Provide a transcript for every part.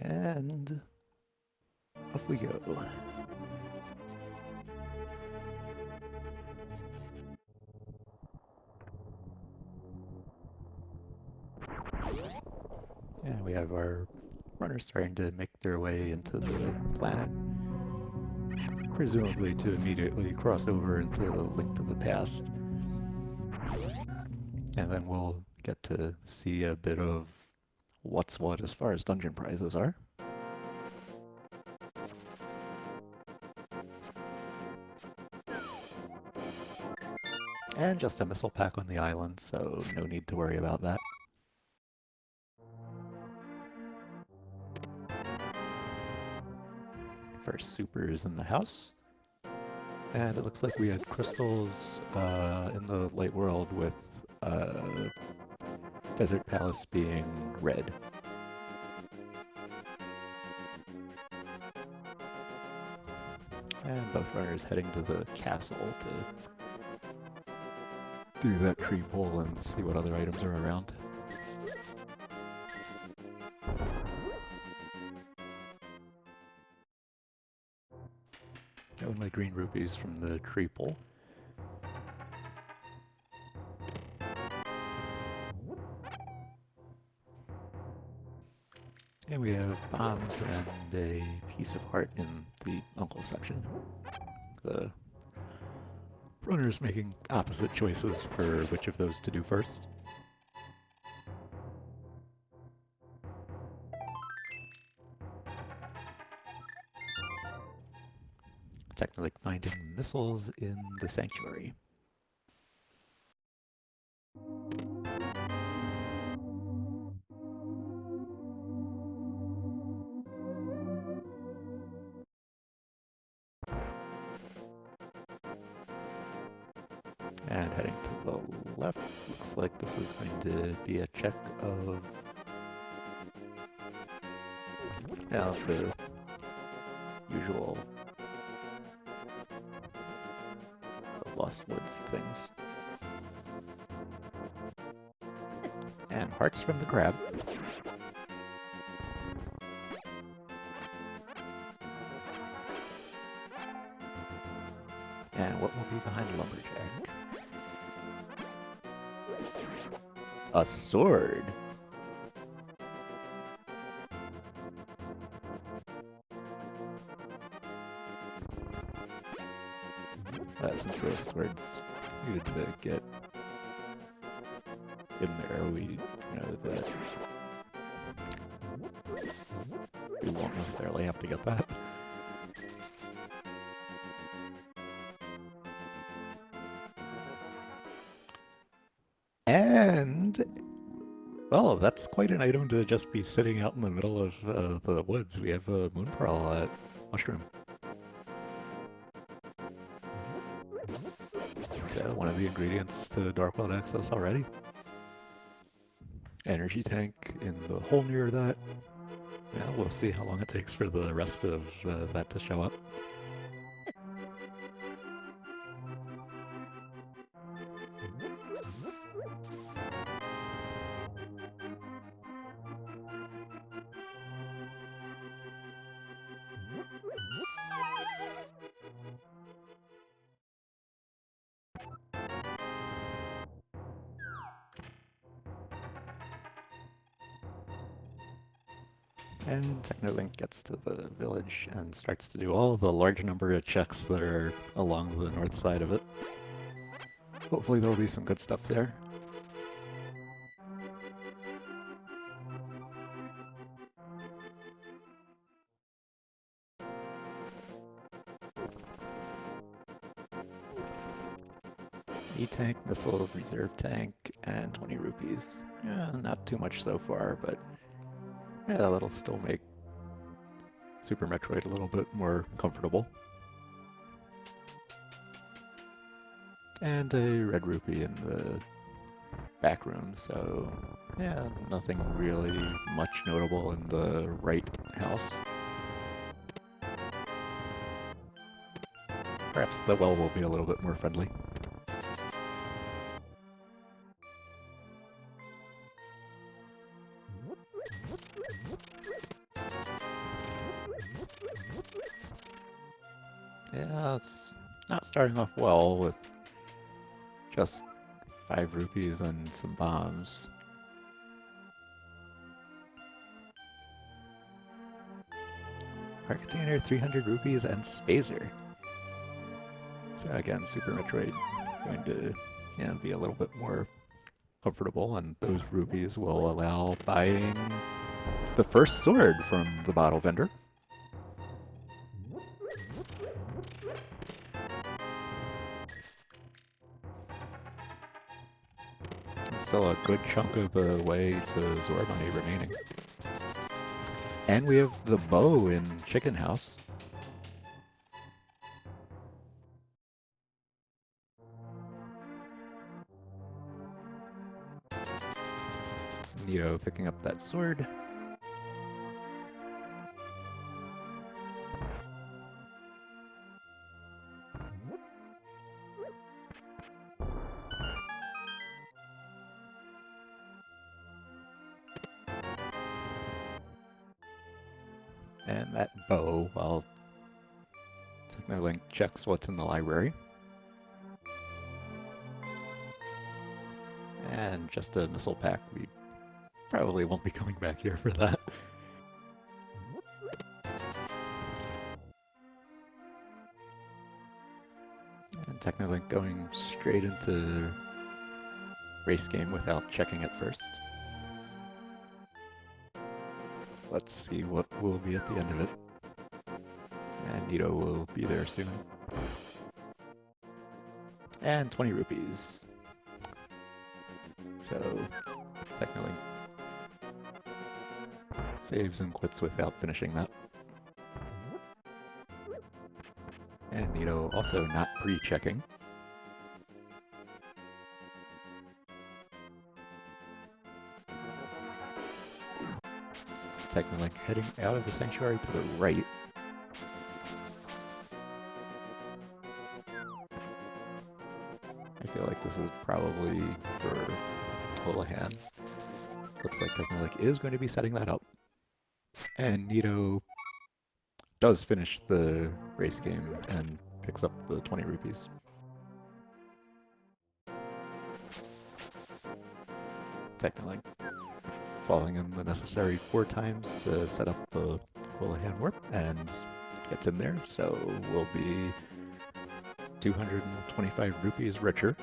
And off we go. And we have our runners starting to make their way into the planet, presumably to immediately cross over into Link to the Past. And then we'll get to see a bit of what's what as far as dungeon prizes are. And just a missile pack on the island, so no need to worry about that. First super is in the house. And it looks like we had crystals in the light world with Desert Palace being red. And both runners heading to the castle to do that tree pull and see what other items are around. Only green rupees from the tree pull. And we have bombs and a piece of heart in the uncle section. The runners making opposite choices for which of those to do first. Technically finding missiles in the sanctuary. And heading to the left, looks like this is going to be a check of the usual Lost Woods things. And hearts from the crab. And what will be behind Lumberjack? A sword! Since the swords needed to get in there, we know that we won't necessarily have to get that. And, well, that's quite an item to just be sitting out in the middle of the woods. We have a moon pearl at Mushroom. One of the ingredients to Dark World Access already. Energy tank in the hole near that. Yeah, we'll see how long it takes for the rest of that to show up. And Technolink gets to the village and starts to do all the large number of checks that are along the north side of it. Hopefully there'll be some good stuff there. E-tank, missiles, reserve tank, and 20 rupees. Yeah, not too much so far, but yeah, that'll still make Super Metroid a little bit more comfortable. And a red rupee in the back room, so yeah, nothing really much notable in the right house. Perhaps the well will be a little bit more friendly. Yeah, it's not starting off well with just 5 rupees and some bombs. Heart container, 300 rupees, and Spazer. So again, Super Metroid going to be a little bit more comfortable, and those rupees will allow buying the first sword from the bottle vendor. And still a good chunk of the way to Zora money remaining. And we have the bow in Chicken House. Nito picking up that sword. And that bow, while Technolink checks what's in the library. And just a missile pack. We probably won't be coming back here for that. And Technolink going straight into race game without checking it first. Let's see what will be at the end of it. And Nito will be there soon. And 20 rupees. So, Technolink saves and quits without finishing that. And Nito also not pre-checking. Technolink heading out of the sanctuary to the right. I feel like this is probably for Houlihan. Looks like Technolink is going to be setting that up. And Nito does finish the race game and picks up the 20 rupees. Technolink falling in the necessary 4 times to set up the Houlihan warp and gets in there, so we'll be 225 rupees richer.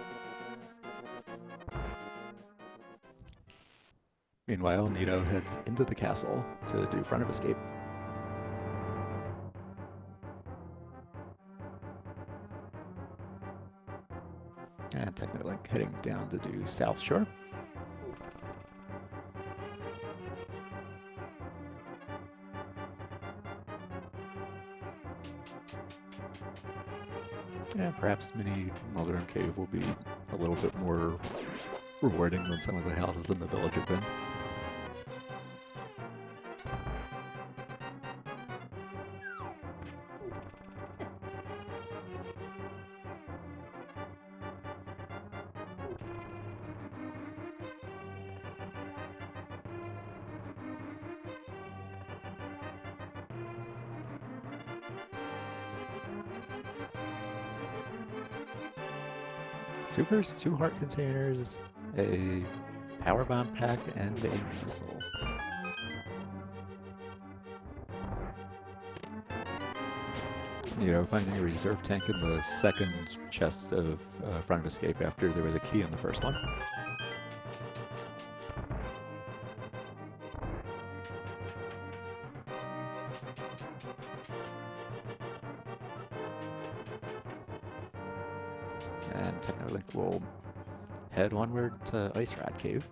Meanwhile, Nito heads into the castle to do front of escape. And Technolink heading down to do South Shore. And perhaps Mini Mulderham Cave will be a little bit more rewarding than some of the houses in the village have been. Supers, 2 heart containers, a power bomb pack, and a missile. Finding a reserve tank in the second chest of front of escape after there was a key in the first one. And Technolink will head onward to Ice Rat Cave.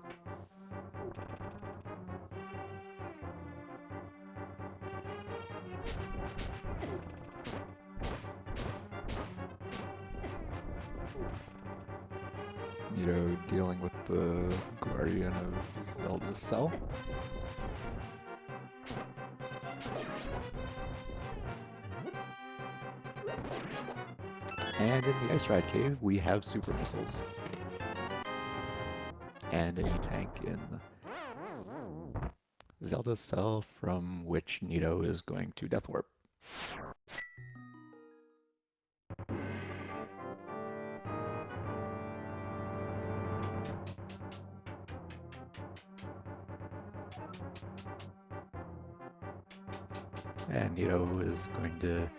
Dealing with the Guardian of Zelda's cell. And in the Ice Ride Cave, we have super missiles. And an E-tank in Zelda's cell, from which Nito is going to Death Warp. And Nito is going to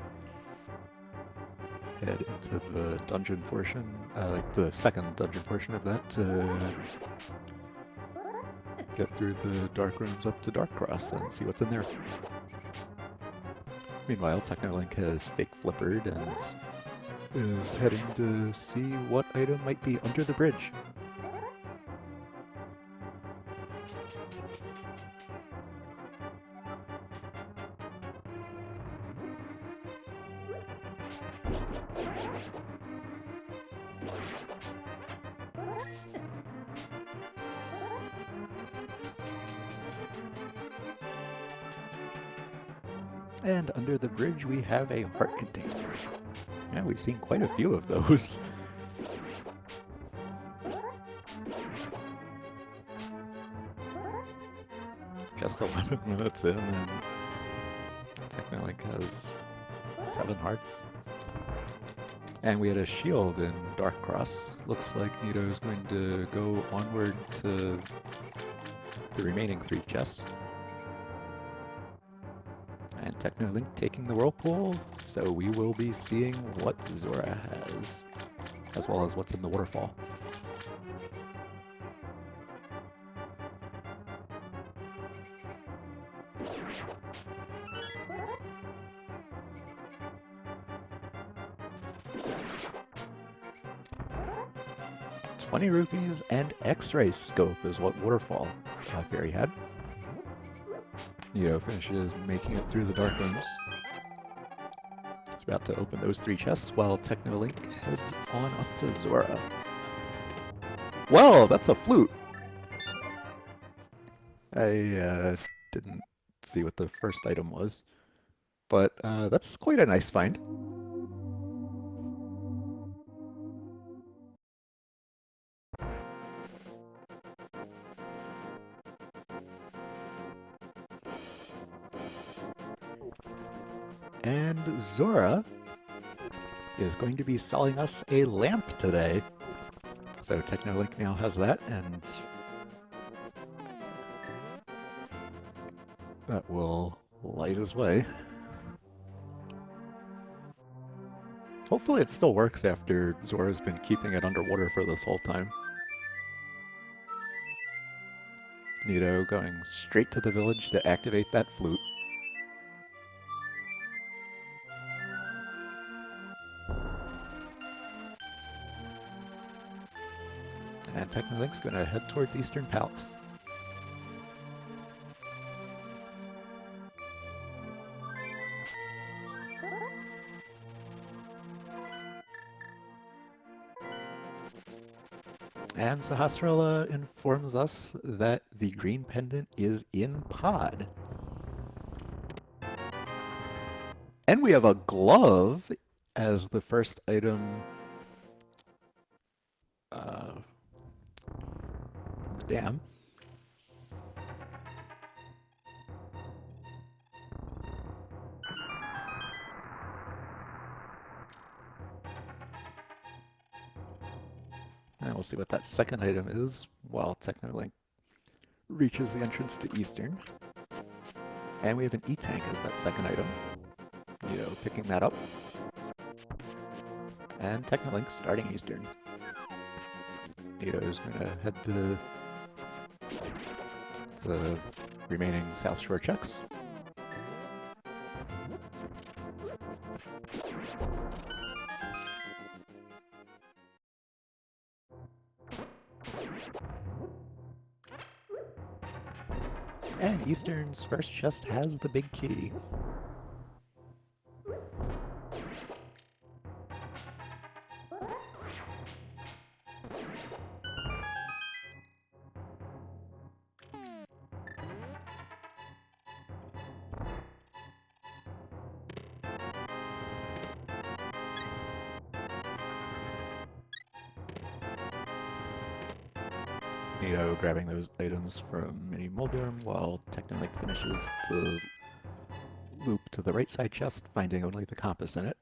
head into the dungeon portion, like the second dungeon portion of that, to get through the dark rooms up to Darkcross and see what's in there. Meanwhile, Technolink has fake flippered and is heading to see what item might be under the bridge. And under the bridge we have a heart container. Yeah, we've seen quite a few of those. Just 11 minutes in and Technolink has 7 hearts. And we had a shield in Darkcross. Looks like Nito's going to go onward to the remaining 3 chests. And Technolink taking the whirlpool, so we will be seeing what Zora has, as well as what's in the waterfall. ₹20 and X-ray scope is what waterfall Fairy had. Nito finishes making it through the dark rooms. He's about to open those 3 chests while Technolink heads on up to Zora. Well, that's a flute! I didn't see what the first item was, but that's quite a nice find. And Zora is going to be selling us a lamp today. So Technolink now has that, and that will light his way. Hopefully it still works after Zora's been keeping it underwater for this whole time. Nito going straight to the village to activate that flute. And Technolink's going to head towards Eastern Palace. And Sahasrara informs us that the green pendant is in pod. And we have a glove as the first item. Damn. And we'll see what that second item is while Technolink reaches the entrance to Eastern. And we have an E-Tank as that second item. Nito picking that up. And Technolink starting Eastern. Nito's going to head to the remaining South Shore checks. And Eastern's first chest has the big key. Nito grabbing those items from Mini Moldorm while Technolink finishes the loop to the right side chest, finding only the compass in it.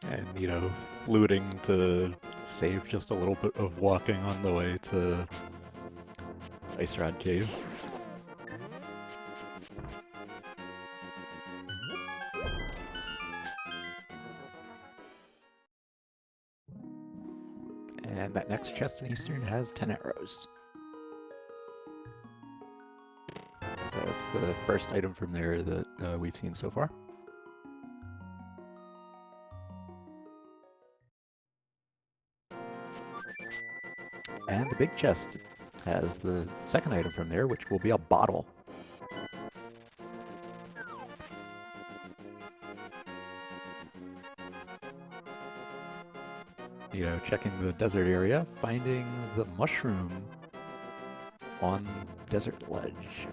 And, you know, looting to save just a little bit of walking on the way to Ice Rod Cave. And that next chest in Eastern has 10 arrows. So it's the first item from there that we've seen so far. And the big chest has the second item from there, which will be a bottle. You know, checking the desert area, finding the mushroom on Desert Ledge.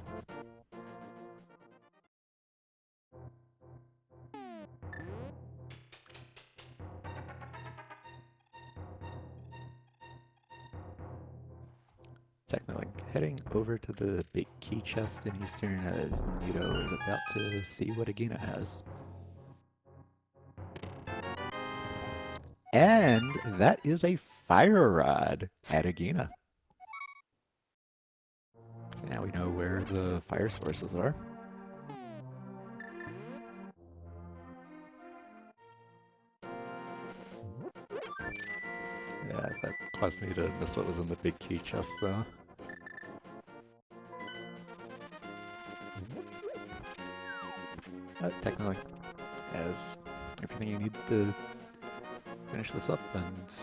Technolink heading over to the big key chest in Eastern as Nito is about to see what Agina has. And that is a fire rod at Agina. So now we know where the fire sources are. Yeah, that caused me to miss what was in the big key chest though. Technically, has everything he needs to finish this up, and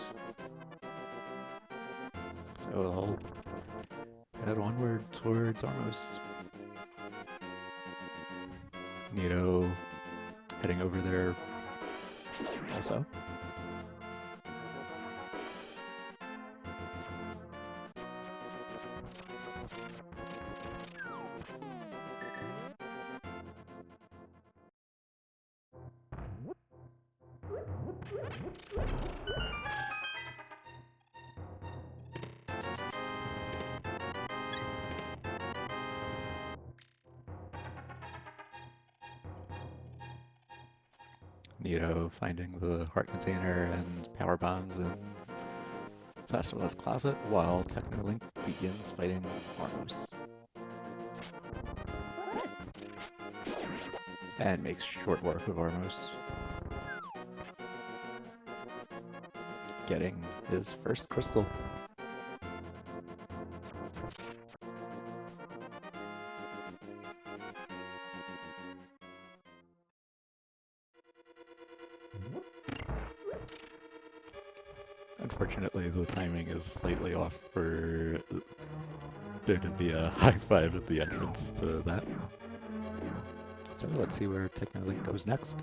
so I'll head onward towards Armos. Nito heading over there also. Nito finding the heart container and power bombs in Sassuolo's closet while Technolink begins fighting Armos. And makes short work of Armos. Getting his first crystal. Unfortunately, the timing is slightly off for there to be a high five at the entrance to that. So let's see where Technolink goes next.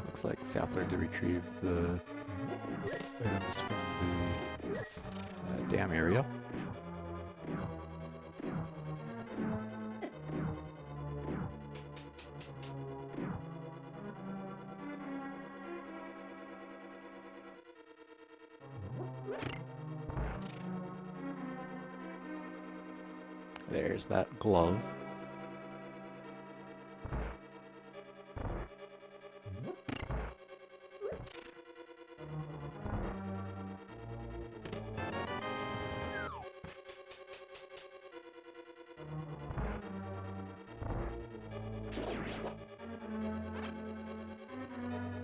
Looks like southward to retrieve the items from the dam area. There's that glove.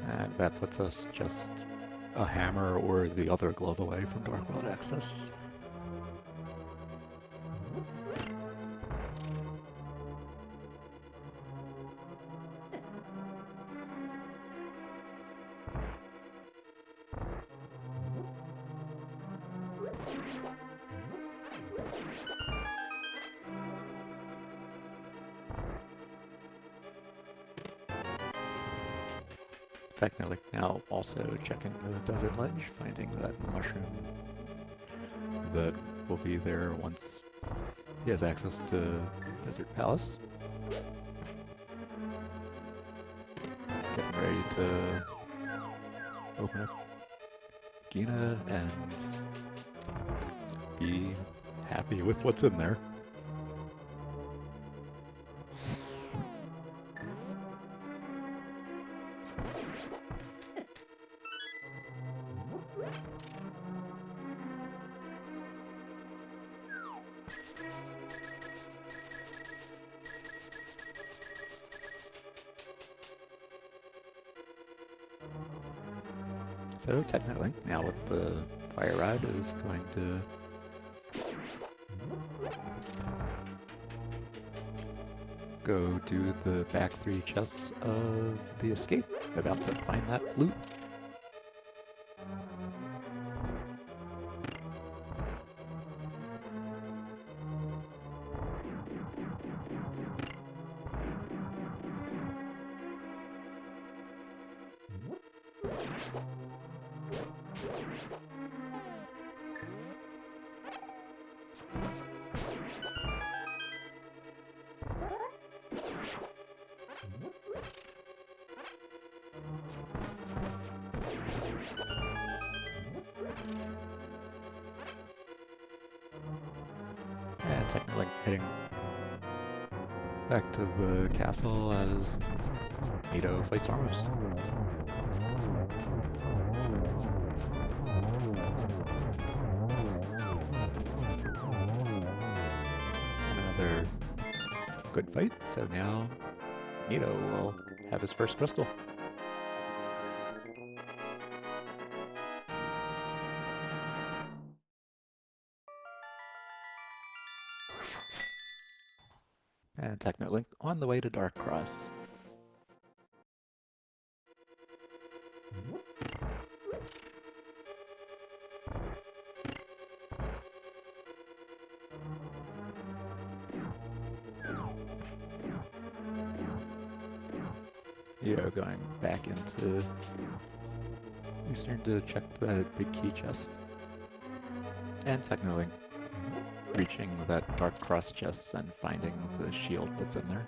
And that puts us just a hammer or the other glove away from Dark World access. Technically now also checking the desert ledge, finding that mushroom that will be there once he has access to Desert Palace. Getting ready to open up Gina and be happy with what's in there. So technically, now with the fire rod is going to go do the back 3 chests of the escape. About to find that flute. And technically heading back to the castle as Nito fights Armos. Another good fight, so now Nito will have his first crystal. And Technolink on the way to Dark Cross. Going back into Eastern to check the big key chest. And Technolink reaching that Dark Cross chest and finding the shield that's in there.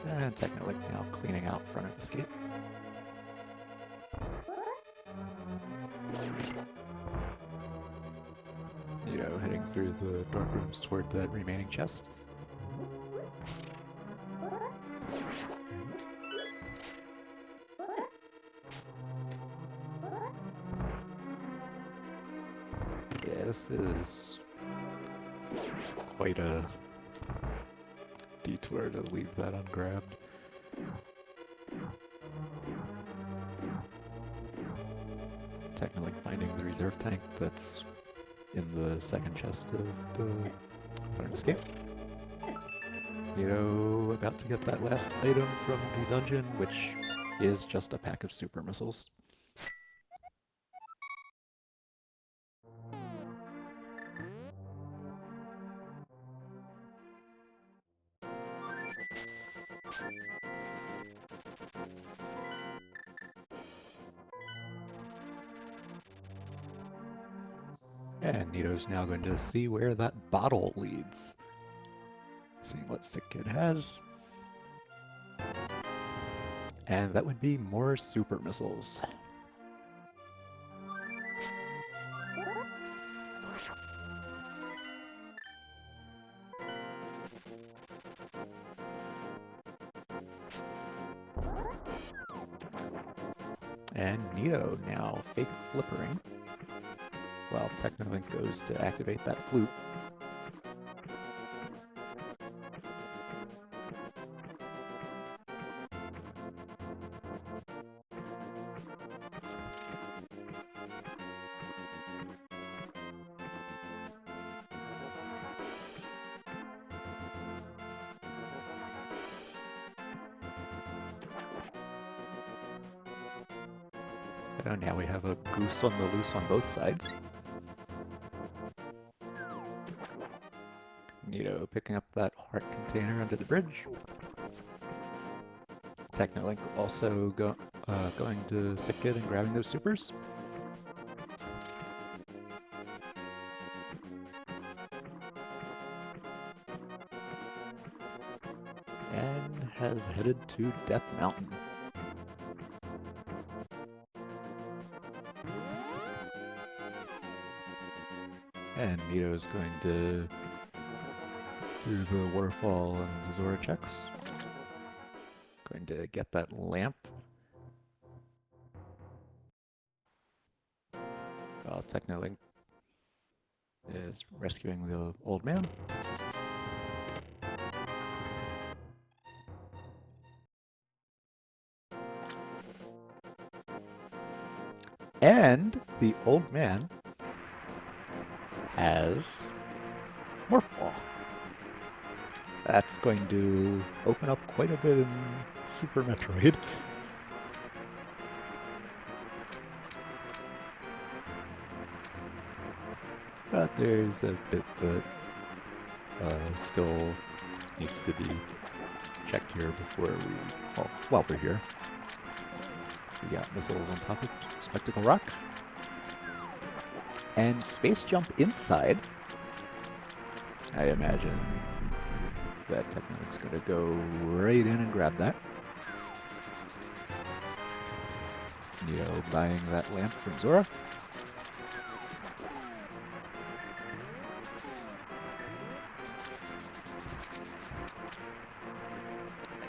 And Technolink now cleaning out front of escape. Heading through the dark rooms toward that remaining chest. Yeah, this is quite a detour to leave that ungrabbed. Technically finding the reserve tank that's in the second chest of the front escape. About to get that last item from the dungeon, which is just a pack of super missiles. And Nito's now going to see where that bottle leads. Seeing what Sick Kid has. And that would be more super missiles. And Nito now fake flippering, while Technolink goes to activate that flute. So now we have a goose on the loose on both sides. Nito picking up that heart container under the bridge. Technolink also going to Sick Kid and grabbing those supers. And has headed to Death Mountain. And Nito's going to do the waterfall and the Zora checks. Going to get that lamp. While Technolink is rescuing the old man. And the old man has Morph Ball. That's going to open up quite a bit in Super Metroid. But there's a bit that still needs to be checked here before we, well, while we're here. We got missiles on top of Spectacle Rock. And Space Jump inside. I imagine that Technolic's going to go right in and grab that. Neo buying that lamp from Zora.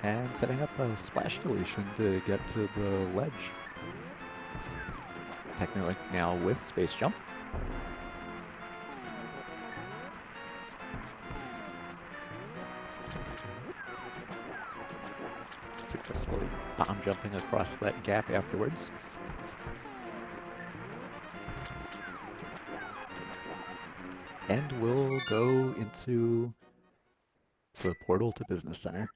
And setting up a splash deletion to get to the ledge. Technolink now with Space Jump. Successfully bomb jumping across that gap afterwards. And we'll go into the portal to Business Center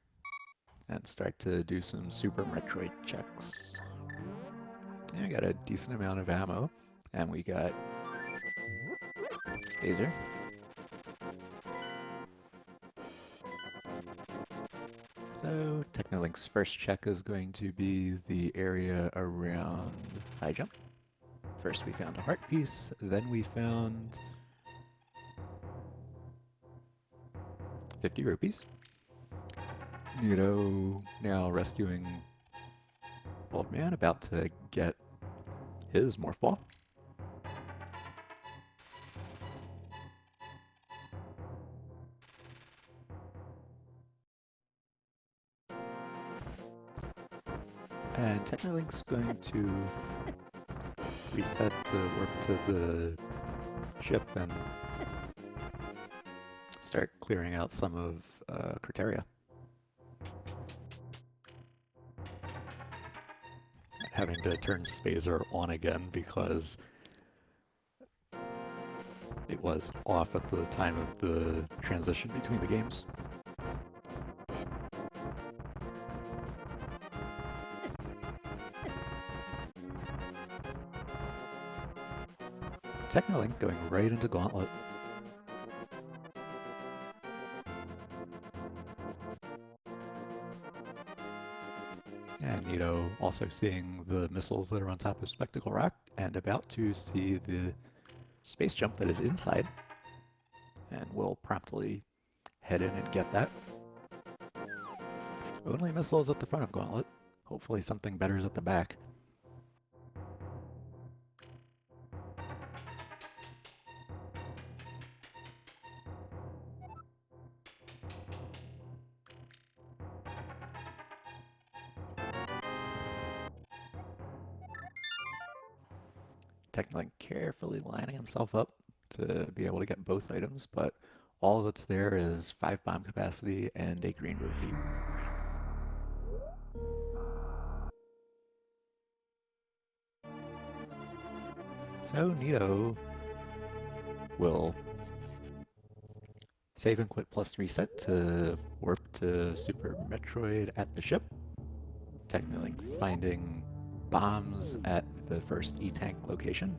and start to do some Super Metroid checks. Yeah, I got a decent amount of ammo, and we got Phaser. So Technolink's first check is going to be the area around high jump. First we found a heart piece, then we found 50 rupees. Nito now rescuing old man, about to get his morph ball. And Technolink's going to reset to warp to the ship and start clearing out some of Criteria. Having to turn Spazer on again because it was off at the time of the transition between the games. Technolink going right into Gauntlet. And Nito also seeing the missiles that are on top of Spectacle Rock and about to see the space jump that is inside. And will promptly head in and get that. Only missiles at the front of Gauntlet. Hopefully something better is at the back. Technolink carefully lining himself up to be able to get both items, but all that's there is 5 bomb capacity and a green rupee. So Nito will save and quit plus reset to warp to Super Metroid at the ship. Technolink finding bombs at the first E-Tank location.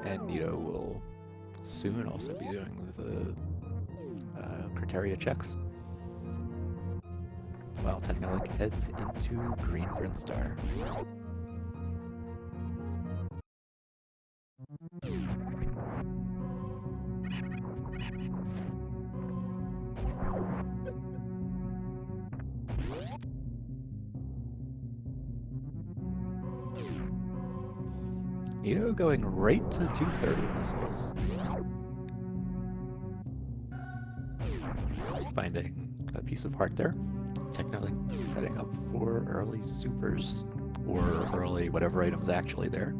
And Nito will soon also be doing the Criteria checks. while Technolink heads into Green Brinstar. Nito going right to 230 missiles. Finding a piece of heart there. Technolink setting up for early supers, or early whatever item's actually there.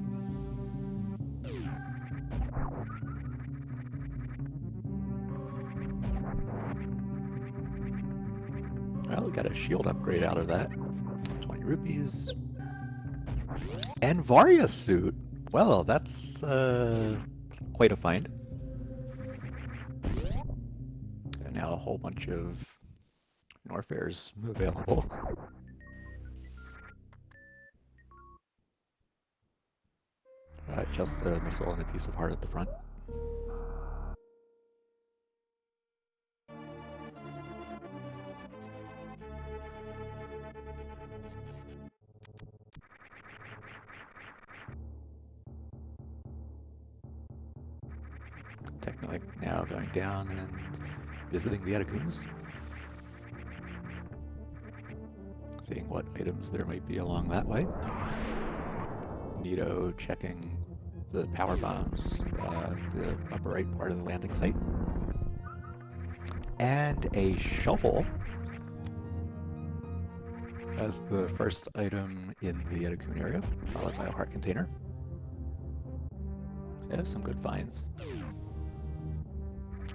Well, we got a shield upgrade out of that. 20 rupees. And Varia's suit! Well, that's quite a find. And now a whole bunch of Norfairs available. Just a missile and a piece of heart at the front. Technically now going down and visiting the Atakuns. Seeing what items there might be along that way. Nito checking the power bombs, the upper right part of the landing site. And a shovel as the first item in the Etakun area, followed by a heart container. Yeah, some good finds.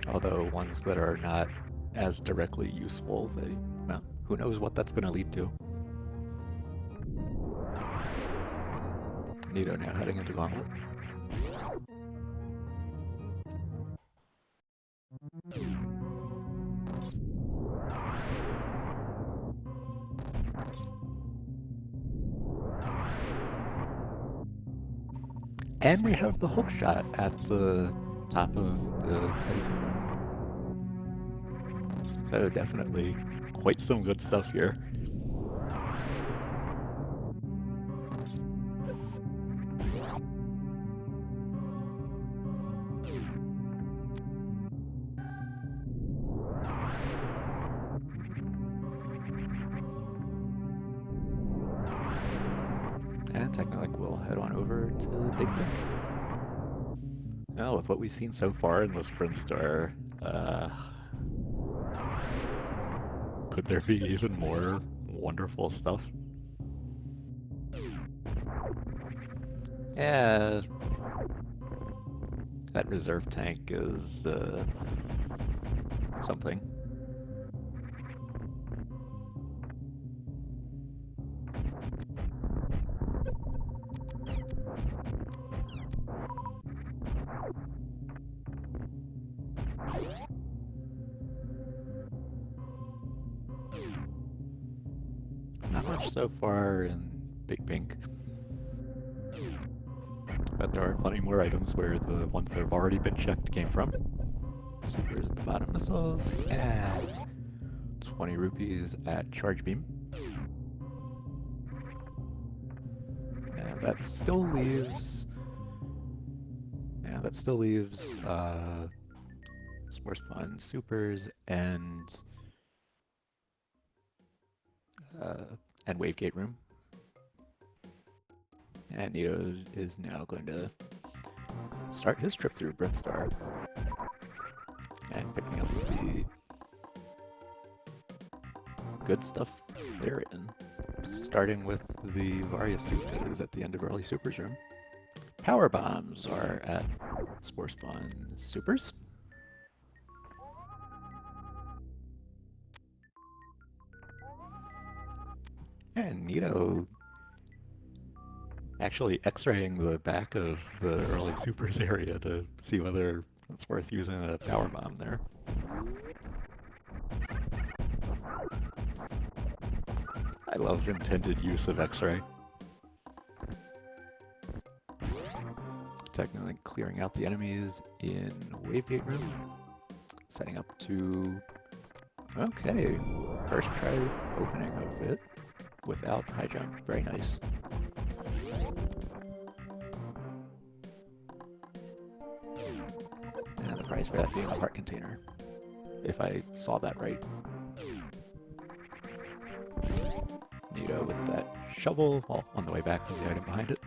Although ones that are not as directly useful, well, who knows what that's going to lead to. Nito now heading into Gauntlet. And we have the hook shot at the top of the Etakun room. So definitely quite some good stuff here. And Technolink will head on over to Big Pink. Now, with what we've seen so far in this Brinstar, could there be even more wonderful stuff? Yeah, that reserve tank is something. Not much so far in Big Pink. But there are plenty more items where the ones that have already been checked came from. Supers at the bottom, missiles, and 20 rupees at Charge Beam. And that still leaves... Yeah, that still leaves Spore Spawn Supers and Wavegate Room. And Nito is now going to start his trip through Brinstar. And picking up the good stuff therein. Starting with the Varia suit that is at the end of Early Supers room. Power bombs are at Spore Spawn Supers. And Nito actually x-raying the back of the Early Supers area to see whether it's worth using a power bomb there. I love intended use of x-ray. Technically clearing out the enemies in Wavegate room, setting up to Okay, first try opening of it without high jump. Very nice. And the prize for that being a heart container, if I saw that right. Nito with that shovel, well, on the way back from the item behind it.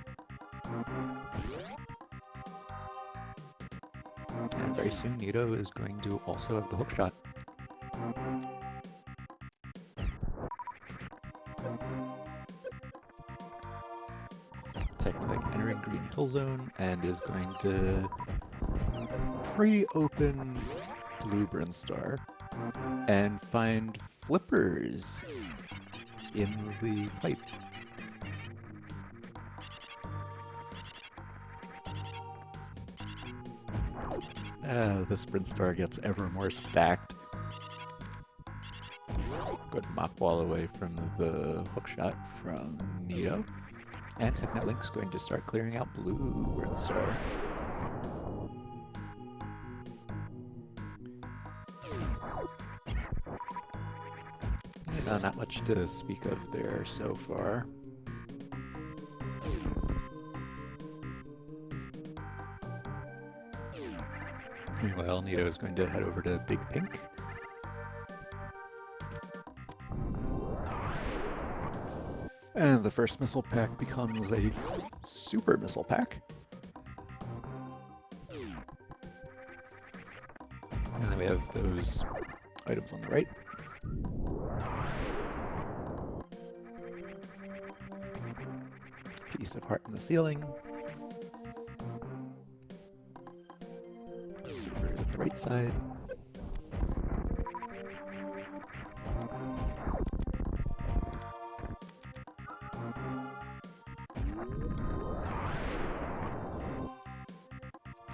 And very soon Nito is going to also have the hook shot. Technically entering Green Hill Zone and is going to pre-open Blue Brinstar and find flippers in the pipe. This Brinstar gets ever more stacked. Good mock ball away from the hookshot from Nito. And TechnoLink's going to start clearing out Blue Brinstar. Not much to speak of there so far. Meanwhile, Nito is going to head over to Big Pink. And the first missile pack becomes a super missile pack. And then we have those items on the right. Piece of heart in the ceiling. Super is at the right side.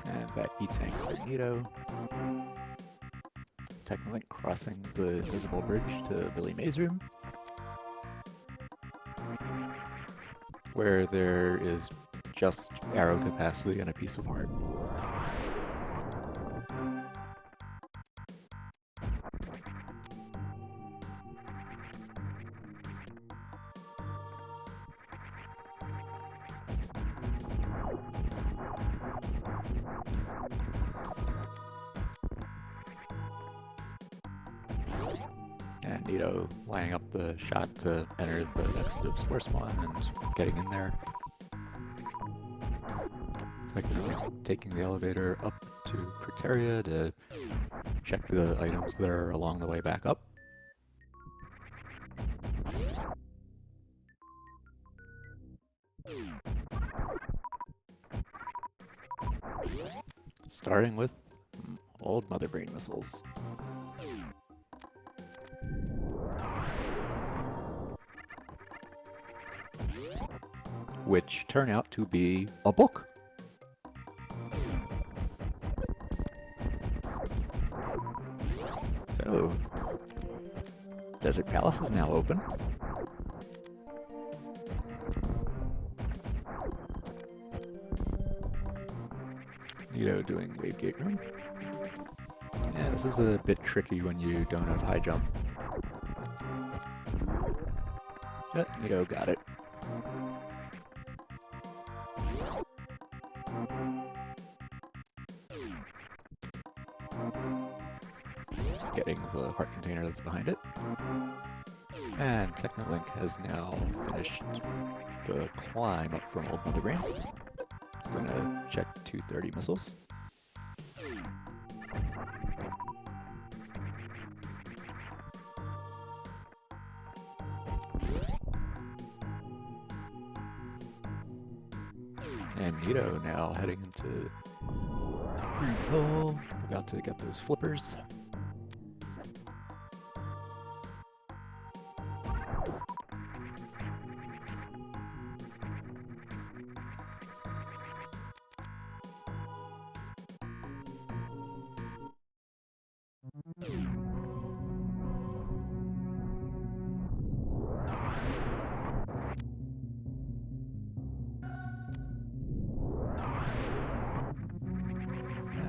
And that E-Tank for Nito. TechnoLink crossing the invisible bridge to Billy May's room, where there is just arrow capacity and a piece of heart. And Nito lining up the shot to enter the exit of Spore Spawn and getting in there. Taking the elevator up to Criteria to check the items that are along the way back up. Starting with old Mother Brain missiles. Which turn out to be a book. So, Desert Palace is now open. Nito doing Wavegate Room. Yeah, this is a bit tricky when you don't have high jump. But Nito got it. Getting the heart container that's behind it. And TechnoLink has now finished the climb up from Old Mother Brain. Gonna check 230 missiles. And Nito now heading into Green Hill, about to get those flippers.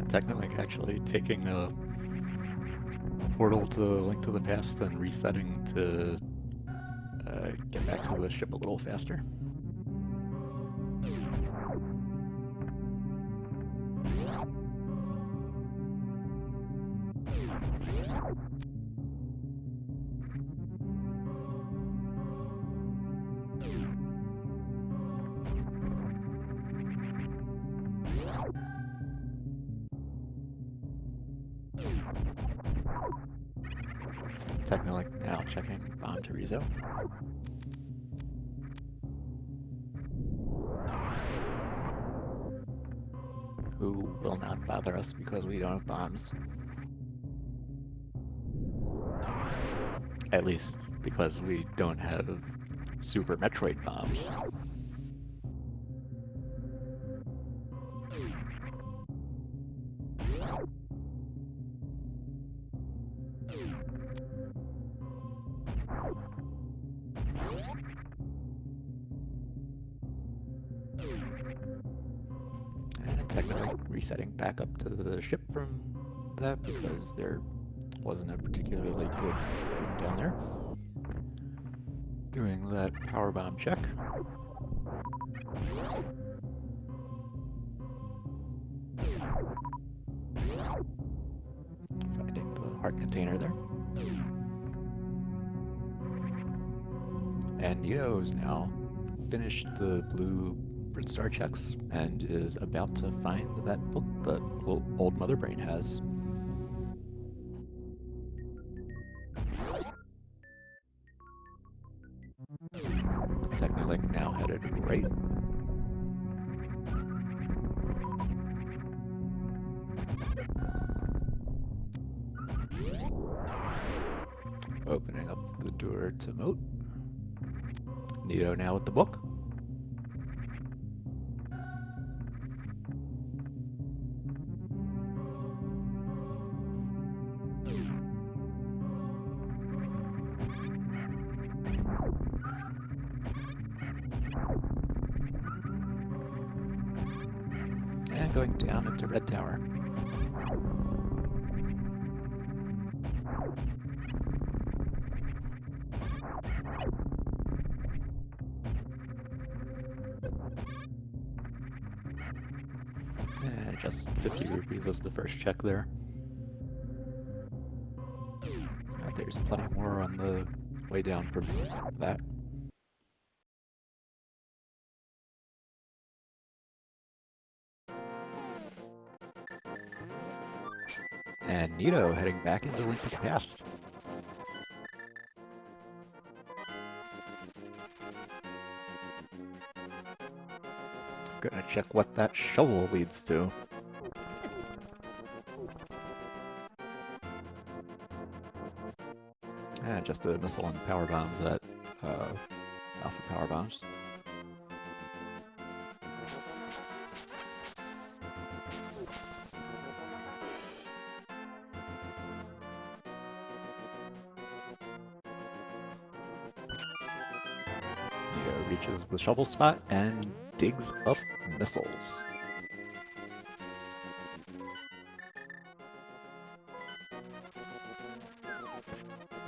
TechnoLink actually taking a portal to Link to the Past and resetting to get back to the ship a little faster. Technolink now checking bomb to Rizzo. Who will not bother us because we don't have bombs. At least because we don't have Super Metroid bombs. And technically resetting back up to the ship from that because there wasn't a particularly good item down there. Doing that power bomb check. Finding the heart container there. And Nito's now finished the blue Brinstar checks and is about to find that book that old Mother Brain has. Technolink now headed right. Opening up the door to Moat. Nito now with the book. And going down into Red Tower. And just 50 rupees is the first check there. There's plenty more on the way down from that. And Nito heading back into Link to the Past. Gonna check what that shovel leads to. And just a missile and power bombs at Alpha Power Bombs. Neo reaches the shovel spot and digs up missiles.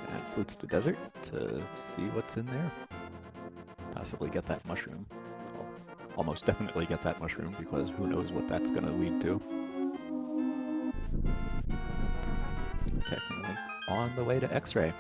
And flutes to desert to see what's in there. Possibly get that mushroom. Well, almost definitely get that mushroom because who knows what that's going to lead to. Technically on the way to X-Ray.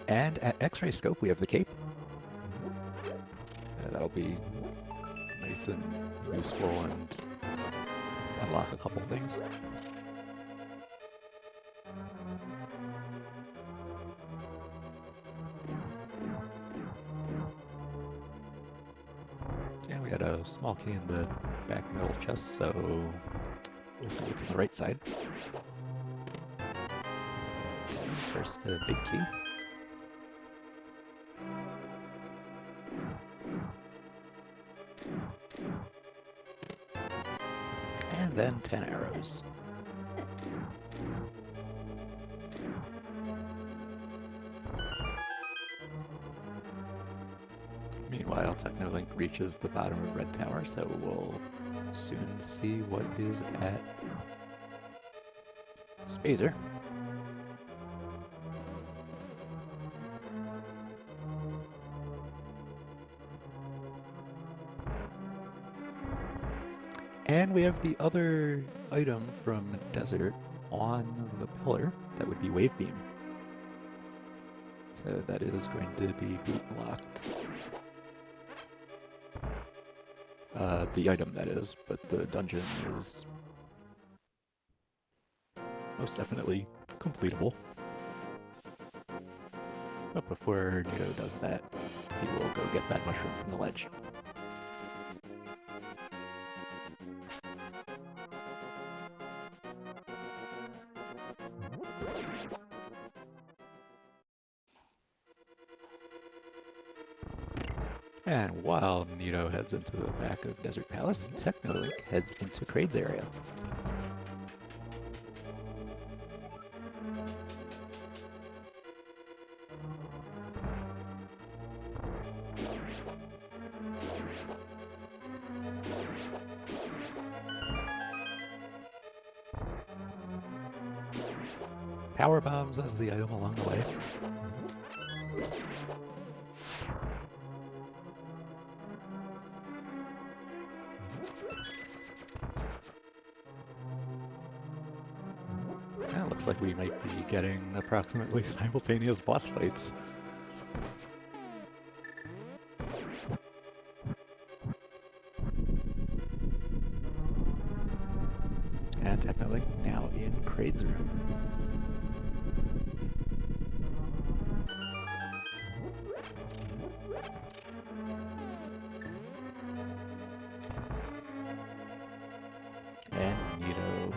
And at X-Ray Scope we have the cape. That'll be nice and useful and unlock a couple things. Yeah, we had a small key in the back middle chest, so we'll see what's on the right side. First, a big key. And then 10 arrows. Meanwhile, Technolink reaches the bottom of Red Tower, so we'll soon see what is at Spazer. And we have the other item from Desert on the pillar. That would be Wave Beam. So that is going to be beat locked. The item, that is, but the dungeon is most definitely completable. But before Nito does that, he will go get that mushroom from the ledge. And while Nito heads into the back of Desert Palace, Technolink heads into Kraid's area. Power bombs as the item along the way. Looks like we might be getting approximately simultaneous boss fights. And Technolink now in Kraid's room. And Nito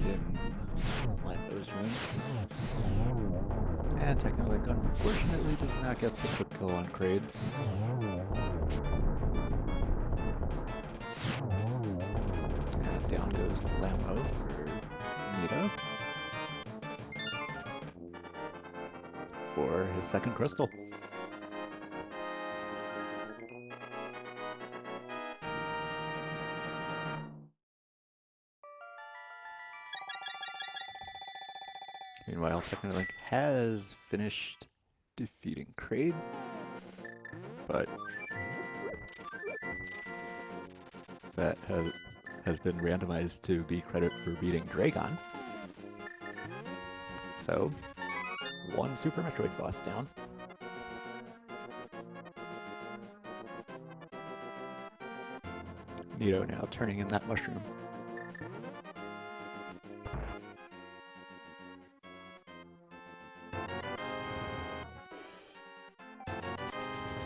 in Lionel's room. And Technolink unfortunately does not get the quick kill on Kraid. And down goes Lamo for Nito for his second crystal. Meanwhile, Technolink has finished defeating Kraid, but that has been randomized to be credit for beating Dragon. So, one Super Metroid boss down. Nito now turning in that mushroom.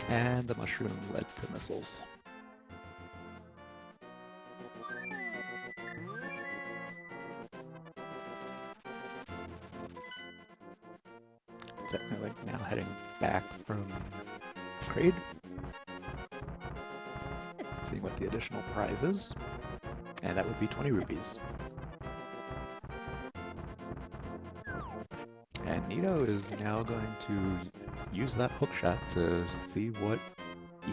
And the mushroom led to missiles. Technolink now heading back from Kraid. Seeing what the additional prize is. And that would be 20 rupees. And Nito is now going to use that hookshot to see what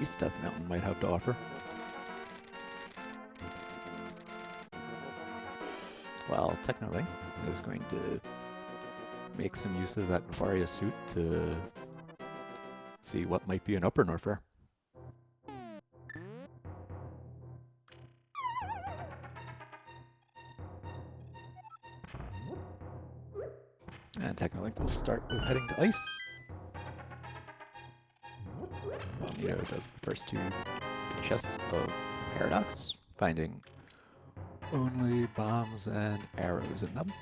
East Death Mountain might have to offer. While Technolink is going to make some use of that Varia suit to see what might be an upper Norfair. And Technolink will start with heading to Ice. Well, Nito does the first two chests of Paradox, finding only bombs and arrows in them.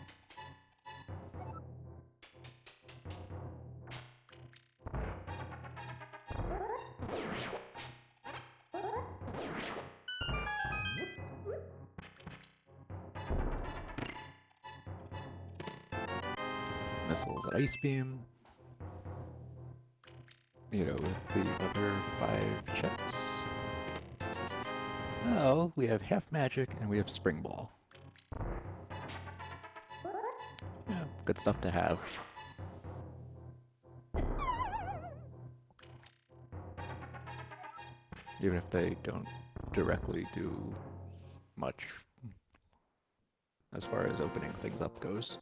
Missiles at Ice Beam. Nito with the other 5 checks. Oh, we have half magic and we have spring ball. Yeah, good stuff to have. Even if they don't directly do much as far as opening things up goes.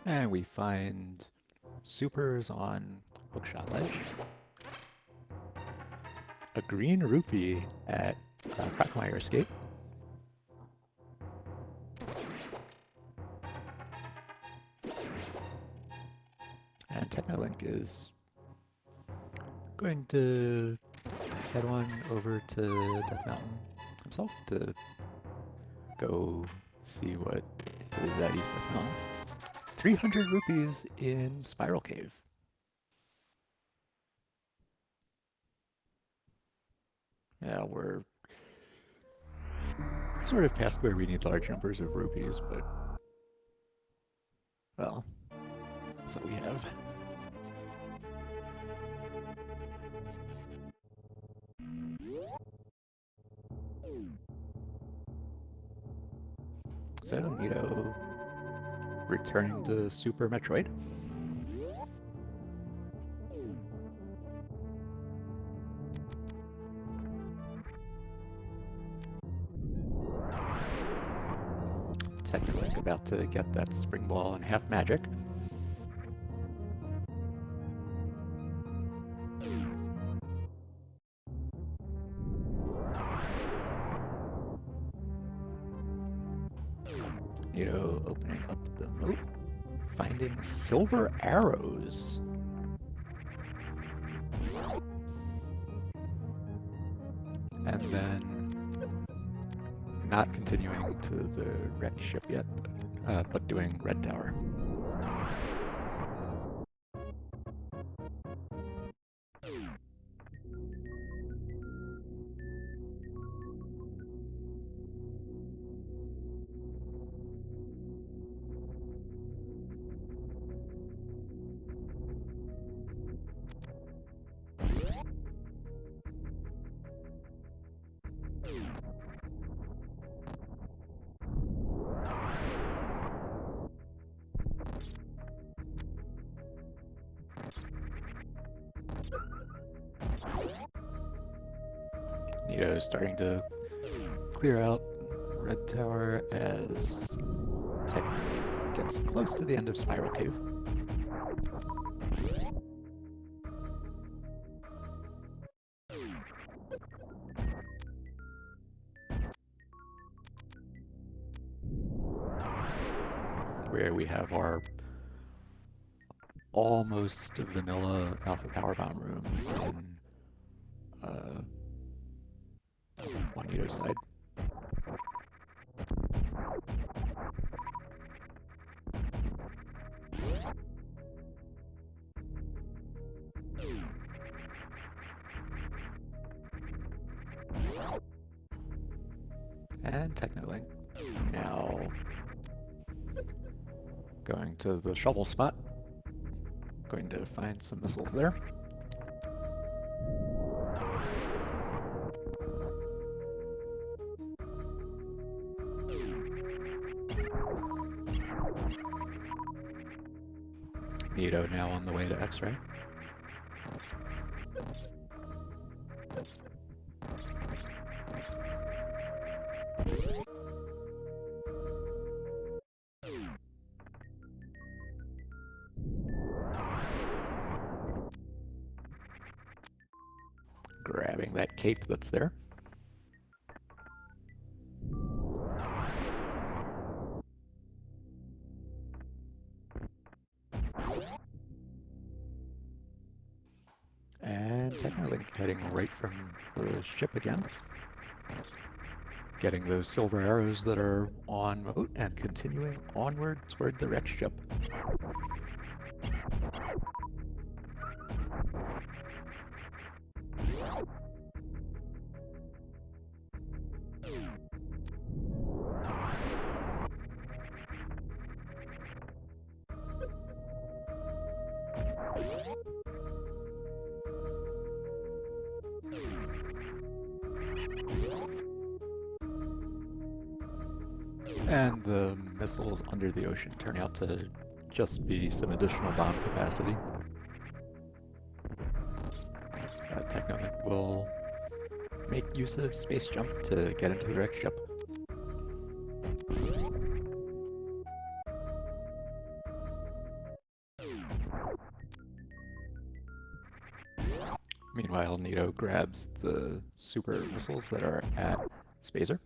And we find supers on Hookshot Ledge. A green rupee at Quagmire Escape. And Technolink is going to head on over to Death Mountain himself to go see what is at East Death Mountain. 300 rupees in Spiral Cave. Yeah, we're sort of past where we need large numbers of rupees, but well, that's what we have. So, Nito returning to Super Metroid. Technically about to get that spring ball and half magic. Nito opening up the moat, finding silver arrows. And then not continuing to the wrecked ship yet, but doing Red Tower. Nito is starting to clear out Red Tower as Tech gets close to the end of Spiral Cave. Where we have our almost vanilla Alpha Power Bomb room on Nito's side. And Technolink now going to the shovel spot. Going to find some missiles there. Nito now on the way to X-Ray. Grabbing that cape that's there. And And Technolink heading right from the ship again. Getting those silver arrows that are on moat and continuing onward toward the wrecked ship. And the missiles under the ocean turn out to just be some additional bomb capacity. Technolink will make use of space jump to get into the wrecked ship. Meanwhile, Nito grabs the super missiles that are at Spacer.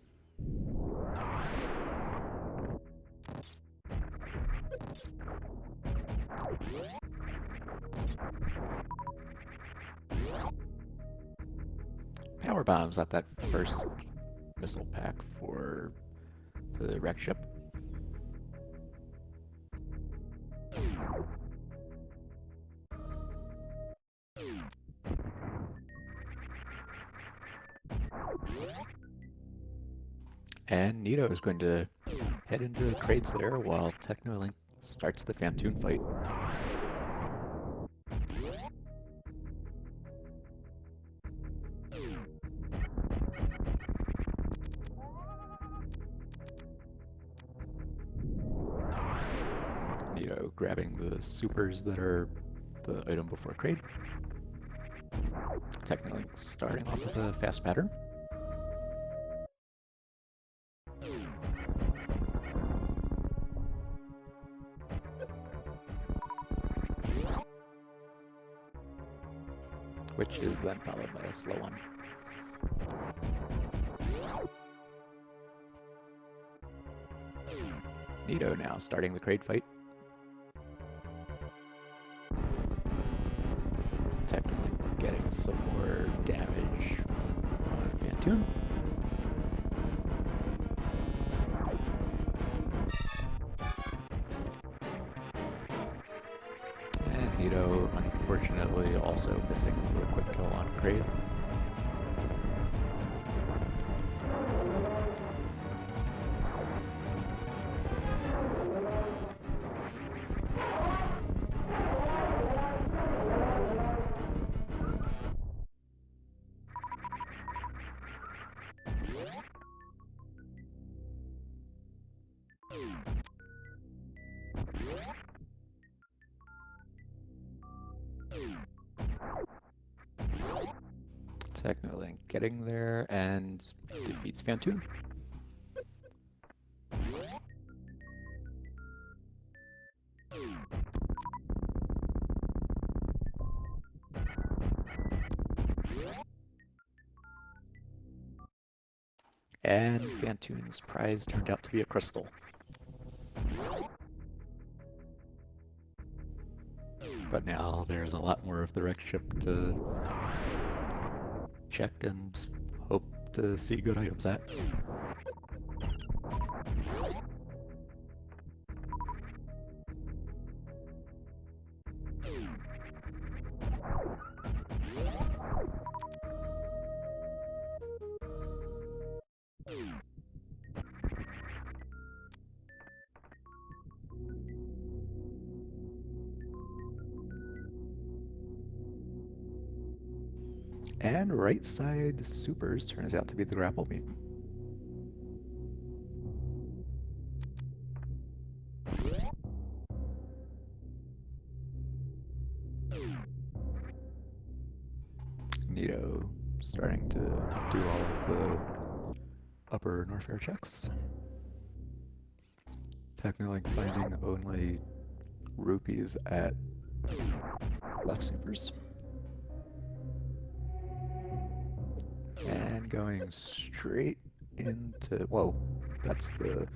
Power bombs at that first missile pack for the wrecked ship. And Nito is going to head into the crates there while Technolink starts the Fantoon fight. Nito grabbing the supers that are the item before crate. Technolink starting off with a fast pattern. Which is then followed by a slow one. Nito now starting the crate fight. Technically getting some more damage on Fantoon. And Nito, unfortunately, also missing the quick kill on Crate. Technolink getting there and defeats Fantoon. And Fantoon's prize turned out to be a crystal. But now there's a lot more of the wrecked ship to check and hope to see good items at. And right side supers turns out to be the grapple beam. Nito starting to do all of the upper Norfair checks. Technolink finding only rupees at left supers. And going straight into, whoa, that's the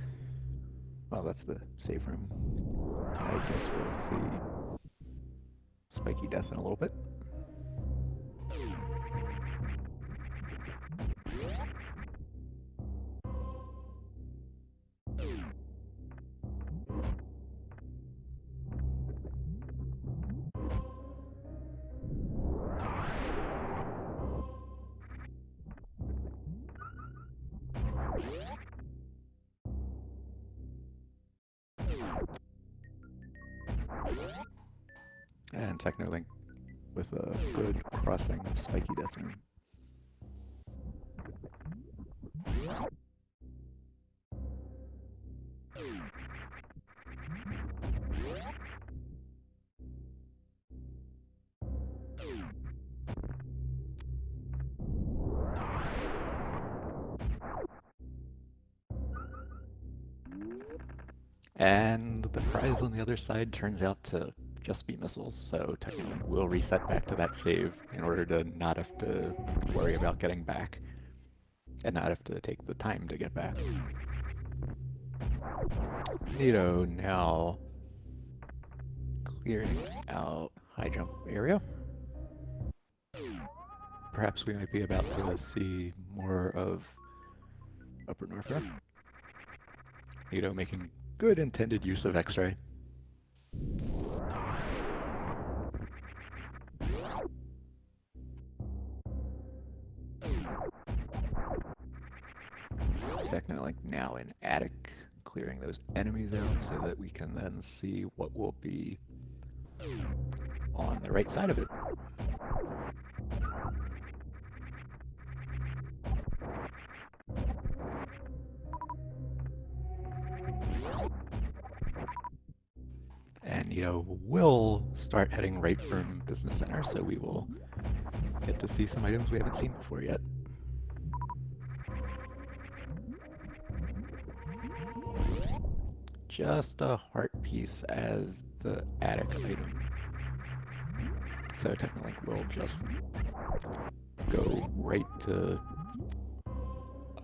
safe room. I guess we'll see Spiky Death in a little bit. And Technolink with a good crossing of Spiky Deathroom. And the prize on the other side turns out to just be missiles, so technically we'll reset back to that save in order to not have to worry about getting back, and not have to take the time to get back. Neato now clearing out high jump area. Perhaps we might be about to see more of Upper Norfair. Neato making good intended use of X-ray. Technolink now in attic, clearing those enemies out so that we can then see what will be on the right side of it. And, we'll start heading right from Business Center, so we will get to see some items we haven't seen before yet. Just a heart piece as the attic item. So Technolink will just go right to...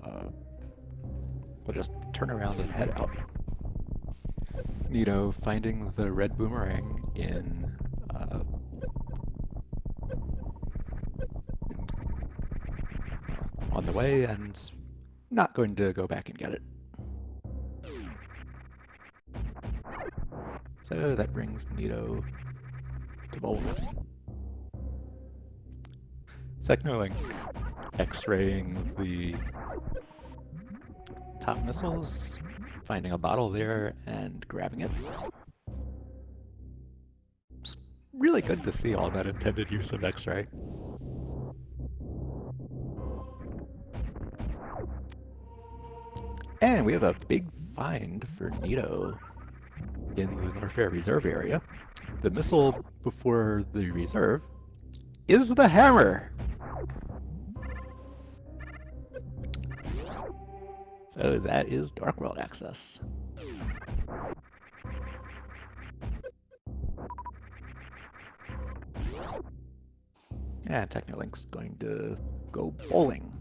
we'll just turn around and head out. Neato finding the red boomerang on the way, and not going to go back and get it. So that brings Neato to Bowman. Technolink X-raying the top missiles, finding a bottle there and grabbing it. It's really good to see all that intended use of X-ray. And we have a big find for Neato in the Norfair Reserve area. The missile before the reserve is the hammer! So that is Dark World access. And Technolink's going to go bowling,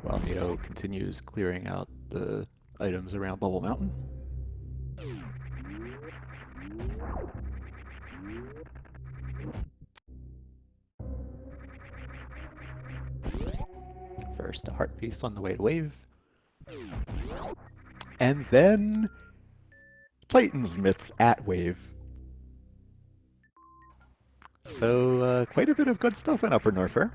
while Neato continues clearing out the items around Bubble Mountain. First, a heart piece on the way to Wave. And then Titan's Mitts at Wave. So, quite a bit of good stuff in Upper Norfair.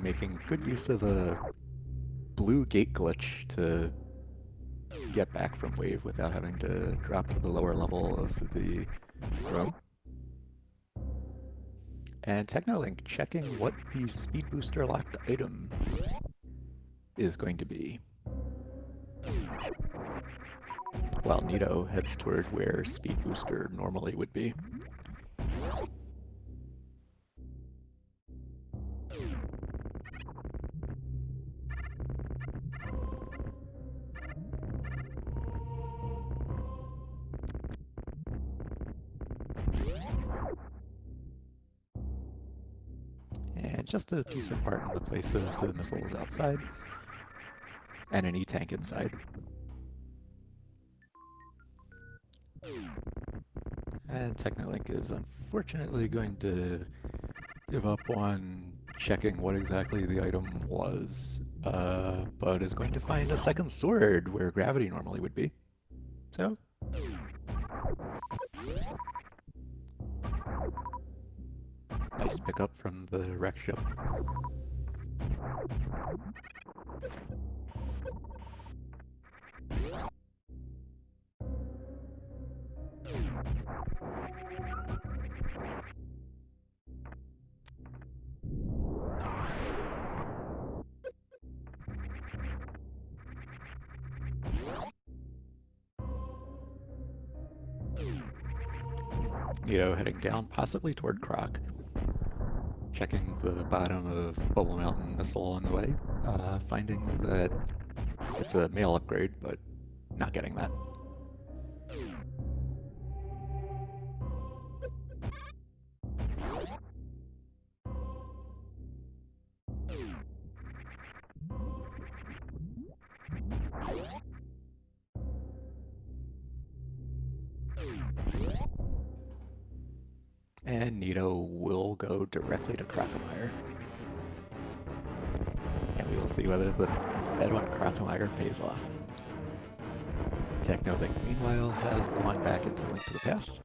Making good use of a blue gate glitch to get back from Wave without having to drop to the lower level of the room. And Technolink checking what the speed booster locked item is going to be, while Neato heads toward where speed booster normally would be. And just a piece of heart in the place of the missiles outside, and an E-tank inside. And Technolink is unfortunately going to give up on checking what exactly the item was, but is going to find a second sword where gravity normally would be. So, nice pickup from the wreck ship. Heading down, possibly toward Croc. Checking the bottom of Bubble Mountain Missile on the way, finding that it's a mail upgrade, but not getting that. And Nito will go directly to Crocomire. And we will see whether the bet on Crocomire pays off. Technolink, meanwhile, has gone back into Link to the Past.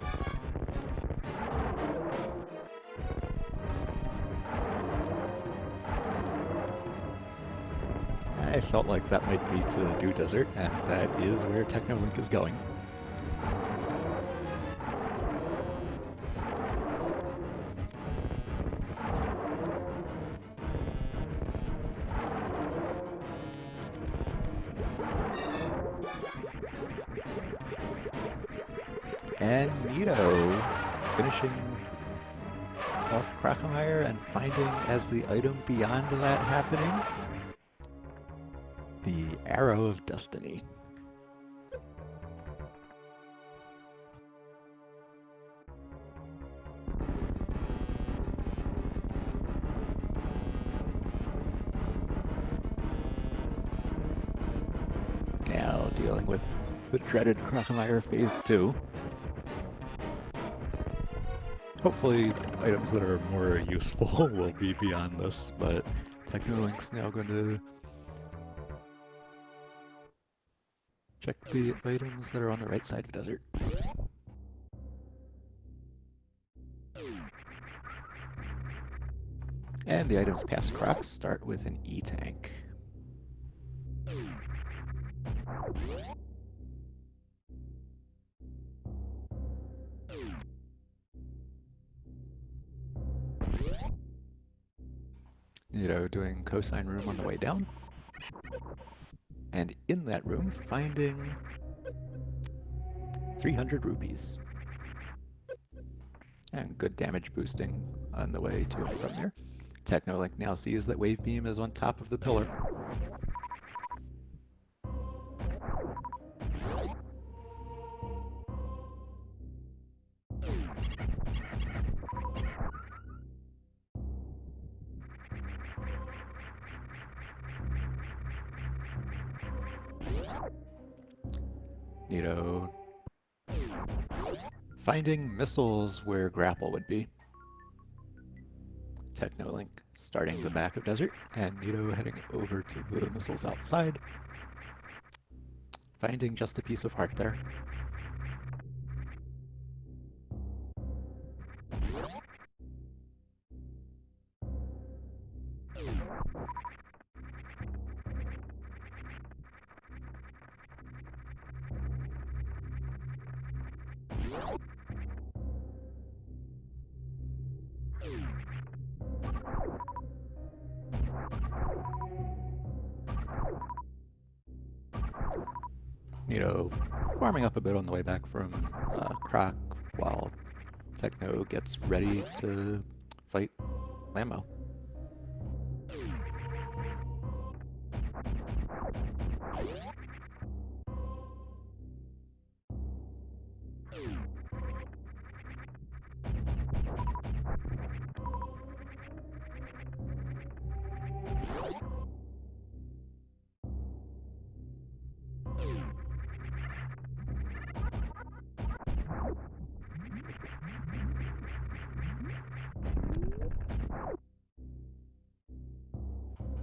I felt like that might be to Dew Desert, and that is where Technolink is going. And Nito finishing off Crocomire and finding as the item beyond that happening, the Arrow of Destiny. Now dealing with the dreaded Crocomire Phase 2. Hopefully items that are more useful will be beyond this, but Technolink's now going to check the items that are on the right side of the desert. And the items past Crocs start with an E-Tank. Doing cosine room on the way down. And in that room, finding 300 rupees. And good damage boosting on the way to and from there. Technolink now sees that Wave Beam is on top of the pillar. Nito finding missiles where grapple would be. Technolink starting the back of desert, and Nito heading over to the missiles outside, finding just a piece of heart there. Nito farming up a bit on the way back from Croc while Techno gets ready to fight Lambo.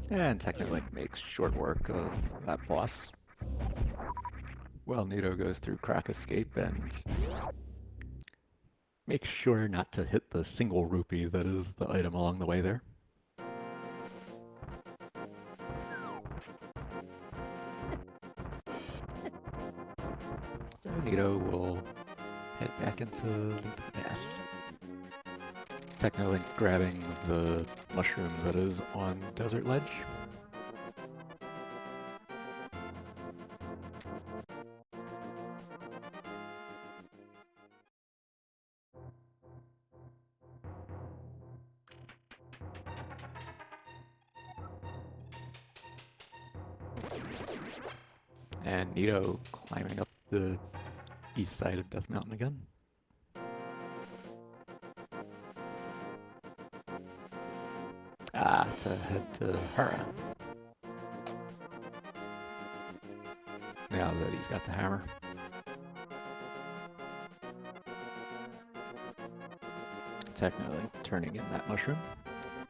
And Technolink makes short work of that boss. Well, Nito goes through Croc Escape and makes sure not to hit the single rupee that is the item along the way there. So Nito will head back into Link to the Past. Technolink grabbing the mushroom that is on Desert Ledge. And Nito climbing up the east side of Death Mountain again. To head to Hera. Now that he's got the hammer. Technically turning in that mushroom,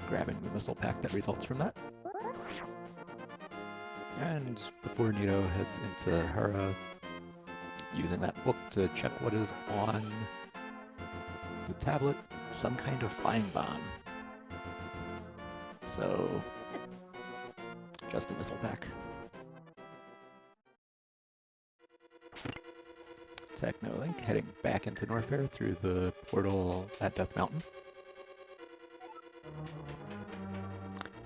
grabbing the missile pack that results from that. And before Nito heads into Hera, using that book to check what is on the tablet, some kind of flying bomb. So, just a missile pack. Technolink heading back into Norfair through the portal at Death Mountain.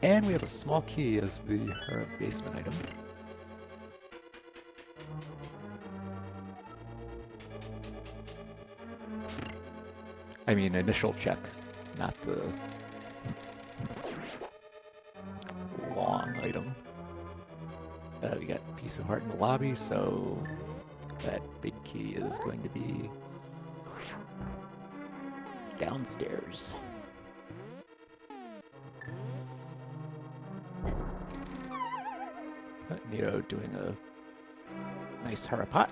And we have a small key as the Hera basement item. I mean, initial check, not the long item. We got a piece of heart in the lobby, so that big key is going to be downstairs. Nito doing a nice Hera pot.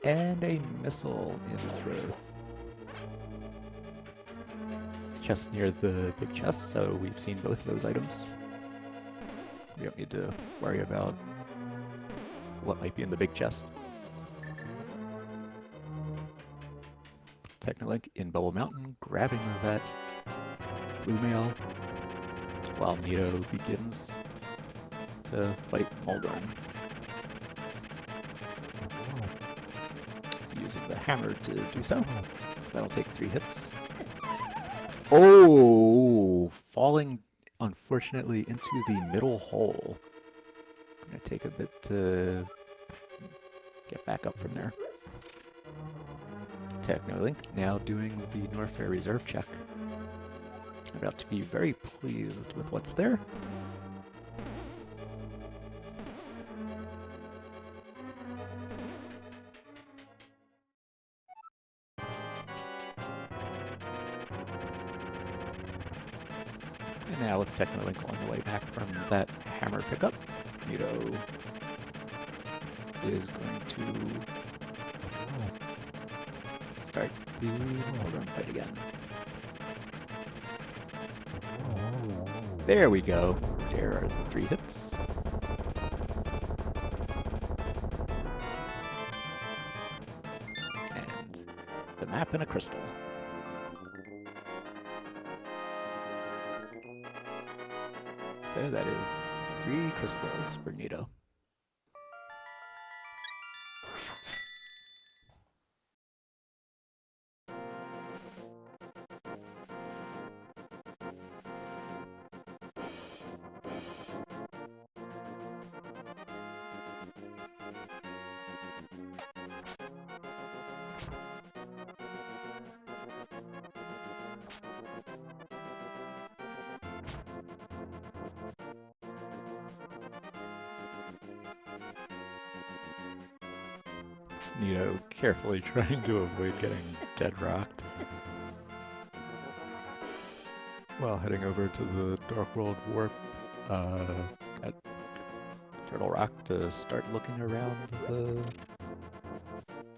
And a missile in the chest near the big chest, so we've seen both of those items. We don't need to worry about what might be in the big chest. Technolink in Bubble Mountain, grabbing that blue mail, while Nito begins to fight Moldorm. Using the hammer to do so. That'll take 3 hits. Oh, falling unfortunately into the middle hole. Gonna take a bit to get back up from there. Technolink now doing the Norfair reserve check. About to be very pleased with what's there. And now with Technolink on the way back from that hammer pickup, Nito is going to start the Moldorm fight again. There we go. There are the 3 hits. And the map and a crystal. So that is 3 crystals for Nito. Nito carefully trying to avoid getting dead rocked. While heading over to the Dark World Warp at Turtle Rock to start looking around the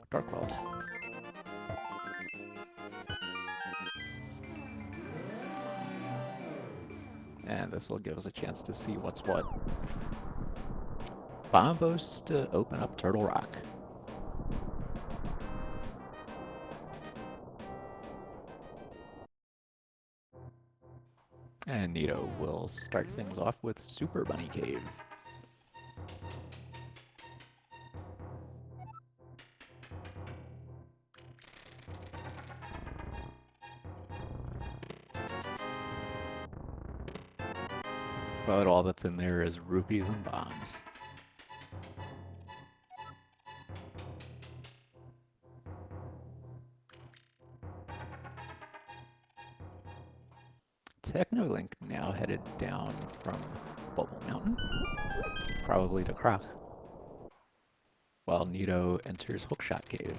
Dark World. And this will give us a chance to see what's what. Bombos to open up Turtle Rock. And Nito will start things off with Super Bunny Cave. But all that's in there is rupees and bombs. Technolink now headed down from Bubble Mountain, probably to Croc, while Nito enters Hookshot Cave.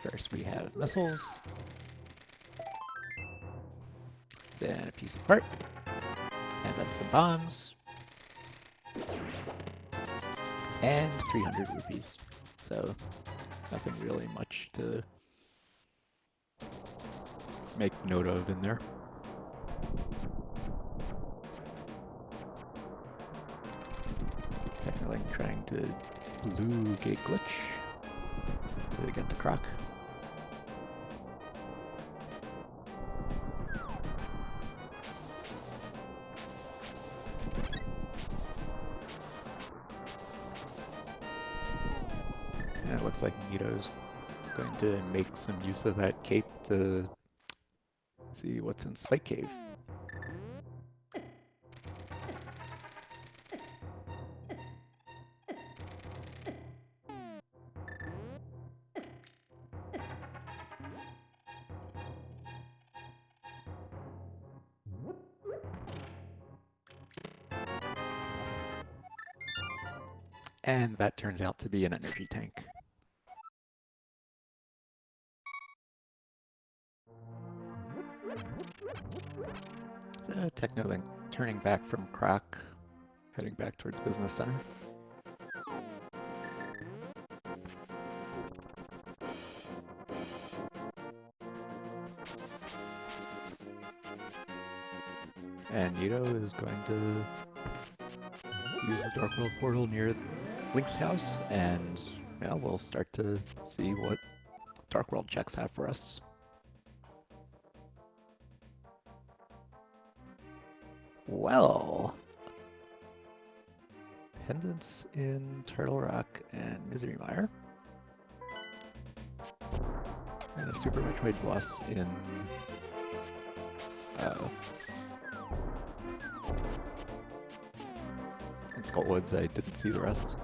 First we have missiles, then a piece of heart, and then some bombs, and 300 rupees. So nothing really much to make note of in there. Technically trying to blue gate glitch to get to Croc. And it looks like Nito's going to make some use of that cape to see what's in Spike Cave. And that turns out to be an energy tank. So Technolink turning back from Croc, heading back towards Business Center. And Nito is going to use the Dark World portal near Link's house, and yeah, we'll start to see what Dark World checks have for us. Well, pendants in Turtle Rock and Misery Mire, and a Super Metroid boss in Skullwoods. I didn't see the rest.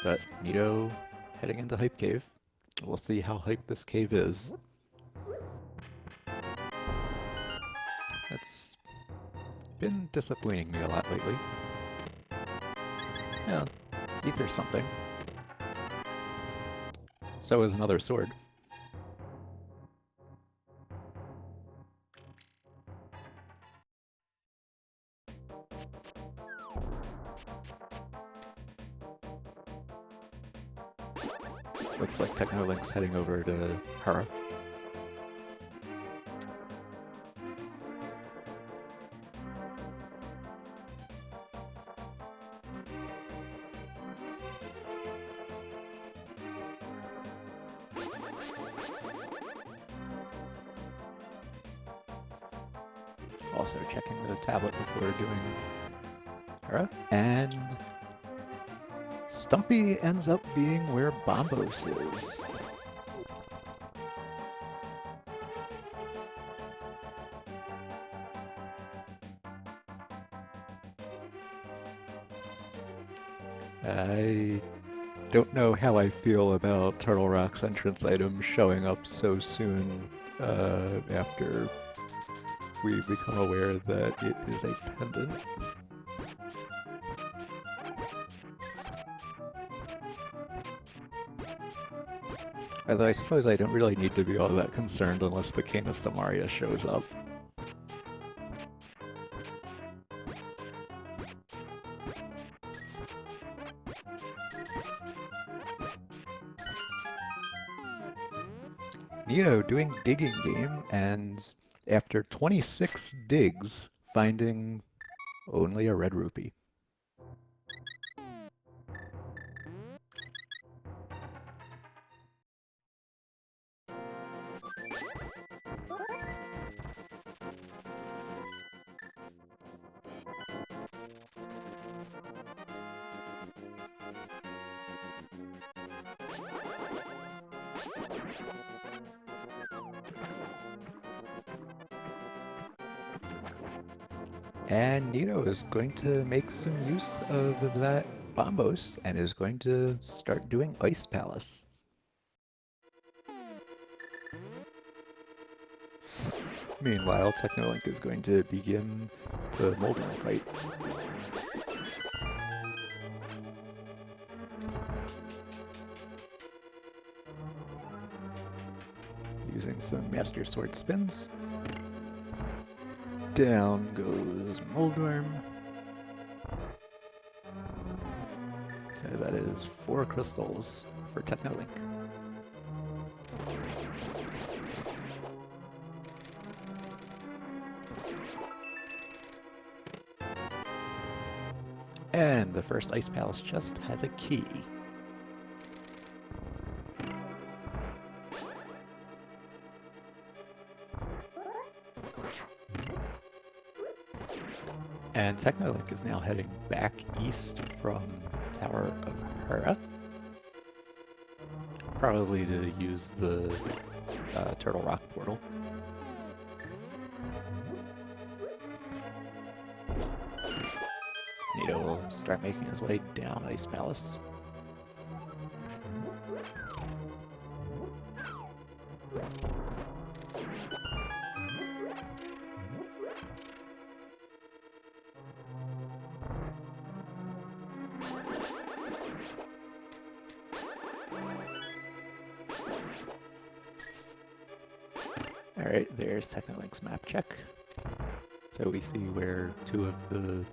But Nito heading into Hype Cave. We'll see how hype this cave is. It's been disappointing me a lot lately. Yeah, Ether's something. So is another sword. Looks like Technolink's heading over to Hara. Also checking the tablet before doing Hara. And Stumpy ends up being where Bombos is. I don't know how I feel about Turtle Rock's entrance items showing up so soon after we become aware that it is a pendant. Although I suppose I don't really need to be all that concerned unless the Canis Samaria shows up. Nito doing digging game, and after 26 digs, finding only a red rupee. And Nito is going to make some use of that Bombos and is going to start doing Ice Palace. Meanwhile, Technolink is going to begin the Moldorm fight. Using some Master Sword spins. Down goes Moldorm. So that is 4 crystals for Technolink. And the first Ice Palace chest has a key. And Technolink is now heading back east from Tower of Hera. Probably to use the Turtle Rock portal. Nito will start making his way down Ice Palace. Alright, there's Technolink's map check. So we see where 2 of the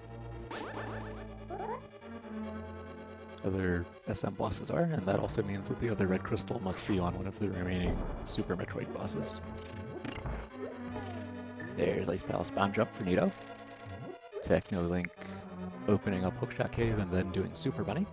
other SM bosses are, and that also means that the other red crystal must be on one of the remaining Super Metroid bosses. There's Ice Palace Bomb Jump for Nito. Technolink opening up Hookshot Cave and then doing Super Bunny.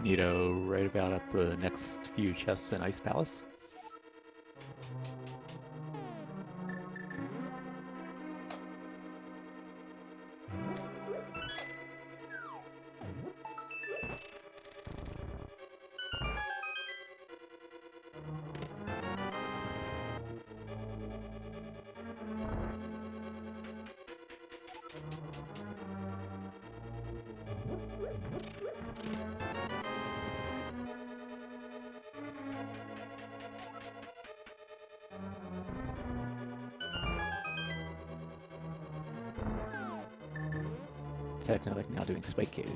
Nito right about at the next few chests in Ice Palace. Technolink now doing Spike Cave.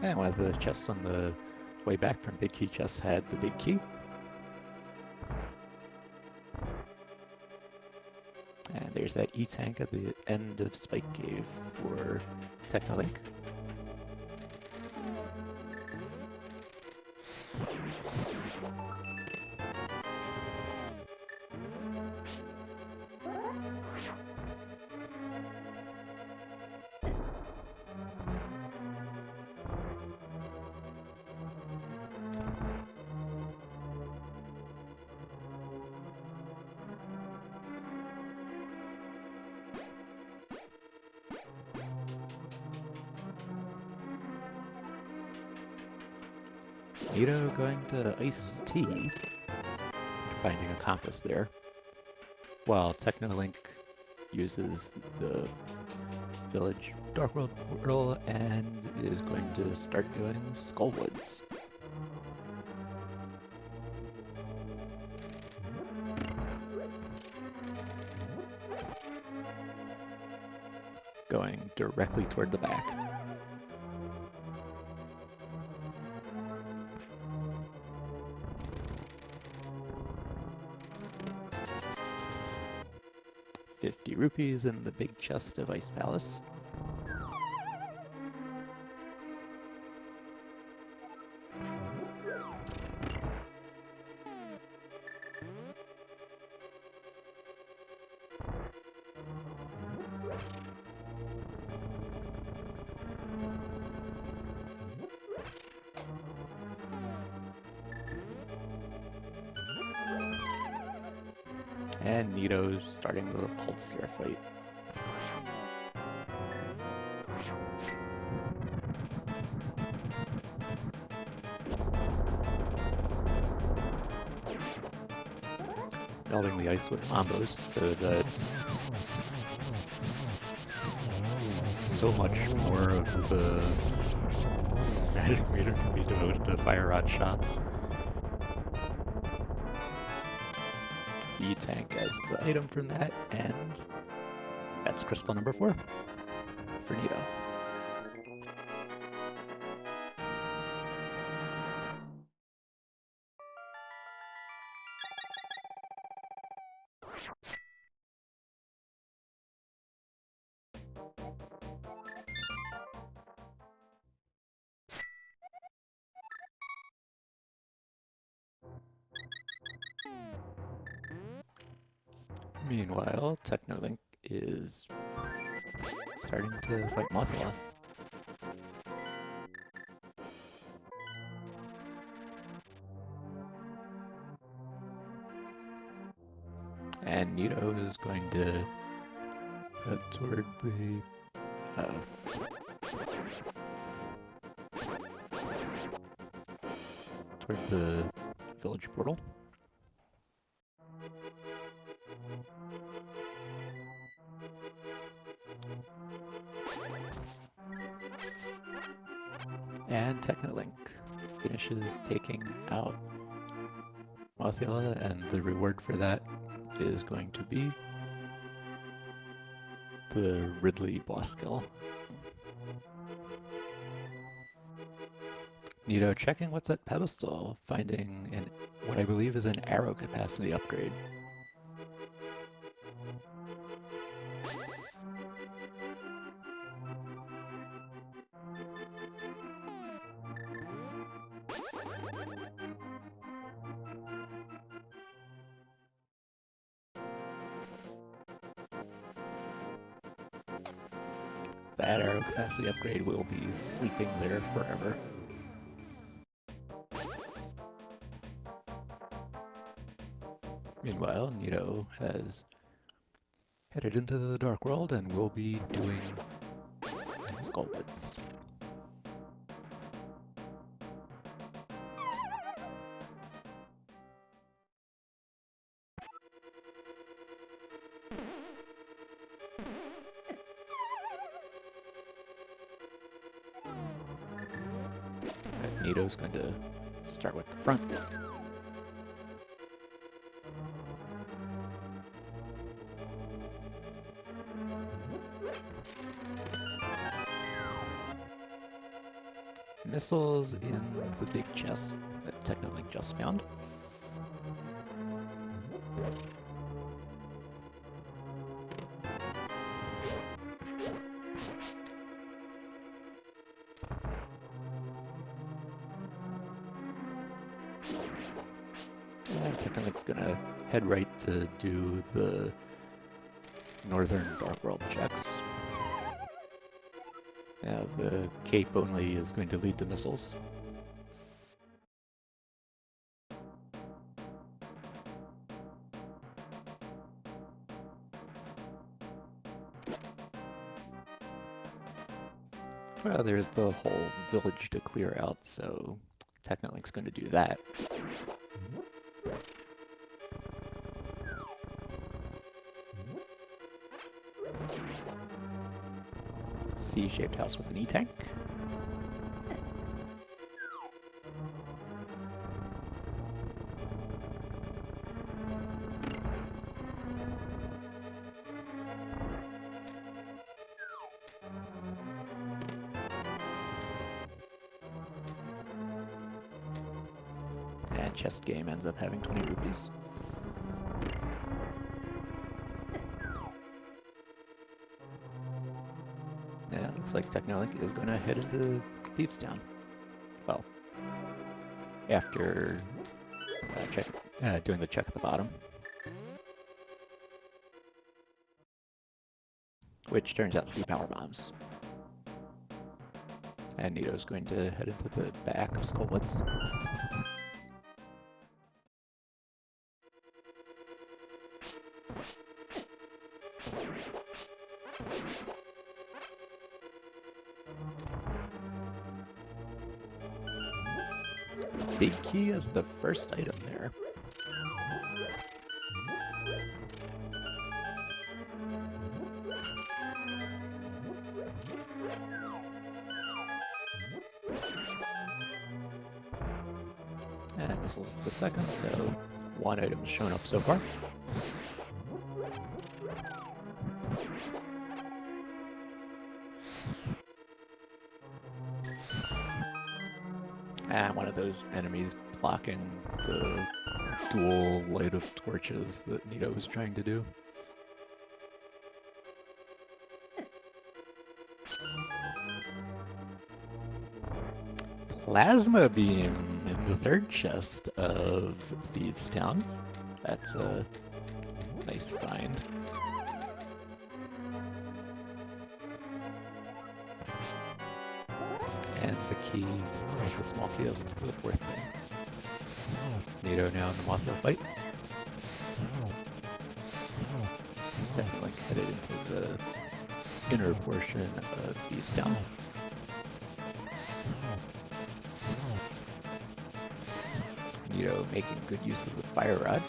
And one of the chests on the way back from Big Key chests had the big key. And there's that E-Tank at the end of Spike Cave for Technolink. Nito going to Ice Tea, finding a compass there, while Technolink uses the Village Dark World portal and is going to start doing Skullwoods. going directly toward the back. ₹50 in the big chest of Ice Palace. And Nito's starting the Pulsar fight. Melting the ice with combos so that so much more of the magic meter can be devoted to fire rod shots. E-Tank as the item from that, and that's crystal number 4 for Nito. Meanwhile, Technolink is starting to fight Mothra. And Nito is going to head toward the village portal. And Technolink finishes taking out Mothula, and the reward for that is going to be the Ridley boss kill. Nito checking what's at pedestal, finding what I believe is an arrow capacity upgrade. That arrow capacity upgrade will be sleeping there forever. Meanwhile, Nito has headed into the Dark World and will be doing Skullwoods. Nito's going to start with the front. Missiles in the big chest that Technolink just found. And Technolink's gonna head right to do the Northern Dark World checks. The cape only is going to lead the missiles. Well, there's the whole village to clear out, so Technolink's going to do that. C-shaped house with an E-tank. And chest game ends up having 20 rupees. Yeah, looks like Technolink is going to head into Thieves Town. Well, after doing the check at the bottom. Which turns out to be power bombs. And Nito's going to head into the back of Skullwoods. Big key as the first item there. And missiles the second, so one item's shown up so far. And one of those enemies blocking the dual light of torches that Nito was trying to do. Plasma beam in the third chest of Thieves Town. That's a nice find. And the key, the small key is the fourth thing. Nito now in the Mothra fight. Technically headed into the inner portion of Thieves Town. Nito making good use of the fire rod.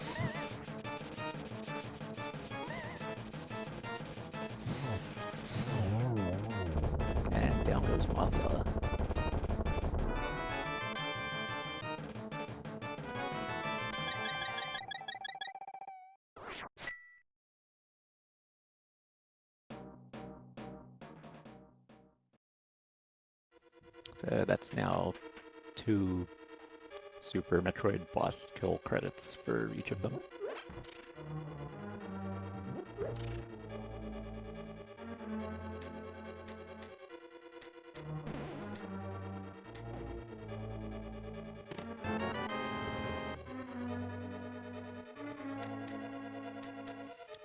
And down goes Mothra. So that's now 2 Super Metroid boss kill credits for each of them.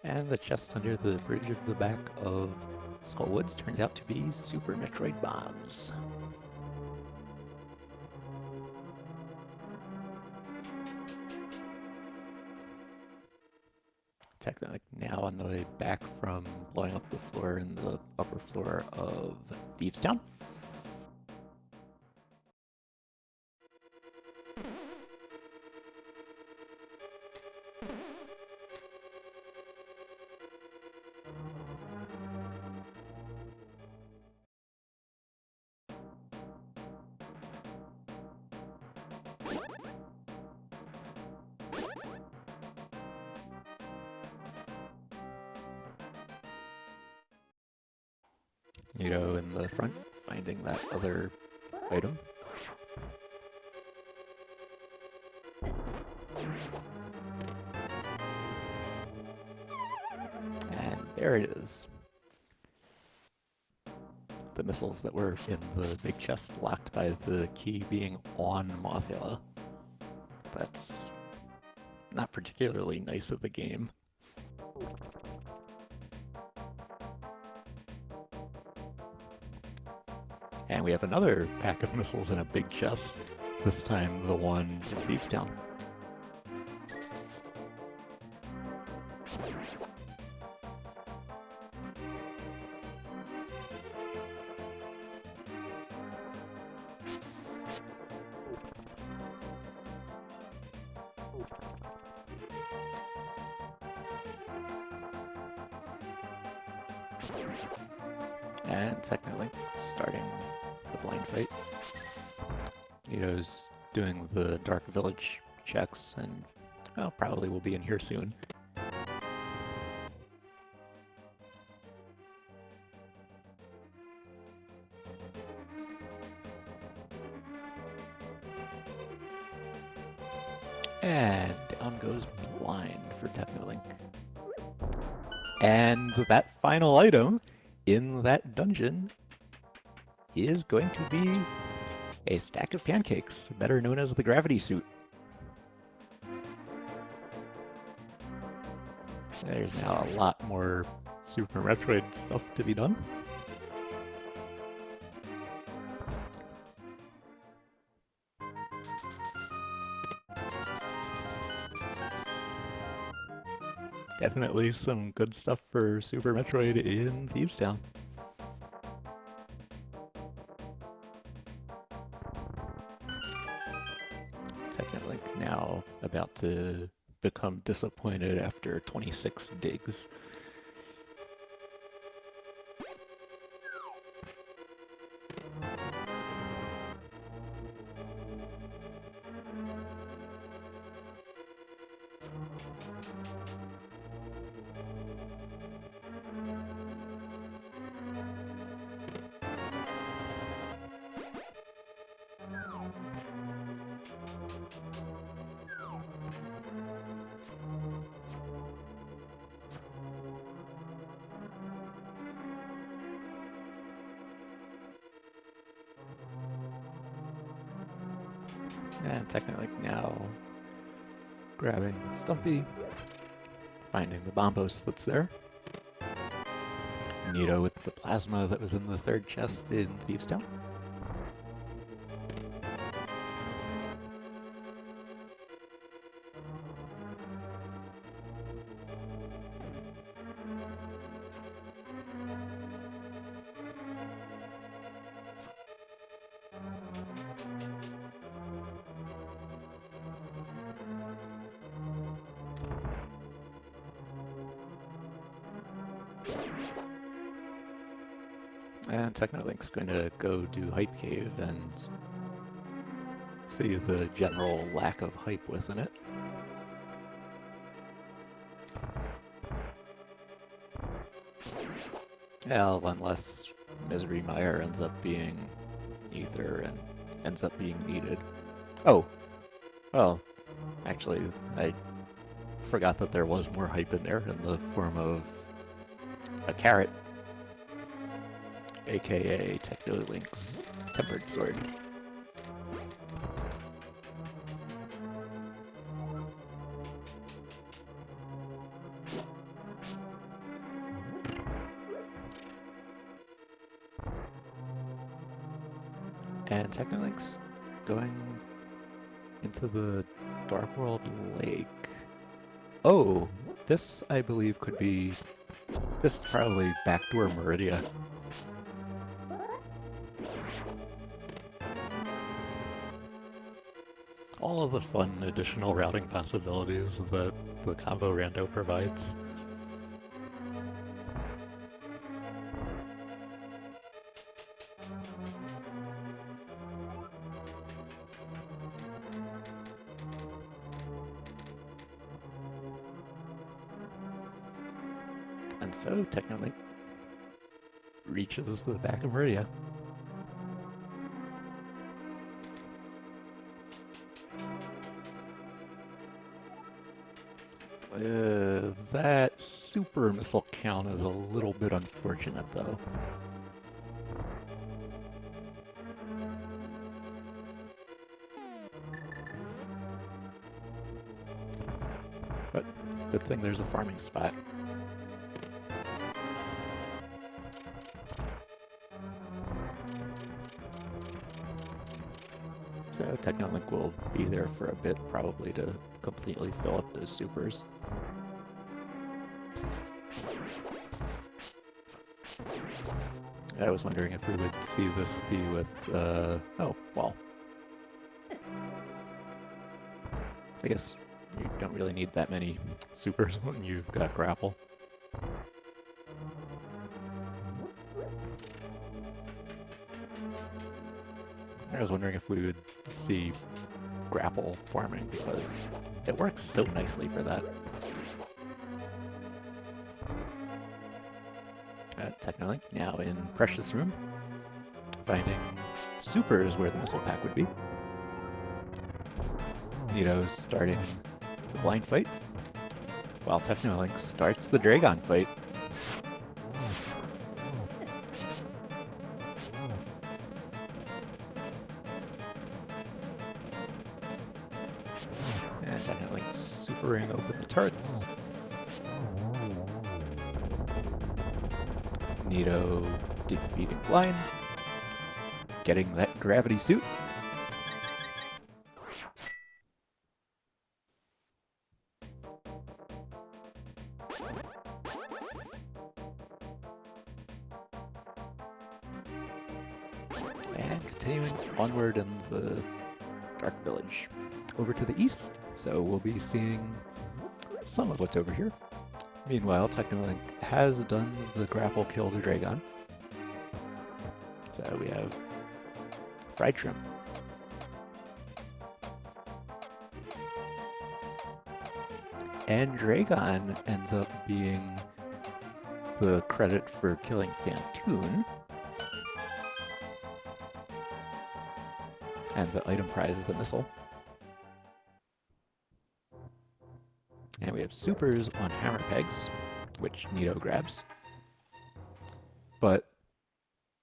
And the chest under the bridge of the back of Skullwoods turns out to be Super Metroid bombs. Technically now on the way back from blowing up the floor in the upper floor of Thieves Town. Nito in the front, finding that other item. And there it is. The missiles that were in the big chest locked by the key being on Mothra. That's not particularly nice of the game. And we have another pack of missiles in a big chest, this time the one in Thieves Town. And Technolink starting the blind fight. Nito's doing the Dark Village checks and, well, probably will be in here soon. And down goes blind for Technolink. And that final item in that dungeon is going to be a stack of pancakes, better known as the gravity suit. There's now a lot more Super Metroid stuff to be done. Definitely some good stuff for Super Metroid in Thieves Town. Technolink now about to become disappointed after 26 digs. And Technolink now grabbing Stumpy, finding the bomb post that's there. Nito with the plasma that was in the third chest in Thieves Town. And Technolink's going to go do Hype Cave and see the general lack of hype within it. Well, unless Misery Mire ends up being Ether and ends up being needed. Oh, well, actually, I forgot that there was more hype in there in the form of a carrot, aka Technolink's Tempered Sword. And Technolink's going into the Dark World Lake. Oh, this I believe could be... This is probably Backdoor Meridia. All of the fun additional routing possibilities that the combo rando provides. And so, Technolink reaches the back of Meridia. That super missile count is a little bit unfortunate, though. But good thing there's a farming spot. So Technolink will be there for a bit, probably to completely fill up those supers. I was wondering if we would see this be with, oh, well. I guess you don't really need that many supers when you've got grapple. I was wondering if we would see grapple farming because it works so nicely for that. Technolink now in Precious Room, finding supers where the missile pack would be. Nito starting the blind fight, while Technolink starts the Dragon fight. And Technolink supering open the turrets. Nito defeating Blind, getting that gravity suit. And continuing onward in the Dark Village. Over to the east, so we'll be seeing some of what's over here. Meanwhile, Technolink has done the grapple kill to Dragon. So we have fried shrimp. And Dragon ends up being the credit for killing Fantoon. And the item prize is a missile. And we have supers on hammer pegs, which Nito grabs. But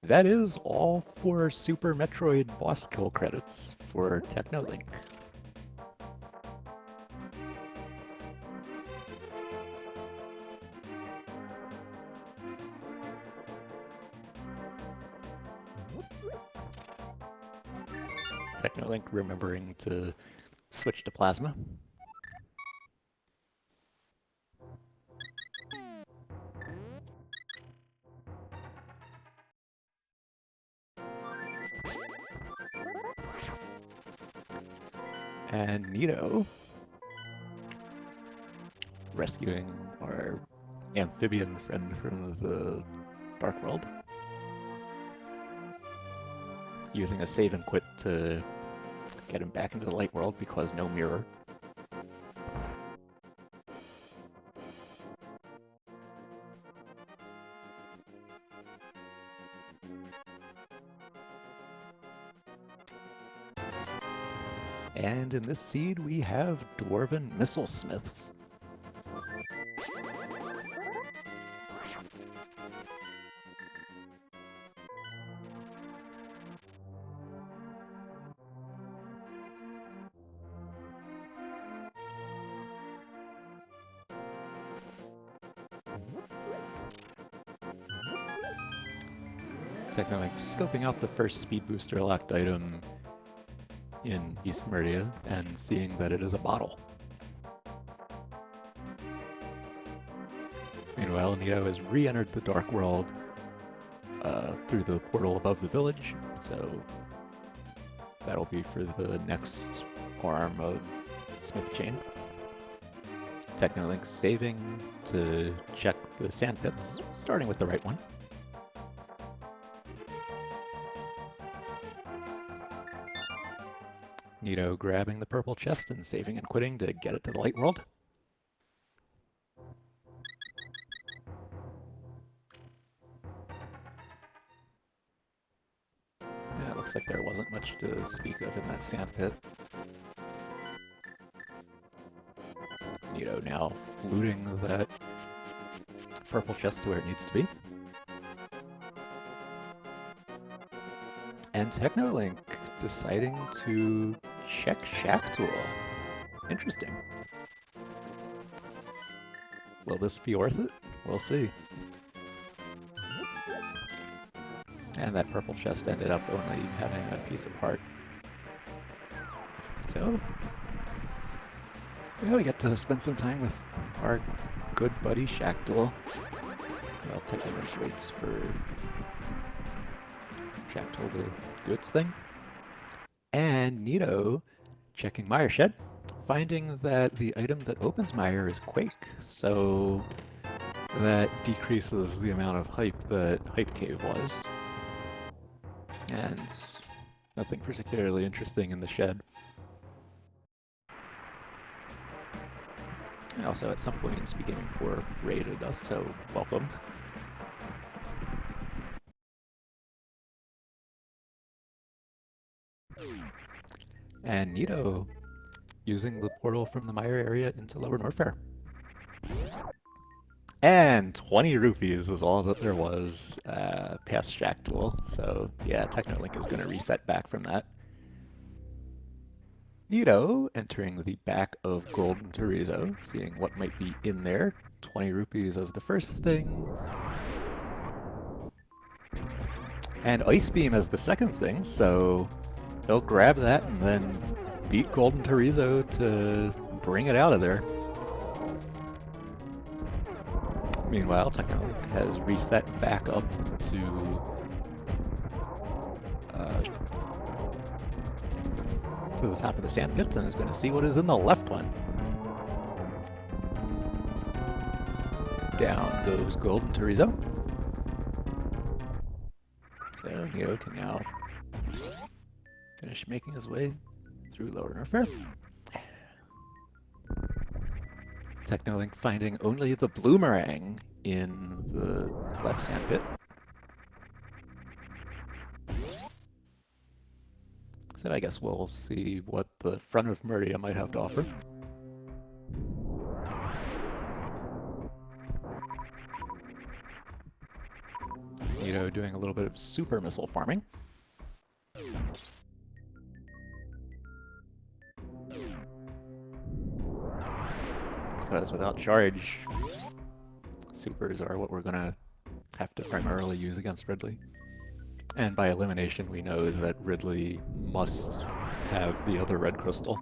that is all 4 Super Metroid boss kill credits for Technolink. Technolink remembering to switch to plasma. And Nito rescuing our amphibian friend from the Dark World. Using a save and quit to get him back into the light world because no mirror. And in this seed we have Dwarven Missile Smiths. Technolink scoping out the first speed booster locked item in East Meridia and seeing that it is a bottle. Meanwhile, Nito has re-entered the Dark World through the portal above the village, so that'll be for the next arm of Smith Chain. Technolink saving to check the sand pits, starting with the right one. Nito grabbing the purple chest and saving and quitting to get it to the light world. Yeah, it looks like there wasn't much to speak of in that sand pit. Nito now fluting that purple chest to where it needs to be. And Technolink deciding to check Shack Tool. Interesting. Will this be worth it? We'll see. And that purple chest ended up only having a piece of heart. So, we really get to spend some time with our good buddy Shack Tool. Well, Technolink waits for Shack Tool to do its thing. And Nito checking Mire Shed, finding that the item that opens Mire is Quake, so that decreases the amount of hype that Hype Cave was. And nothing particularly interesting in the shed. And also at some point Speed Gaming 4 raided us, so welcome. And Nito using the portal from the Mire area into Lower Norfair. And 20 rupees is all that there was past Shack Duel, so yeah, Technolink is going to reset back from that. Nito entering the back of Golden Torizo, seeing what might be in there. 20 rupees as the first thing. And Ice Beam as the second thing, so he'll grab that and then beat Golden Torizo to bring it out of there. Meanwhile, Technolink has reset back up to the top of the sand pits and is going to see what is in the left one. Down goes Golden Torizo. So Nito can now finish making his way through Lower Norfair. Technolink finding only the Bloomerang in the left sand pit. So I guess we'll see what the front of Murdia might have to offer. Nito doing a little bit of super missile farming. Because without charge, supers are what we're going to have to primarily use against Ridley. And by elimination, we know that Ridley must have the other red crystal.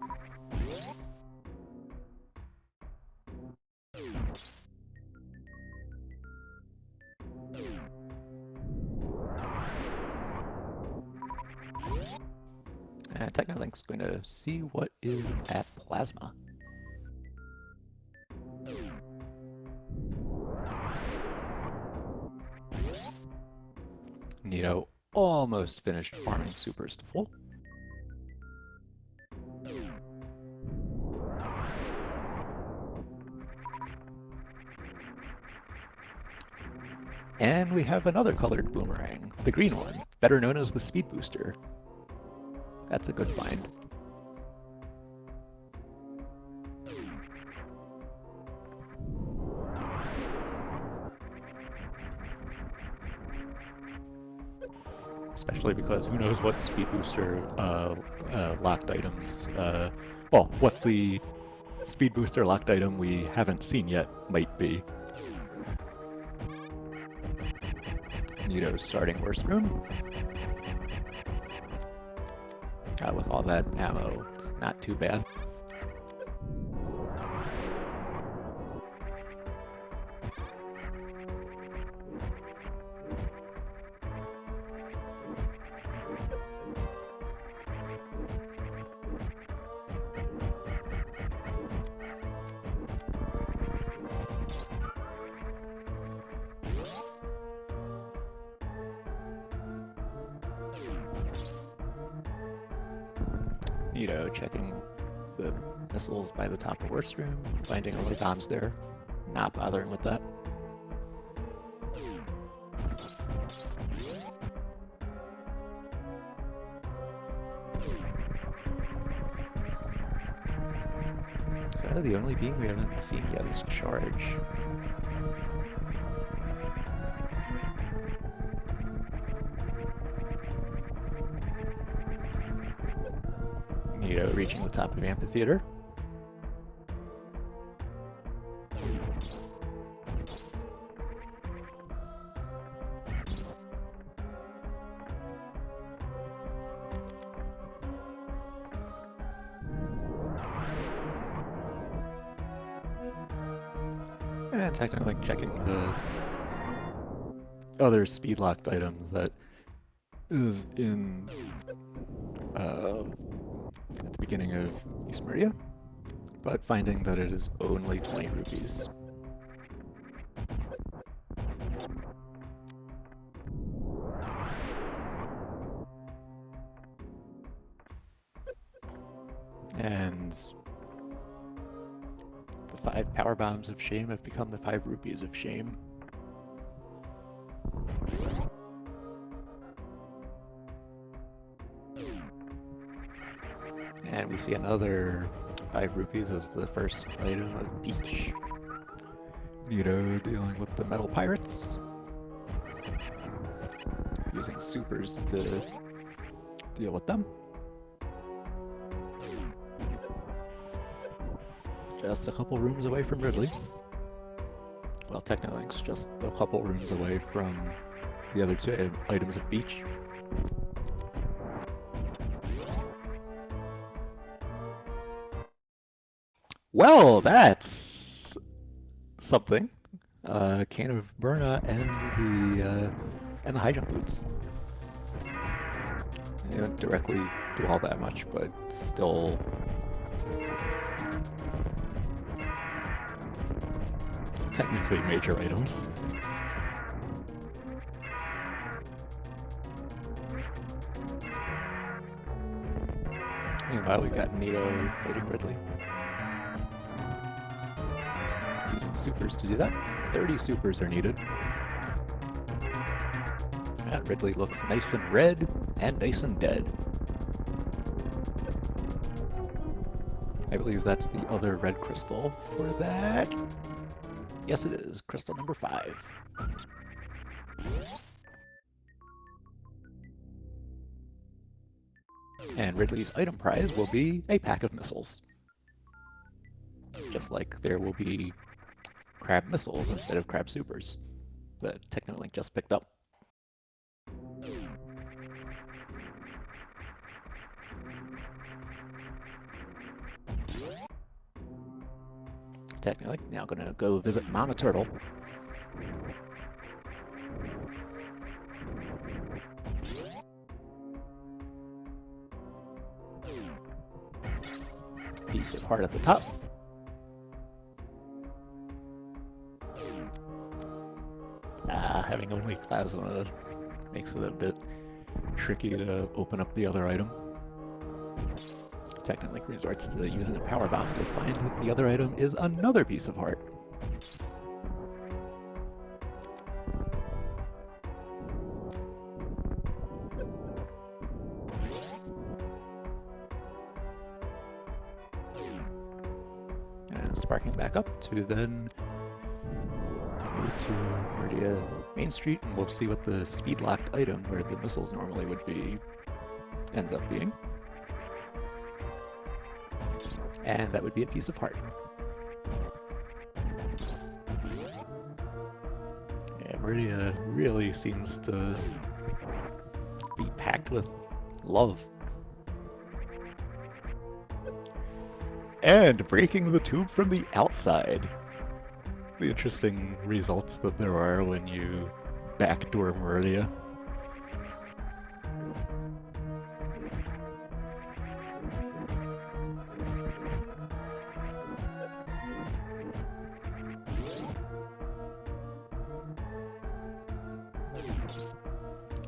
And Technolink's going to see what is at Plasma. Nito almost finished farming supers to full. And we have another colored boomerang, the green one, better known as the Speed Booster. That's a good find. Especially because who knows what Speed Booster locked items, well, what the Speed Booster locked item we haven't seen yet might be. Nito's starting worst room. With all that ammo, it's not too bad. Nito checking the missiles by the top of worst room, finding only bombs there, not bothering with that. So the only beam we haven't seen yet is charge. Nito reaching the top of Amphitheater. And Technolink checking the other speed locked item that is in at the beginning of East Murdia, but finding that it is only 20 rupees. And the 5 power bombs of shame have become the 5 rupees of shame. And we see another 5 rupees is the first item of Beach. Nito dealing with the metal pirates. Using supers to deal with them. Just a couple rooms away from Ridley. Well, technically it's just a couple rooms away from the other 2 items of Beach. Well, that's something. Can of Burna and the high jump boots. They don't directly do all that much, but still technically major items. Meanwhile, we got Nito fighting Ridley. Using supers to do that. 30 supers are needed. And Ridley looks nice and red and nice and dead. I believe that's the other red crystal for that. Yes, it is. Crystal number 5. And Ridley's item prize will be a pack of missiles. Just like there will be crab missiles instead of crab supers that Technolink just picked up. Technolink now gonna go visit Mama Turtle. Piece of heart at the top. Having only plasma makes it a bit tricky to open up the other item. Technolink resorts to using a power bomb to find that the other item is another piece of heart. And sparking back up to then go to Meridia Main Street, and we'll see what the speed-locked item, where the missiles normally would be, ends up being. And that would be a piece of heart. Yeah, Meridia really seems to be packed with love. And breaking the tube from the outside. The interesting results that there are when you backdoor Meridia.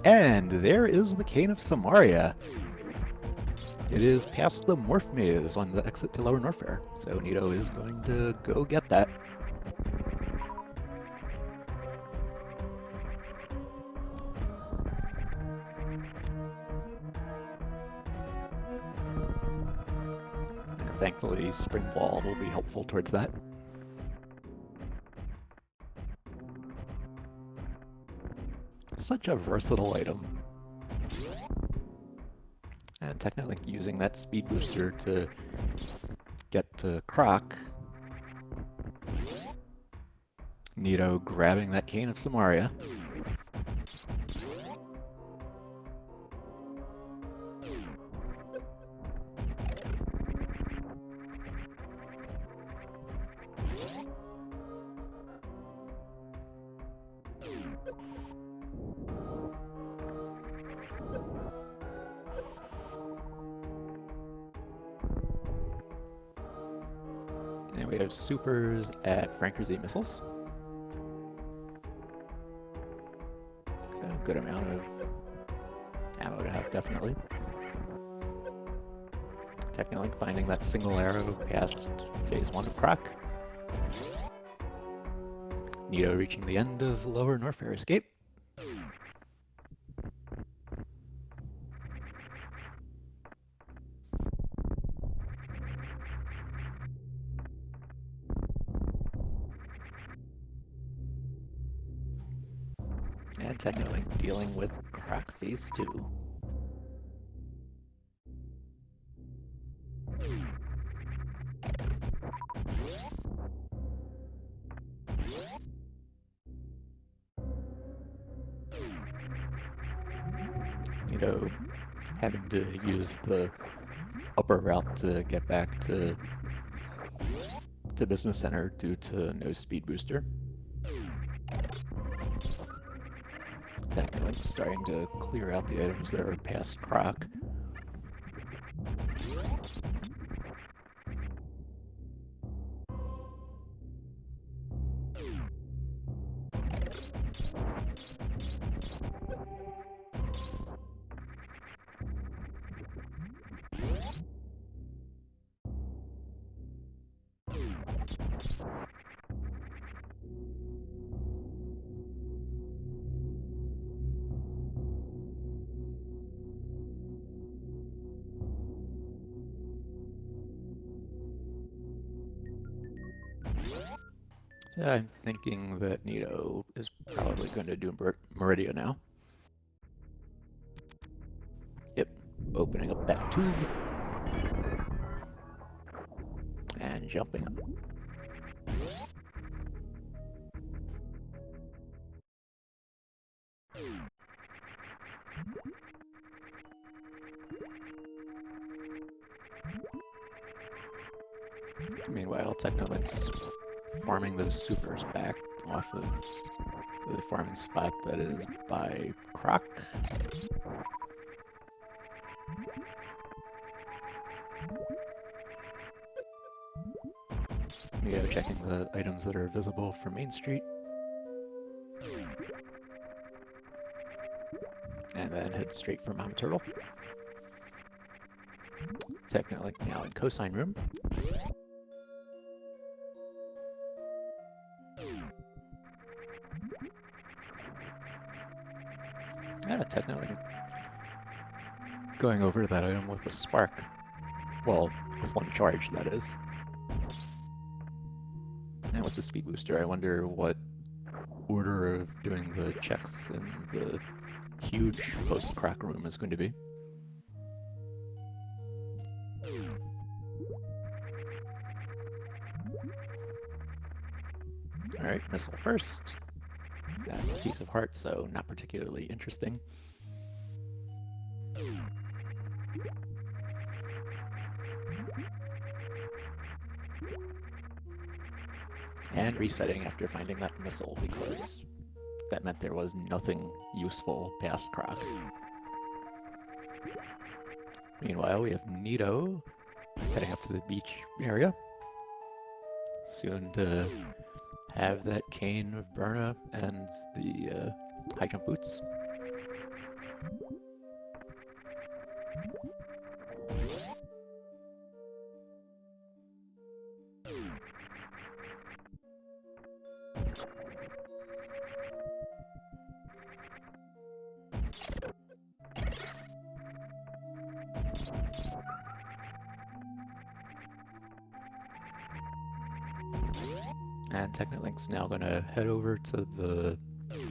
And there is the Cane of Samaria. It is past the Morph Maze on the exit to Lower Norfair, so Nito is going to go get that. Thankfully, Spring Ball will be helpful towards that. Such a versatile item. And Technolink using that speed booster to get to Croc. Nito grabbing that Cane of Samaria. And we have supers at Franker Z missiles. So a good amount of ammo to have, definitely. Technolink finding that single arrow past phase 1 of Croc. Nito reaching the end of Lower Norfair Escape. And technically dealing with crack phase 2. You know, having to use the upper route to get back to Business Center due to no speed booster. Technically starting to clear out the items that are past Croc. So I'm thinking that Nito is probably going to do Meridia now. Yep, opening up that tube. And jumping up. Meanwhile, Technolink's farming those supers back off of the farming spot that is by Croc. Checking the items that are visible from Main Street. And then head straight for Mama Turtle. Technolink now in Cosine Room. Technolink going over to that item with a spark. Well, with one charge, that is. And with the speed booster, I wonder what order of doing the checks in the huge post-crack room is going to be. Alright, missile first. That's a piece of heart, so not particularly interesting. And resetting after finding that missile, because that meant there was nothing useful past Croc. Meanwhile, we have Nito heading up to the beach area. Soon to have that cane of Berna and the high jump boots. And Technolink's now going to head over to the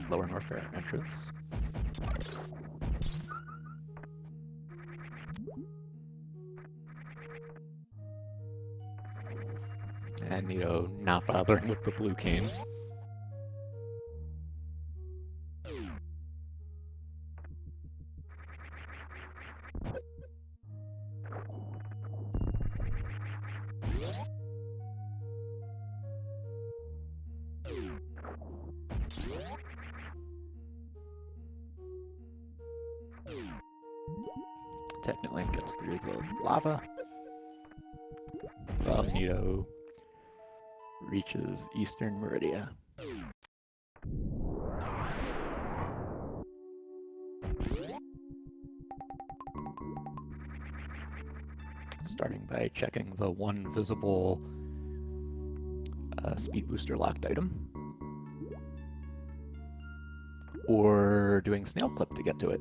Lower North Fair entrance. And Nito not bothering with the blue cane. Technolink gets through the lava, while Nito reaches Eastern Meridia. Starting by checking the one visible speed booster locked item, or doing snail clip to get to it.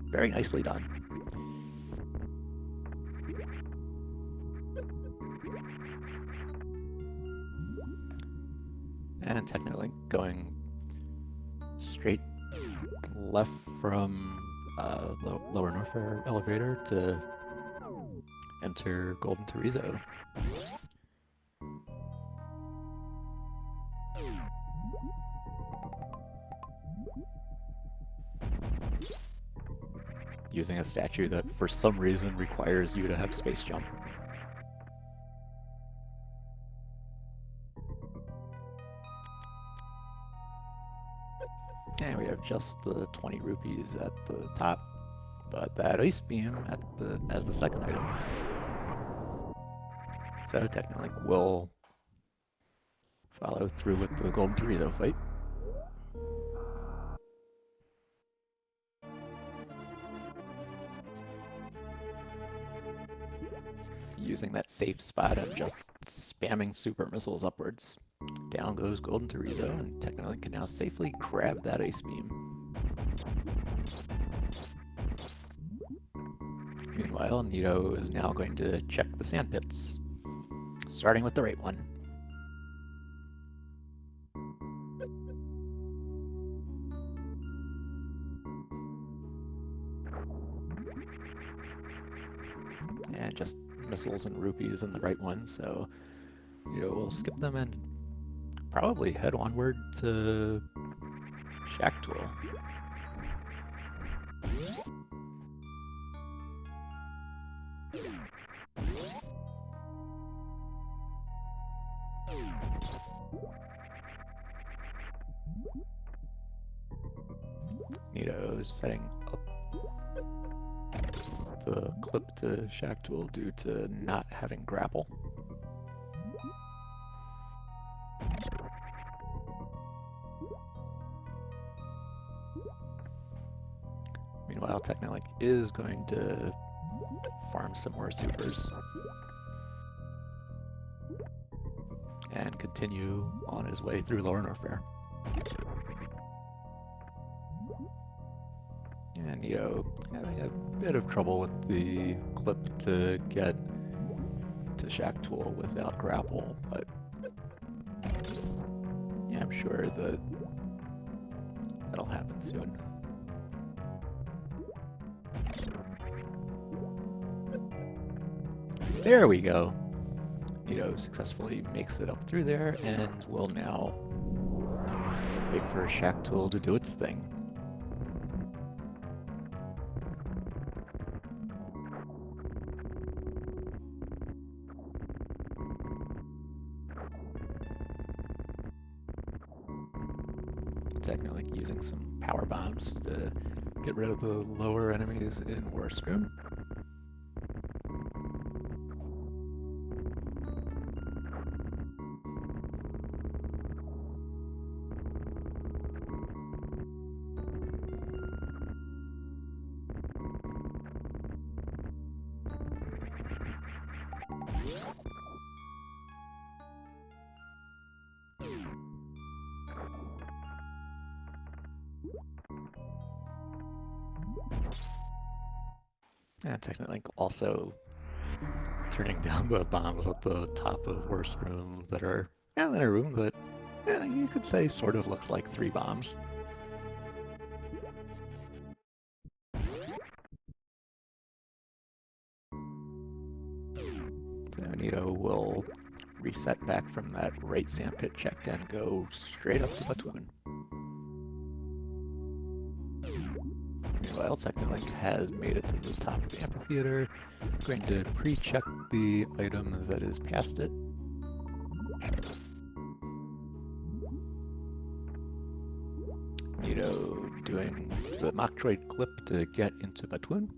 Very nicely done. And Technolink going straight left from Lower Norfair elevator to enter Golden Teresa. Using a statue that for some reason requires you to have space jump. And we have just the 20 rupees at the top, but that ice beam at as the second item. So technically we'll follow through with the Golden Teresa fight. Using that safe spot of just spamming super missiles upwards. Down goes Golden Teresa, and Technolink can now safely grab that ice beam. Meanwhile, Nito is now going to check the sand pits, starting with the right one. And just missiles and rupees in the right one, so we'll skip them and probably head onward to Shack Tool. Nito's setting up the clip to Shack Tool due to not having grapple. Meanwhile, Technolink is going to farm some more supers and continue on his way through Lower Norfair. And Nito having a bit of trouble with the clip to get to Shack Tool without grapple, but yeah, I'm sure that that'll happen soon. There we go. Nito successfully makes it up through there and will now wait for Shack Tool to do its thing. Technically using some power bombs to get rid of the lower enemies in Worst Room. And Technolink also turning down the bombs at the top of Worst Room that are in a room that you could say sort of looks like 3 bombs. So Nito will reset back from that right sandpit check and go straight up to Batoon. Meanwhile, Technolink has made it to the top of the amphitheater, going to pre-check the item that is past it. Nito doing the Metroid clip to get into Batoon.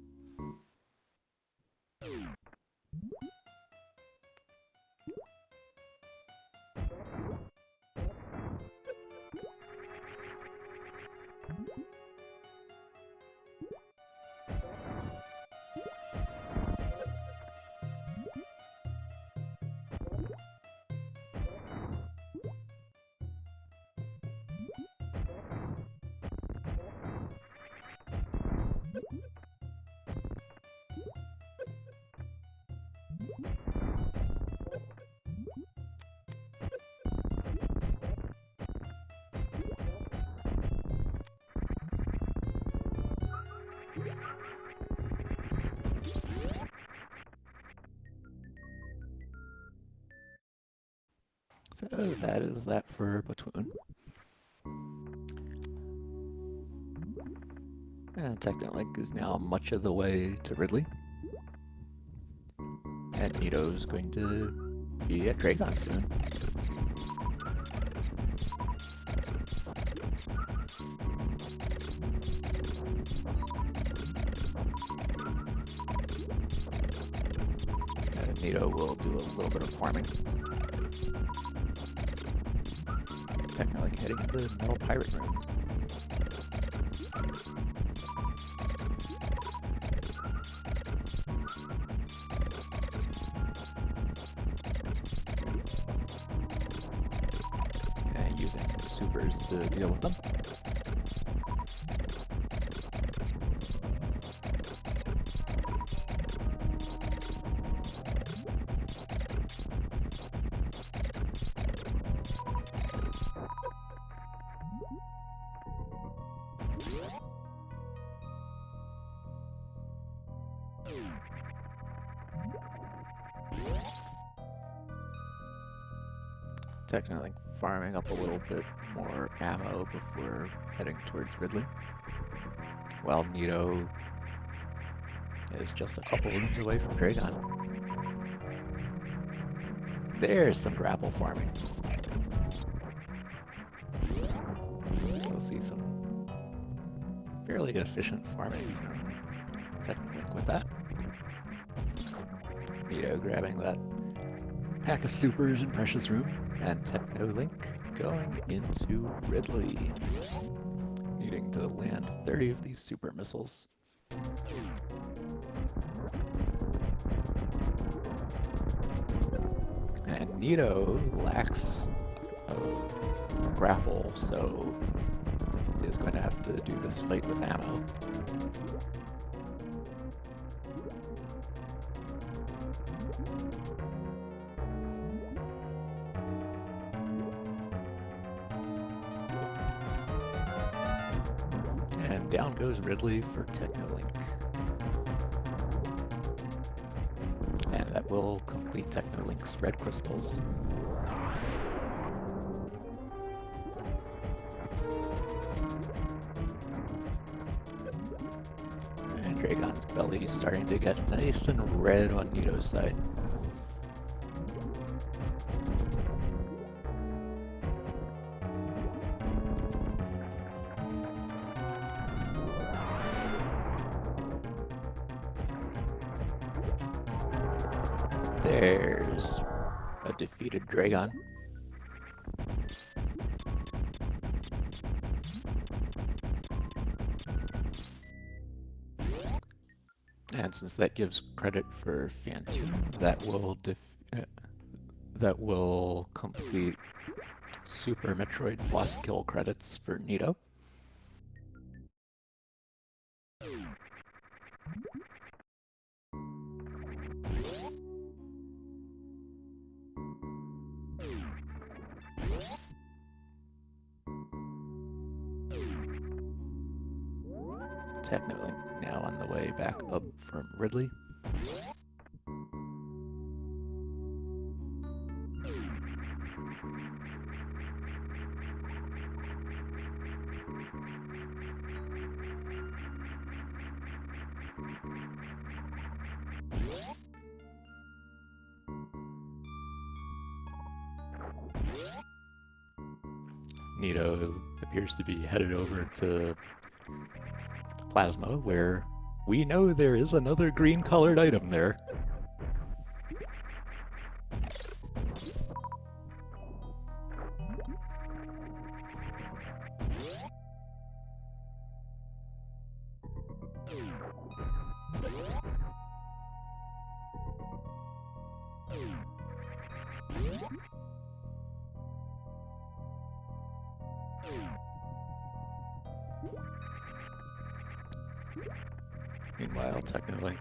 So that is that for Platoon. And Technolink is now much of the way to Ridley. And Nito's going to be at Dragon soon. And Nito will do a little bit of farming. Technolink heading into the Metal Pirate Room. And using supers to deal with them. Technically farming up a little bit more ammo before heading towards Ridley. While Nito is just a couple rooms away from Dragon. There's some grapple farming. We'll see some fairly efficient farming from Technolink with that. Nito grabbing that pack of supers in Precious Room, and Technolink going into Ridley, needing to land 30 of these super missiles. And Nito lacks a grapple, so is going to have to do this fight with ammo. And down goes Ridley for Technolink. And that will complete Technolink's red crystals. And Dragon's belly is starting to get nice and red on Nito's side. There's a defeated Dragon. And since that gives credit for Phantom, that will complete Super Metroid boss kill credits for Nito. Technically now on the way back up from Ridley. Nito appears to be headed over to Plasma, where we know there is another green-colored item there. Meanwhile, Technolink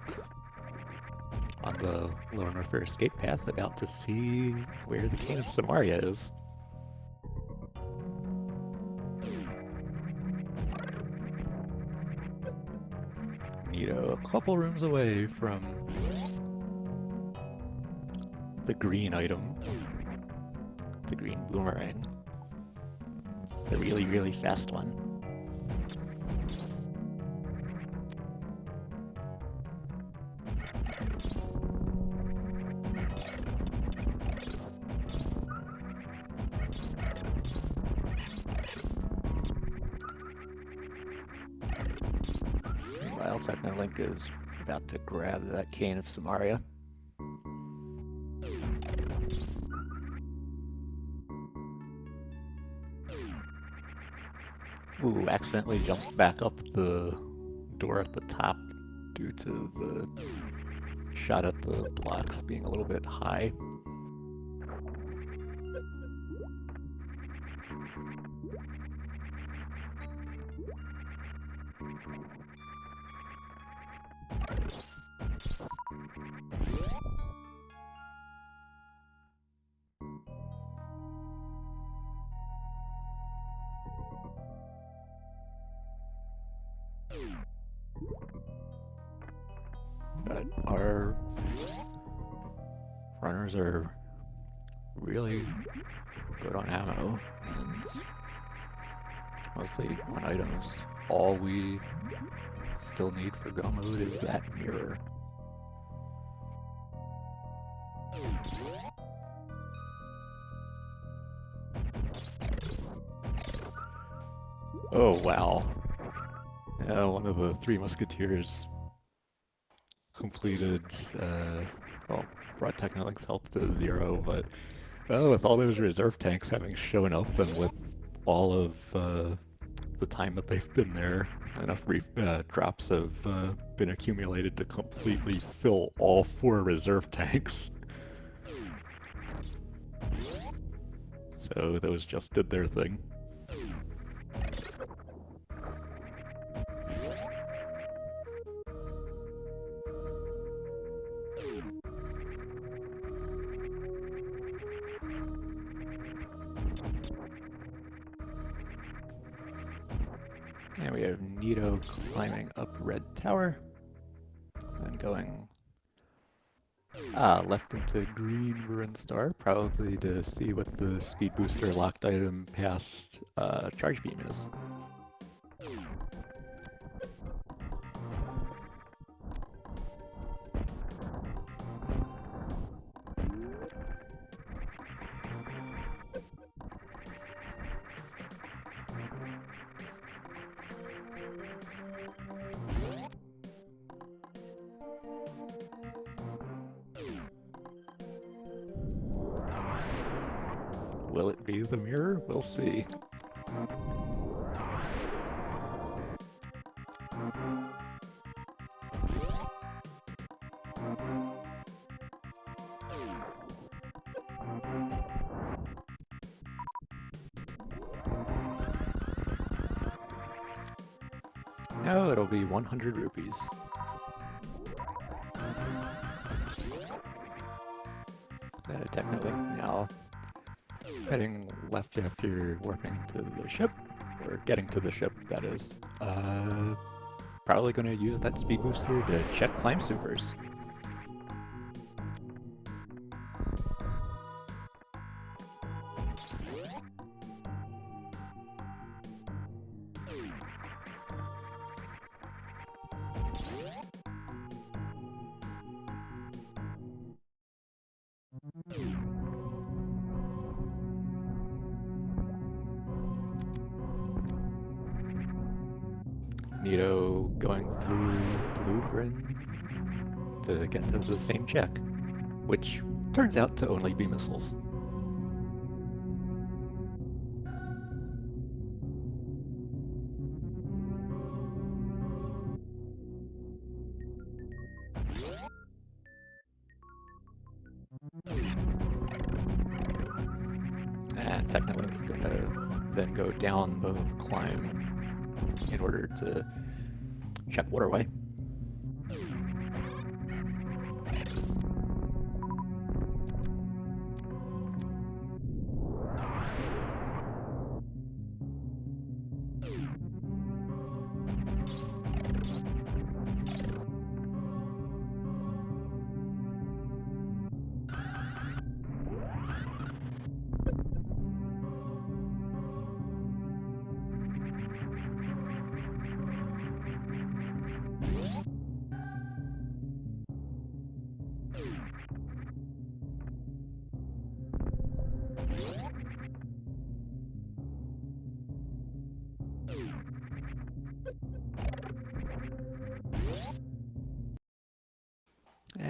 on the Lower North Fair escape path, about to see where the Cane of Samaria is. Nito, a couple rooms away from the green item, the green boomerang. The really, really fast one. Meanwhile, Technolink is about to grab that cane of Samaria. Ooh, accidentally jumps back up the door at the top due to the shot at the blocks being a little bit high. But our runners are really good on ammo and mostly on items. All we still need for go mode is that mirror. Oh wow. Yeah, one of the Three Musketeers completed, well, brought Technolink's health to 0, but with all those reserve tanks having shown up and with all of the time that they've been there, enough drops have been accumulated to completely fill all 4 reserve tanks. So those just did their thing. And we have Nito climbing up Red Tower, then going left into Green Ruin Star, probably to see what the speed booster locked item past Charge Beam is. Will it be the mirror? We'll see. No, it'll be 100 rupees. Technically, now heading left after warping to the ship, or getting to the ship, that is. Probably going to use that speed booster to check climb supers. Nito going through Blueprint to get to the same check, which turns out to only be missiles. And technically it's going to then go down the climb in order to check waterway.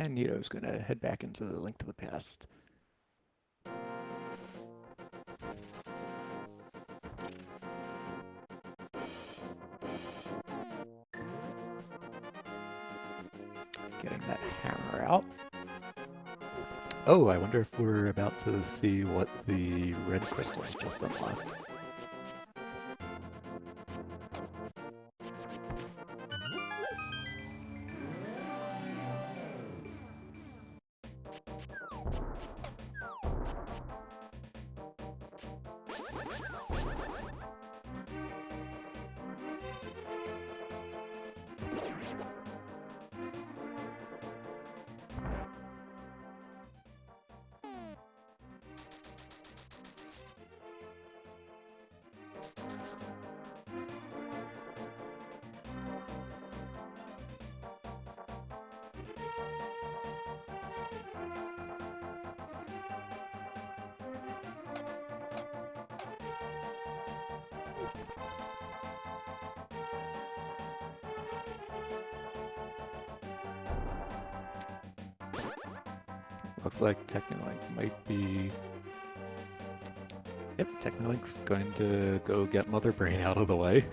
And Nito's gonna head back into the Link to the Past. Getting that hammer out. Oh, I wonder if we're about to see what the red crystal just unlocked. Looks like Technolink might be... Yep, Technolink's going to go get Mother Brain out of the way.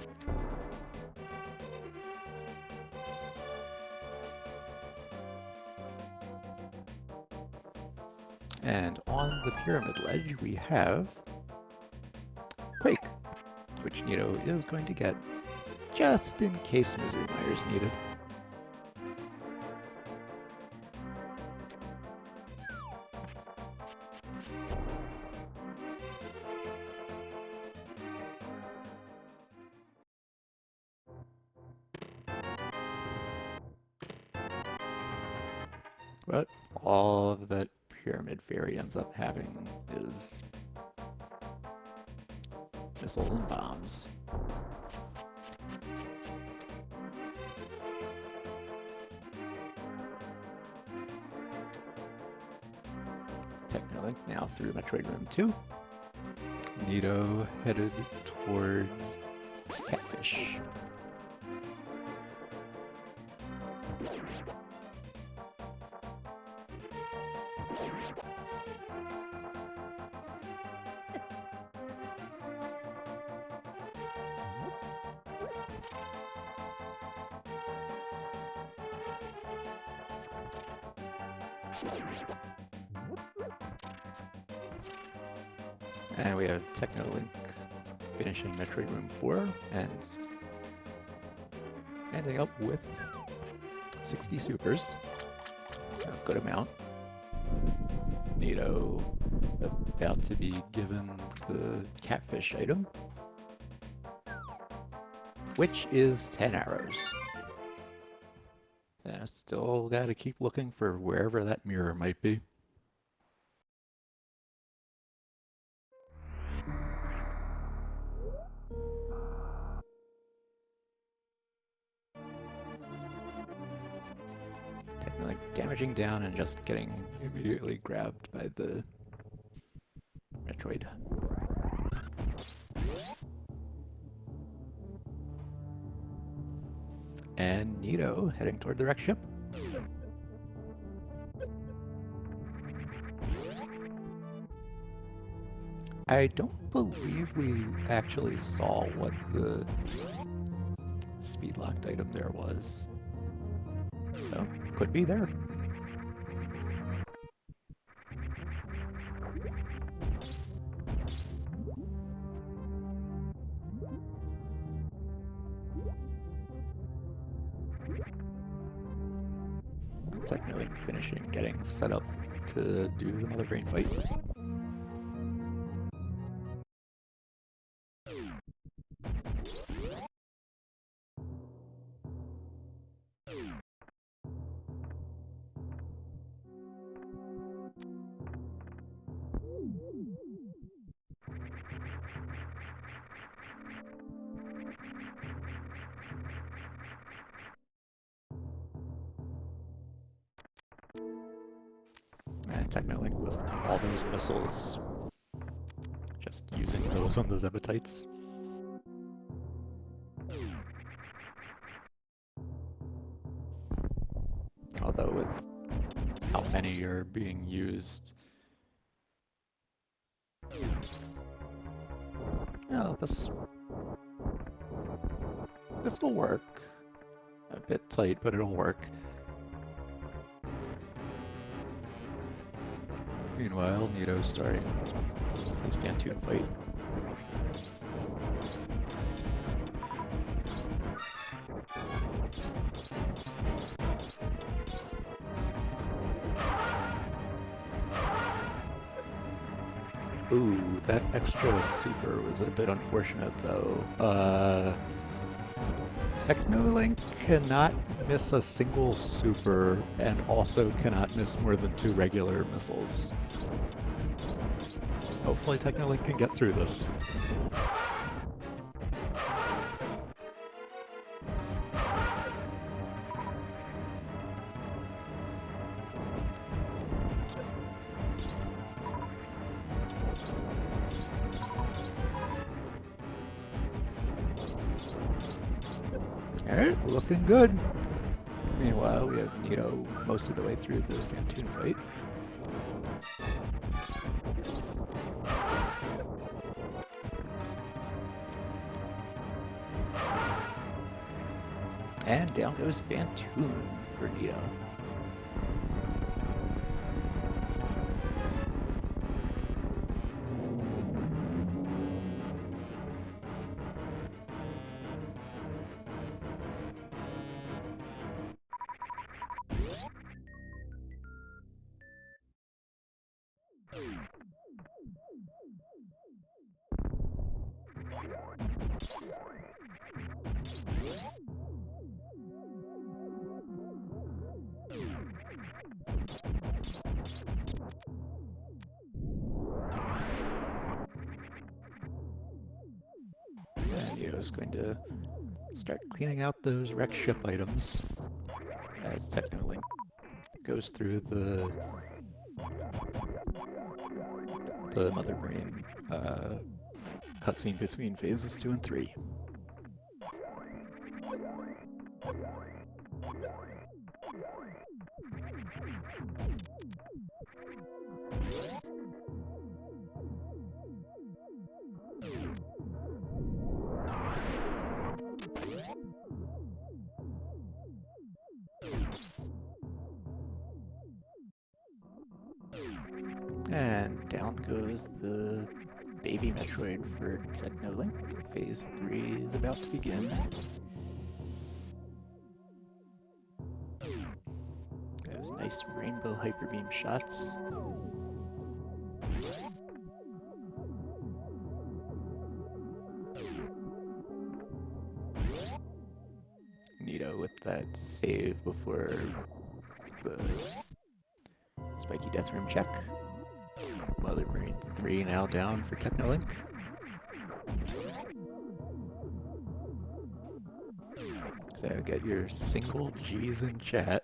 And on the pyramid ledge we have Quake, which Nito is going to get just in case Misery Miner is needed. But all that Pyramid Fairy ends up having is missiles and bombs. Technolink now through Metroid Room 2. Nito headed towards Catfish. And we have Technolink finishing Metroid Room 4 and ending up with 60 supers. A good amount. Nito about to be given the Catfish item, which is 10 arrows. Yeah, still gotta keep looking for wherever that mirror might be. Technically damaging down and just getting immediately grabbed by the Metroid. And Nito heading toward the wrecked ship. I don't believe we actually saw what the speed locked item there was. So, could be there. Technically finishing getting set up to do the Mother Brain fight. And Technolink with all those missiles, just using those on the Zebatites. Although with how many are being used. Oh, this will work. A bit tight, but it'll work. Meanwhile, Nito's starting his Phantoon fight. Ooh, that extra super was a bit unfortunate though. Technolink cannot miss a single super and also cannot miss more than 2 regular missiles. Hopefully Technolink can get through this. Alright, looking good. Meanwhile, we have Nito most of the way through the Phantoon fight. And down goes Phantoon for Nito. Nito's going to start cleaning out those wrecked ship items as Technolink goes through the Mother Brain cutscene between phases 2 and 3. And down goes the baby Metroid for Technolink. Phase 3 is about to begin. Those nice rainbow hyper beam shots. Nito with that save before the spiky death room check. Mother Brain 3 now down for Technolink. So get your single G's in chat.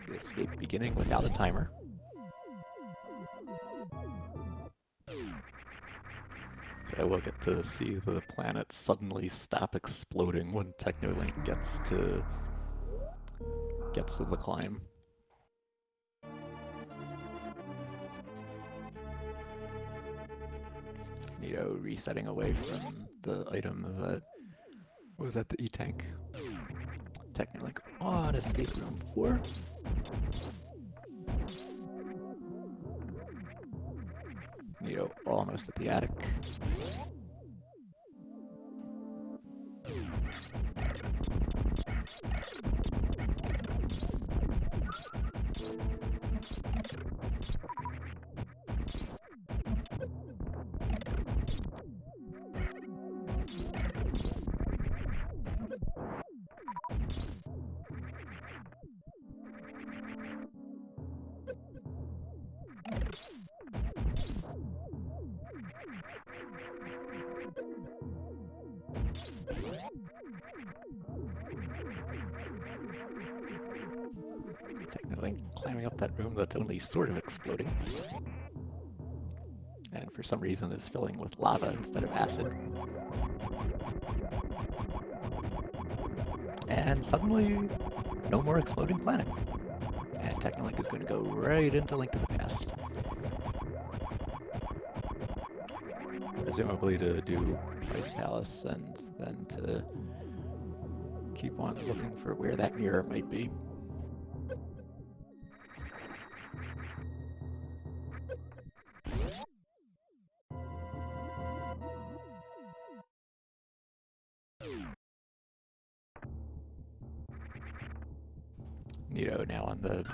The escape beginning without a timer. So we'll get to see the planet suddenly stop exploding when Technolink gets to the climb. Nito resetting away from the item that was at the E-Tank. Technolink on escape room 4. Nito almost at the attic. Technolink climbing up that room that's only sort of exploding. And for some reason is filling with lava instead of acid. And suddenly, no more exploding planet. And Technolink is going to go right into Link to the Past. Presumably to do Ice Palace and then to keep on looking for where that mirror might be. Nito now on the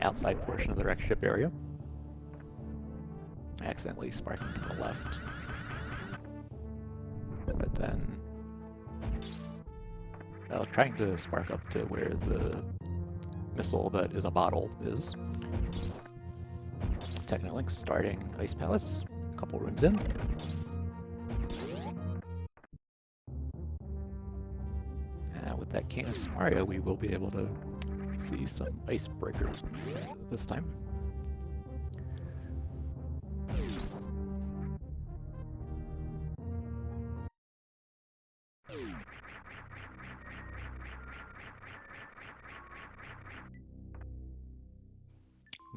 outside portion of the wreck ship area. Accidentally sparking to the left. But then, well, trying to spark up to where the missile that is a bottle is. Technolink starting Ice Palace, a couple rooms in. With that Canis Mario, we will be able to see some icebreaker this time.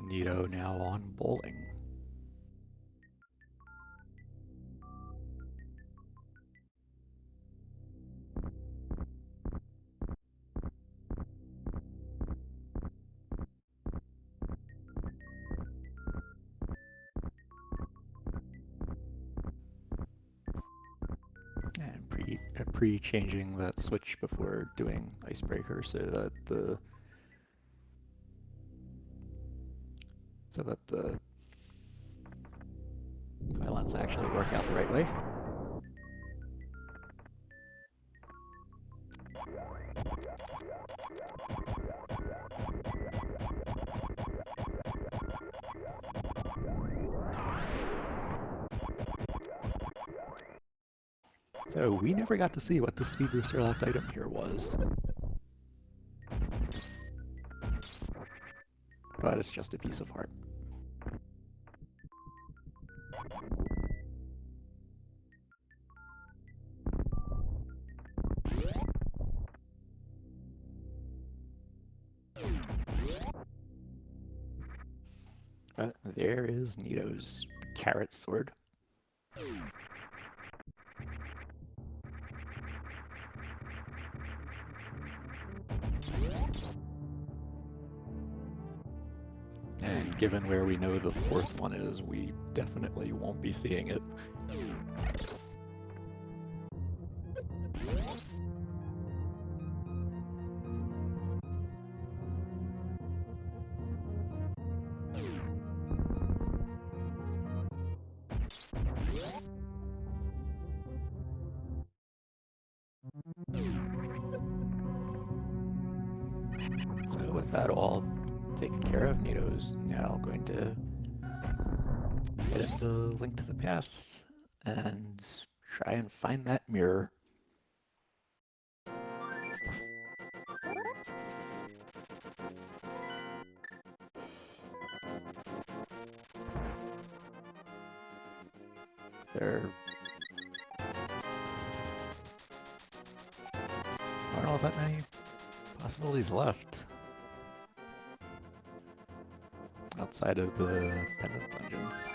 Nito now on bowling. And pre-changing that switch before doing icebreaker so that the pylons actually work out the right way. So we never got to see what the speed booster locked item here was. But it's just a piece of art. But there is Nito's carrot sword. And given where we know the fourth one is, we definitely won't be seeing it. So with that all taken care of, Nito's now going to get into Link to the Past and try and find that mirror. There aren't all that many possibilities left outside of the pendant dungeons.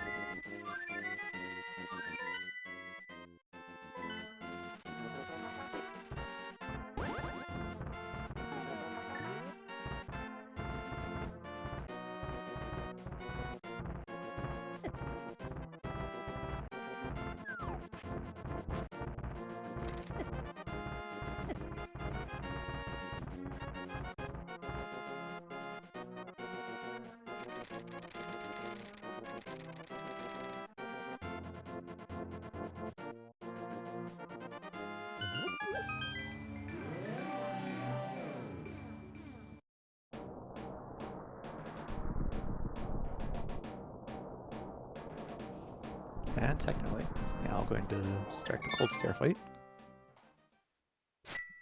And Technolink is now going to start the Cold Stare fight.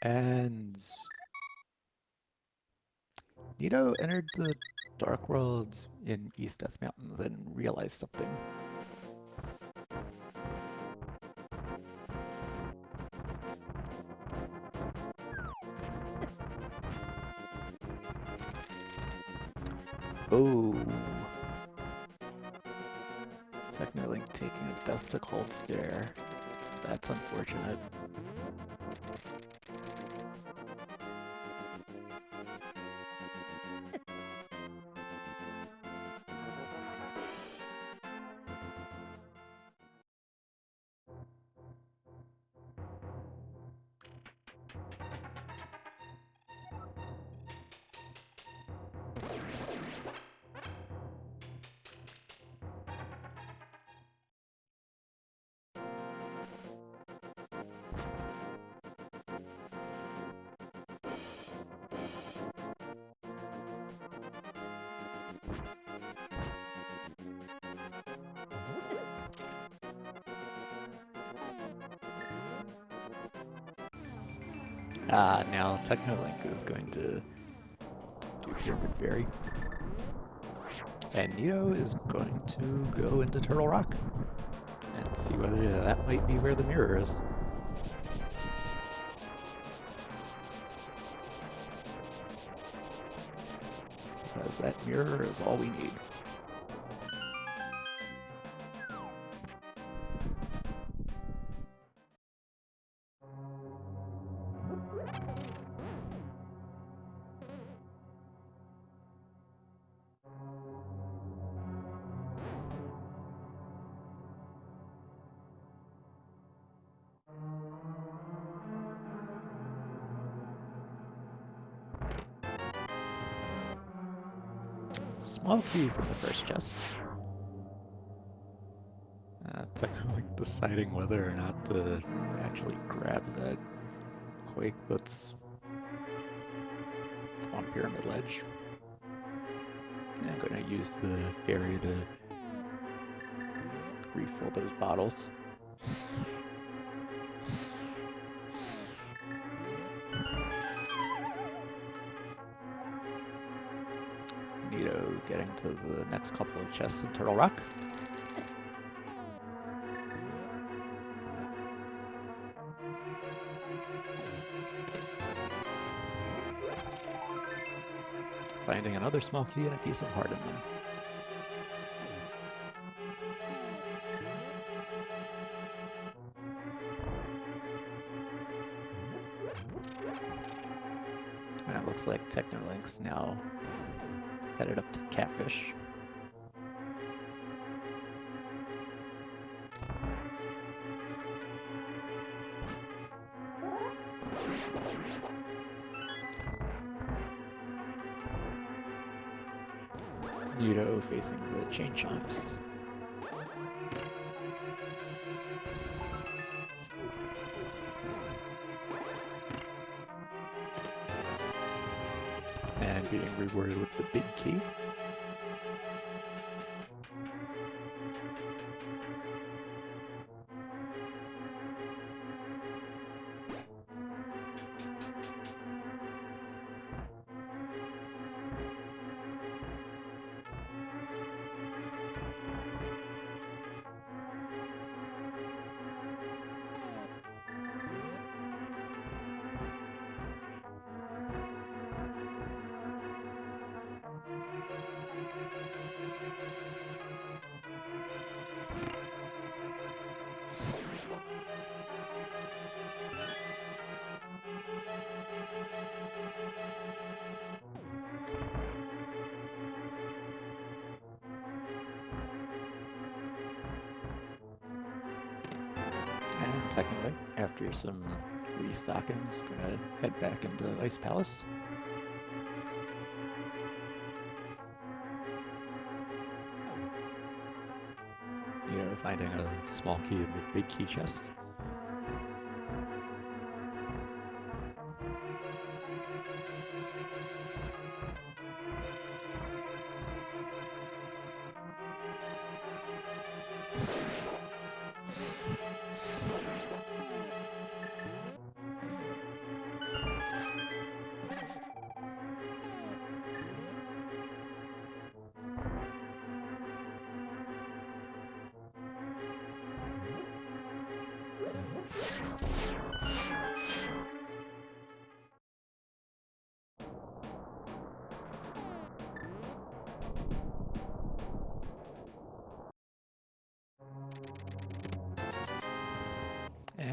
And Nito entered the Dark World in East Death Mountain, then realized something. Oh. Technolink taking a death to cold stare. That's unfortunate. Now Technolink is going to do Pyramid Fairy. And Nito is going to go into Turtle Rock and see whether that might be where the mirror is. Because that mirror is all we need. Small key from the first chest. Technically deciding whether or not to actually grab that quake that's on Pyramid Ledge. I'm going to use the fairy to refill those bottles. Nito getting to the next couple of chests in Turtle Rock. Finding another small key and a piece of heart in them. And it looks like Technolink's now headed up to Catfish. Nito facing the chain chimes. And being rewarded with the big key. And technically, after some restocking, just gonna head back into Ice Palace. You know, finding a small key in the big key chest.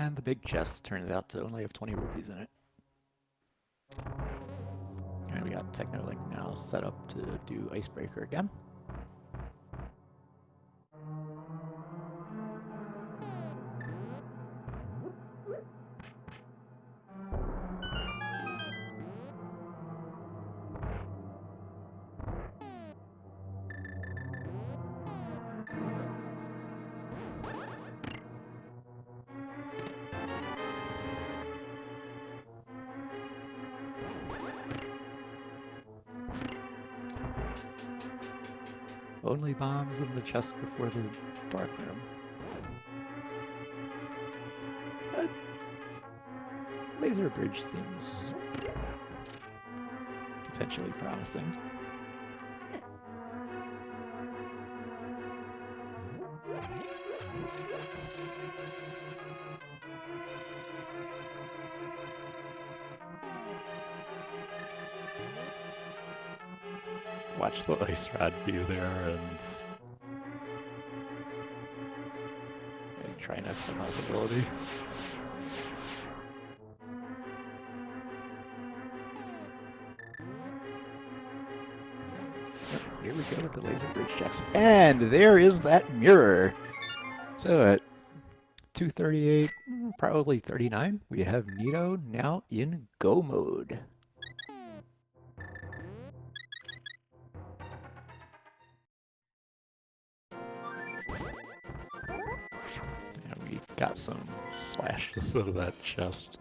And the big chest turns out to only have 20 rupees in it. And we got Technolink now set up to do Icebreaker again. Only bombs in the chest before the dark room. But laser bridge seems potentially promising. Watch the ice rod view there and try next possibility. Here we go with the laser bridge checks. And there is that mirror. So at 238, probably 39, we have Nito now in go mode. And we got some slashes of that chest.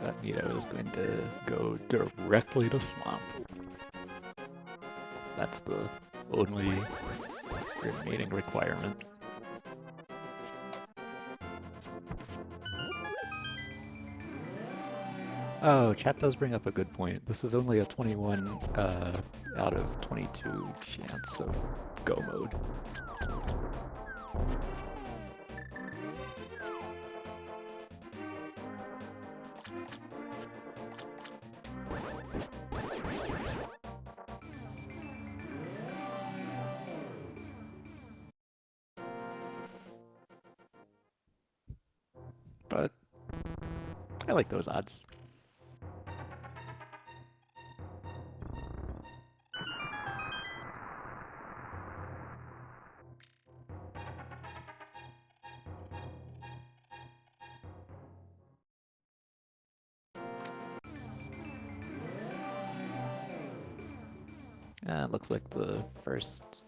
That Nito is going to go directly to Swamp. That's the only remaining requirement. Oh, chat does bring up a good point. This is only a 21 out of 22 chance of go mode. But I like those odds. It looks like the first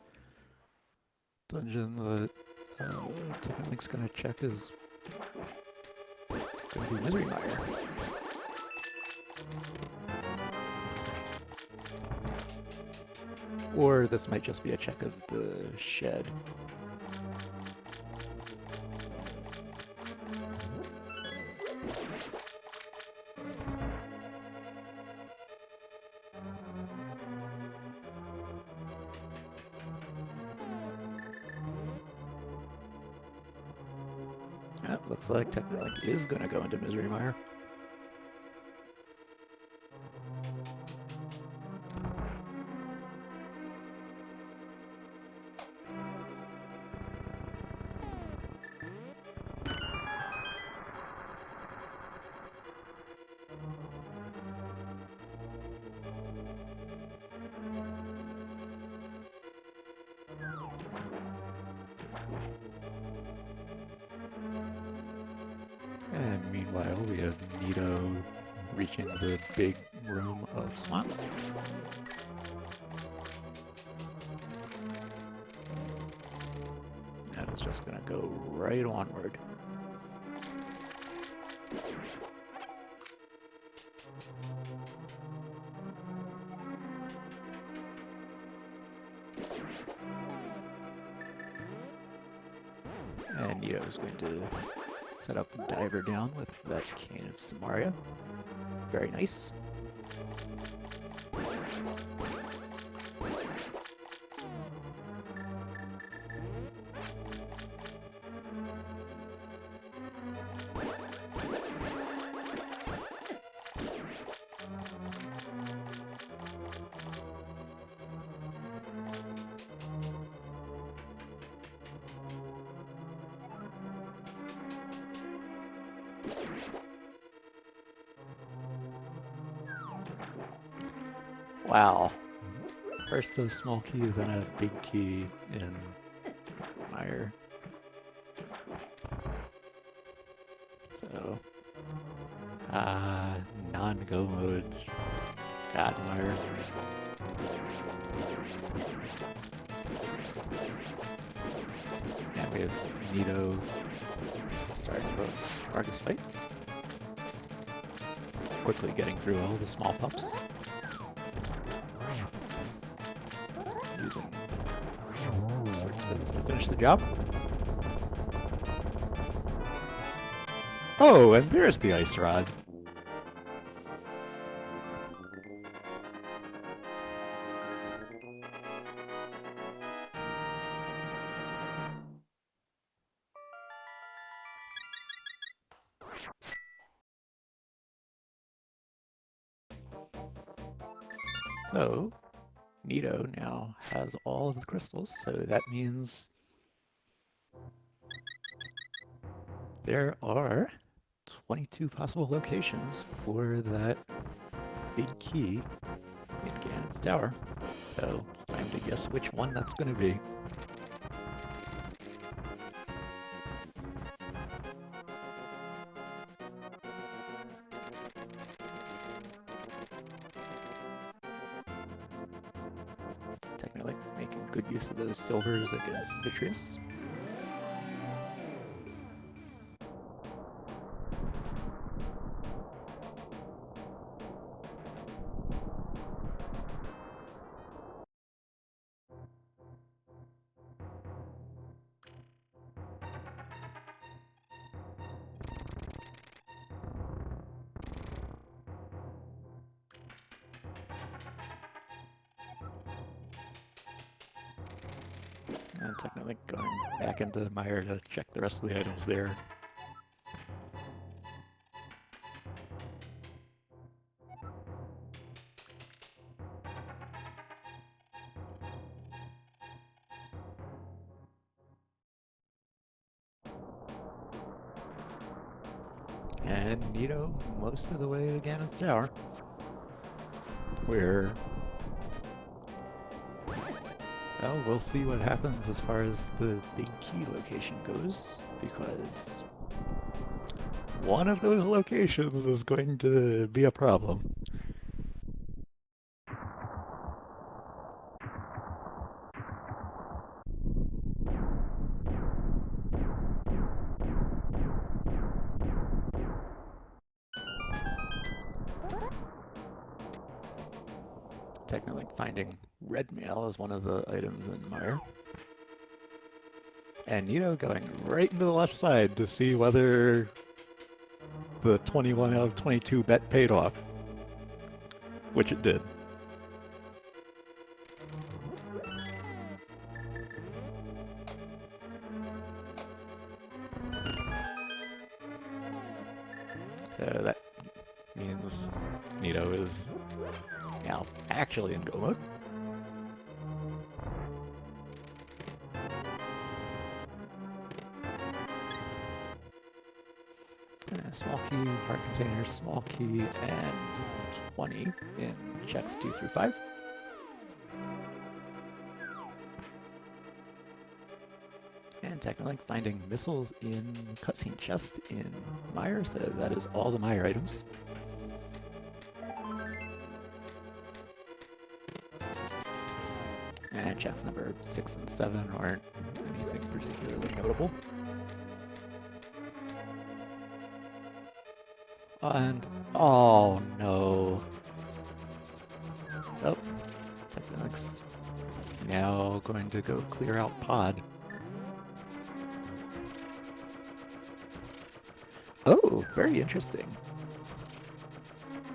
dungeon that Technolink's gonna check is gonna be Misery Mire. Or this might just be a check of the shed. Looks like Technolink is going to go into Misery Mire. And meanwhile, we have Nito reaching the big room of Swamp. And it's just gonna go right onward. And Nito is going to set up a diver down with that Cane of Samaria. Very nice. Wow. First a small key, then a big key in Mire. So, non-go modes. Bad Mire. And we have Nito starting both Argus fight. Quickly getting through all the small puffs. Using sword spins to finish the job. Oh, and there's the ice rod. So, Nito now has all of the crystals, so that means there are 22 possible locations for that big key in Ganon's tower. So it's time to guess which one that's going to be. Technically making good use of those silvers against Vitreous. And technically going back into Mire to check the rest of the items there. And Nito most of the way to Ganon's tower, where, well, we'll see what happens as far as the big key location goes, because one of those locations is going to be a problem. Technically finding red mail is one of the items in Mire. And Nito going right into the left side to see whether the 21 out of 22 bet paid off, which it did. So that means Nito is now actually in go mode. Small key, heart container, small key, and 20 in checks 2 through 5. And technically finding missiles in cutscene chest in Mire, so that is all the Mire items. And checks number 6 and 7 aren't anything particularly notable. And, oh no. Oh, Technics now going to go clear out pod. Oh, very interesting.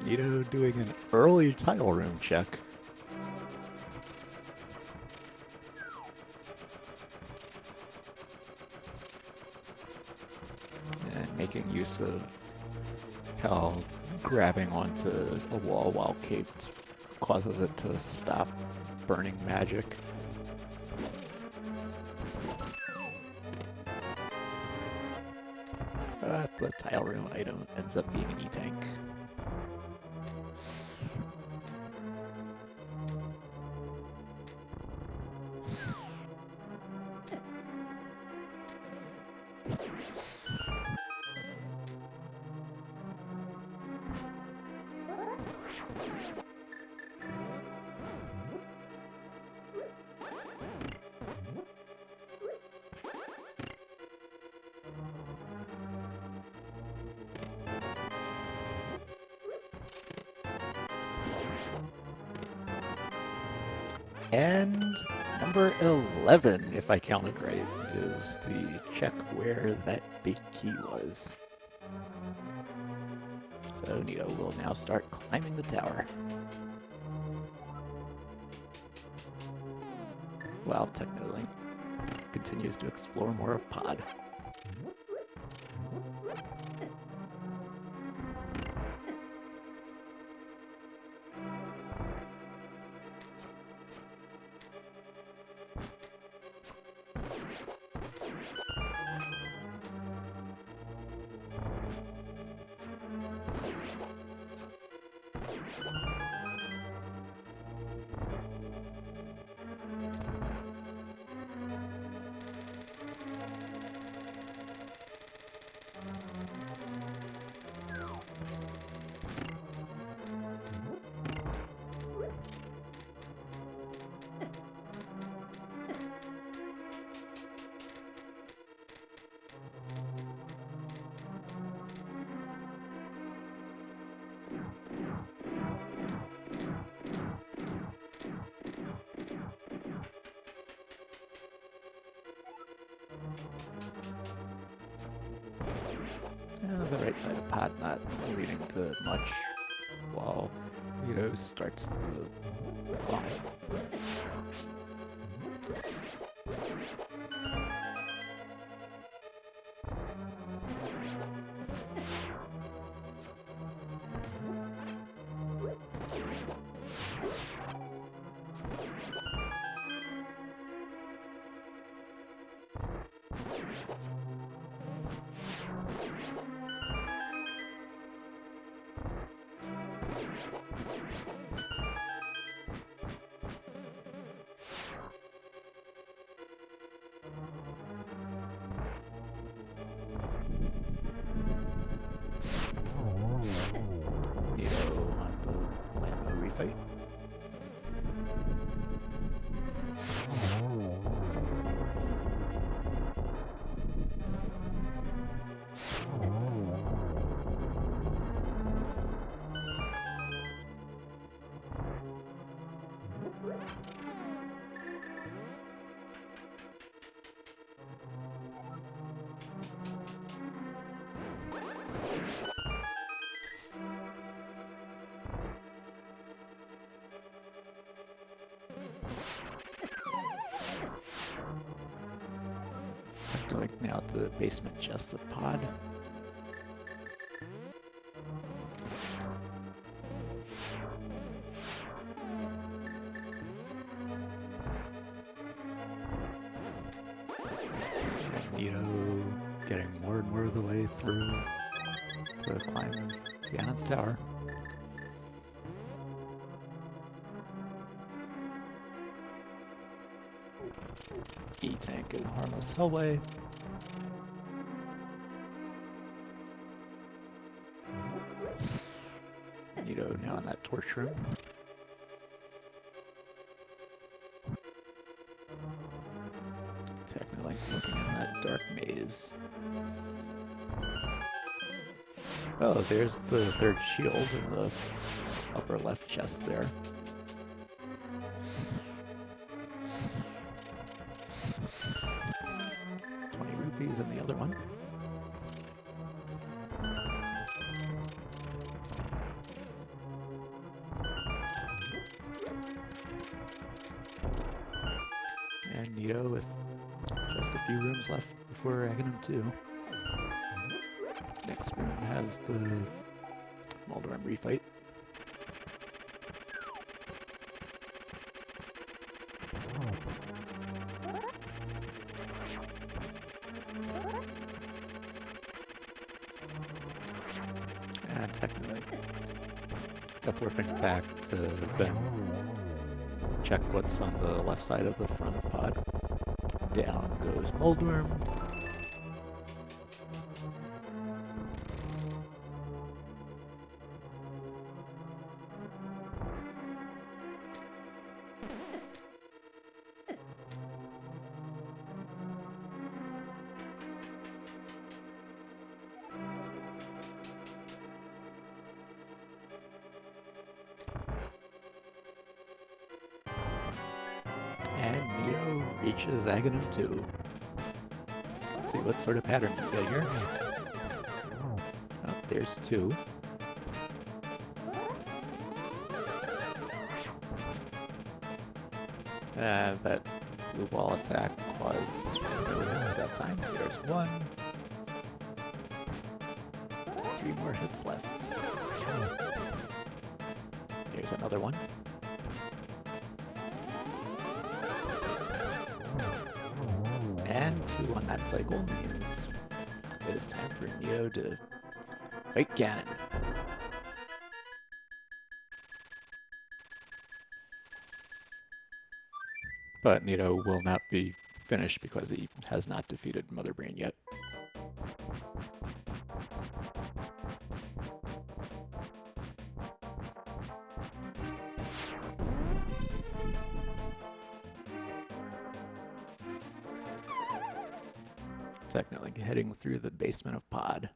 Nito doing an early tile room check. And making use of how grabbing onto a wall while caped causes it to stop burning magic. But the tile room item ends up being an E-tank. And number 11, if I counted right, is the check where that big key was. So Nito will now start climbing the tower. While Technolink continues to explore more of Pod. The right side of Pod not leading to much, while Nito starts the climb. Nito on the Lambo refight. Like now at the basement chest of Pod. And Nito getting more and more of the way through the climb of Ganon's tower. E-tank and harmless hellway. Nito now in that torch room. Technolink looking in that dark maze. Oh, there's the third shield in the upper left chest there. $20 in the other one. And Nito with just a few rooms left before Aghanim 2. Next room has the Mulderem refight. technically. Death warping back to then check what's on the left side of the front of pod. Down goes Moldworm. And Neo reaches Aghanim 2. Let's see what sort of patterns we get here. Oh, there's 2. That blue ball attack was no hits that time. There's 1. 3 more hits left. There's another one. And 2 on that cycle means it is time for Neo to fight Ganon. But Neo will not be finished because he has not defeated Mother Brain yet. Technically heading through the basement of Pod.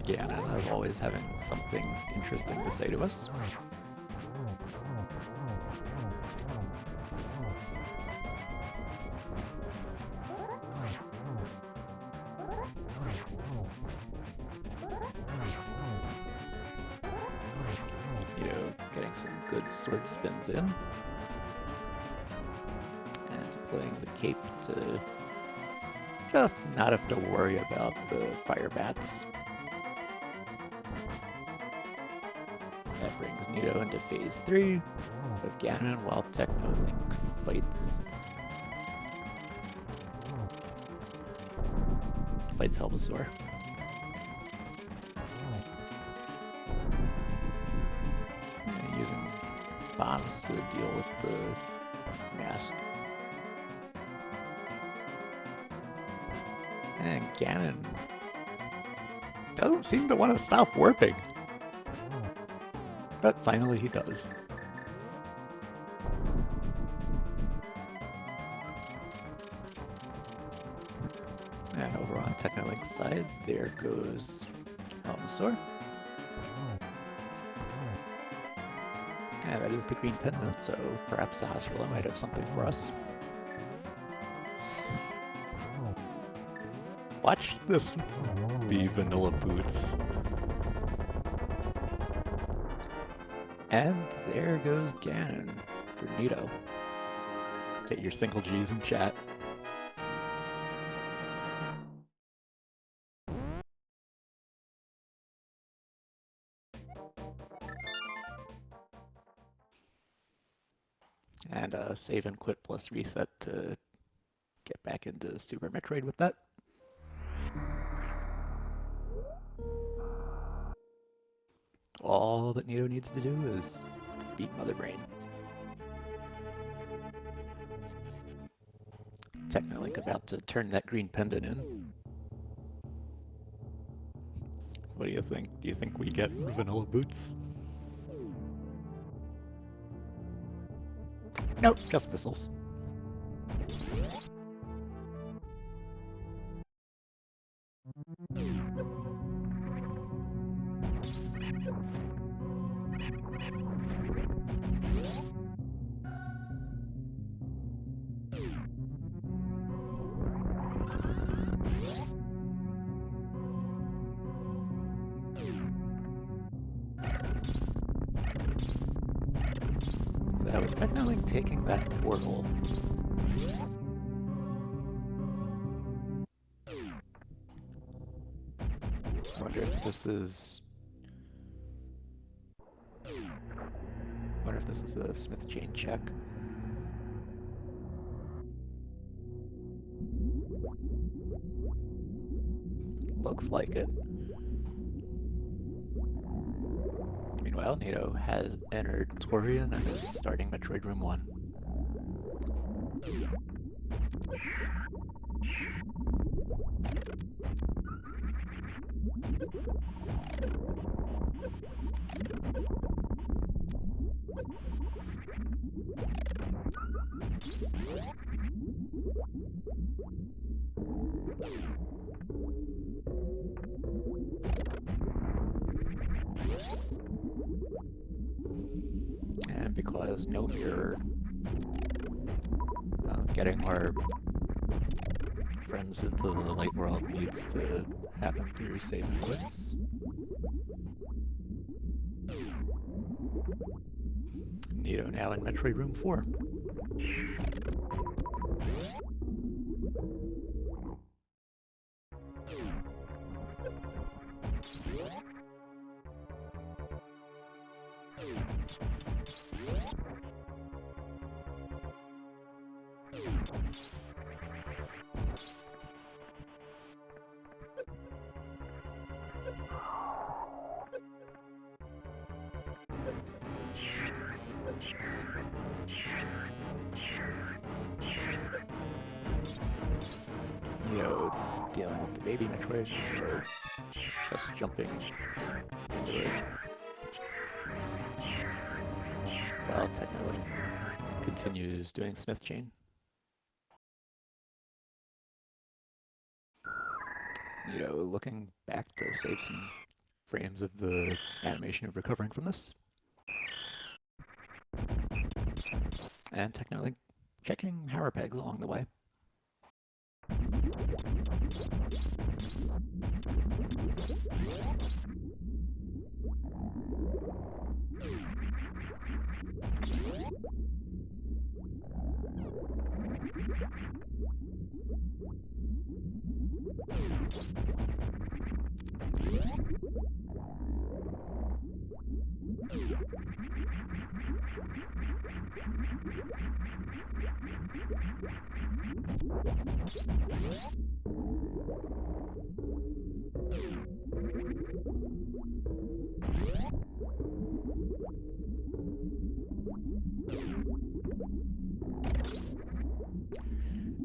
Ganon, as always, having something interesting to say to us. Getting some good sword spins in. And playing the cape to just not have to worry about the fire bats. That brings Neo into phase 3 of Ganon while Techno-Link fights Bulbasaur. Using bombs to deal with the mask. And Ganon doesn't seem to want to stop warping. But finally he does. And over on Techno-Link's side, there goes Bulbasaur. Yeah, that is the green pendant, so perhaps the Hasrilla might have something for us. Watch this be Vanilla Boots. And there goes Ganon for Nito. Get your single G's in chat. And save and quit plus reset to get back into Super Metroid with that. All that Nito needs to do is beat Mother Brain. Techno-Link about to turn that green pendant in. What do you think? Do you think we get Vanilla Boots? Nope, just missiles. So that was technically taking that portal. I wonder if this is... I wonder if this is a Smith chain check. Looks like it. Meanwhile, Nito has entered Torian and is starting Metroid Room 1. And because no mirror, getting our friends into the light world needs to happen through save and quits. Nito now in Metroid Room 4. Nito dealing with the baby Metroid, or just jumping into it. Well, technically continues doing Smith Chain. Nito looking back to save some frames of the animation of recovering from this. And technically checking hammer pegs along the way.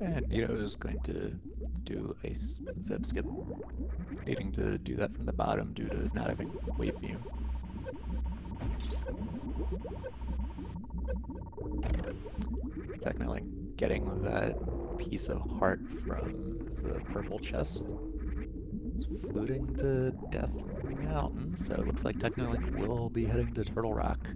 And Nito is going to do a zip skip, needing to do that from the bottom due to not having wave beam. Technically getting that piece of heart from the purple chest. It's fluting to Death Mountain, so it looks like Technolink will be heading to Turtle Rock.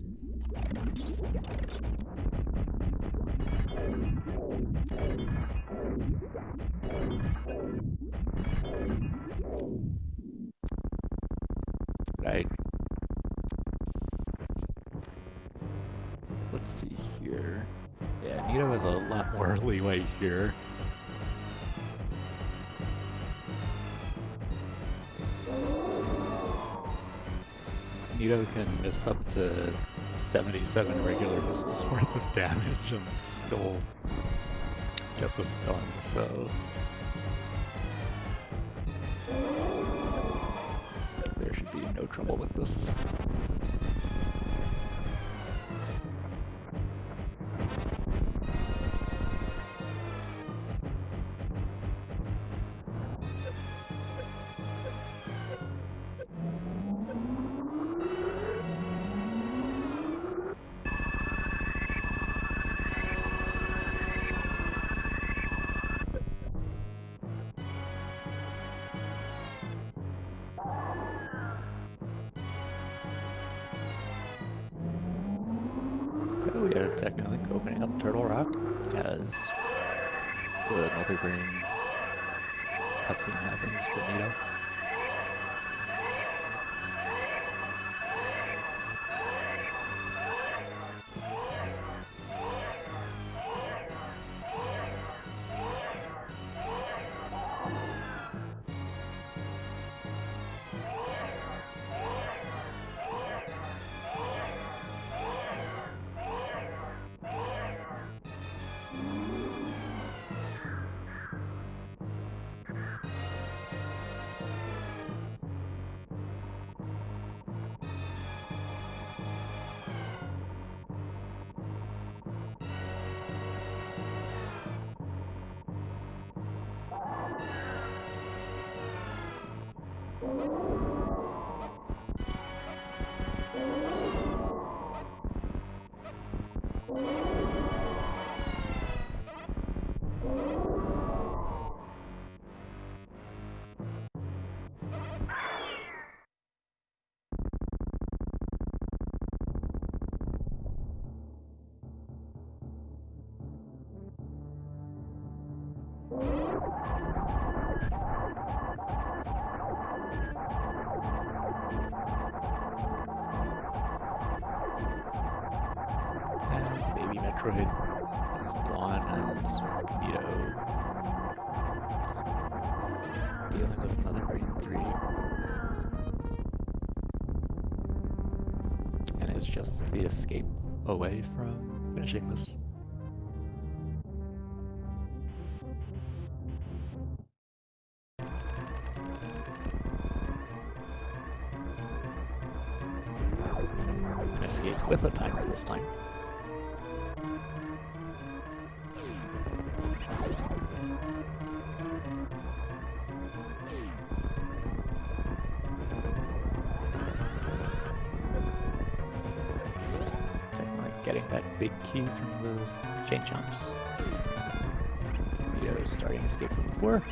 Right. Let's see here. Yeah, Nito has a lot more leeway here. Nito can miss up to 77 regular missiles worth of damage and still get this done, so there should be no trouble with this. So we have Technolink opening up Turtle Rock as the Mother Brain cutscene happens for Nito. And baby Metroid is gone, and Nito dealing with Mother Brain 3. And is just the escape away from finishing this. An escape with a timer this time. Getting that big key from the chain jumps. Nito starting escape room 4.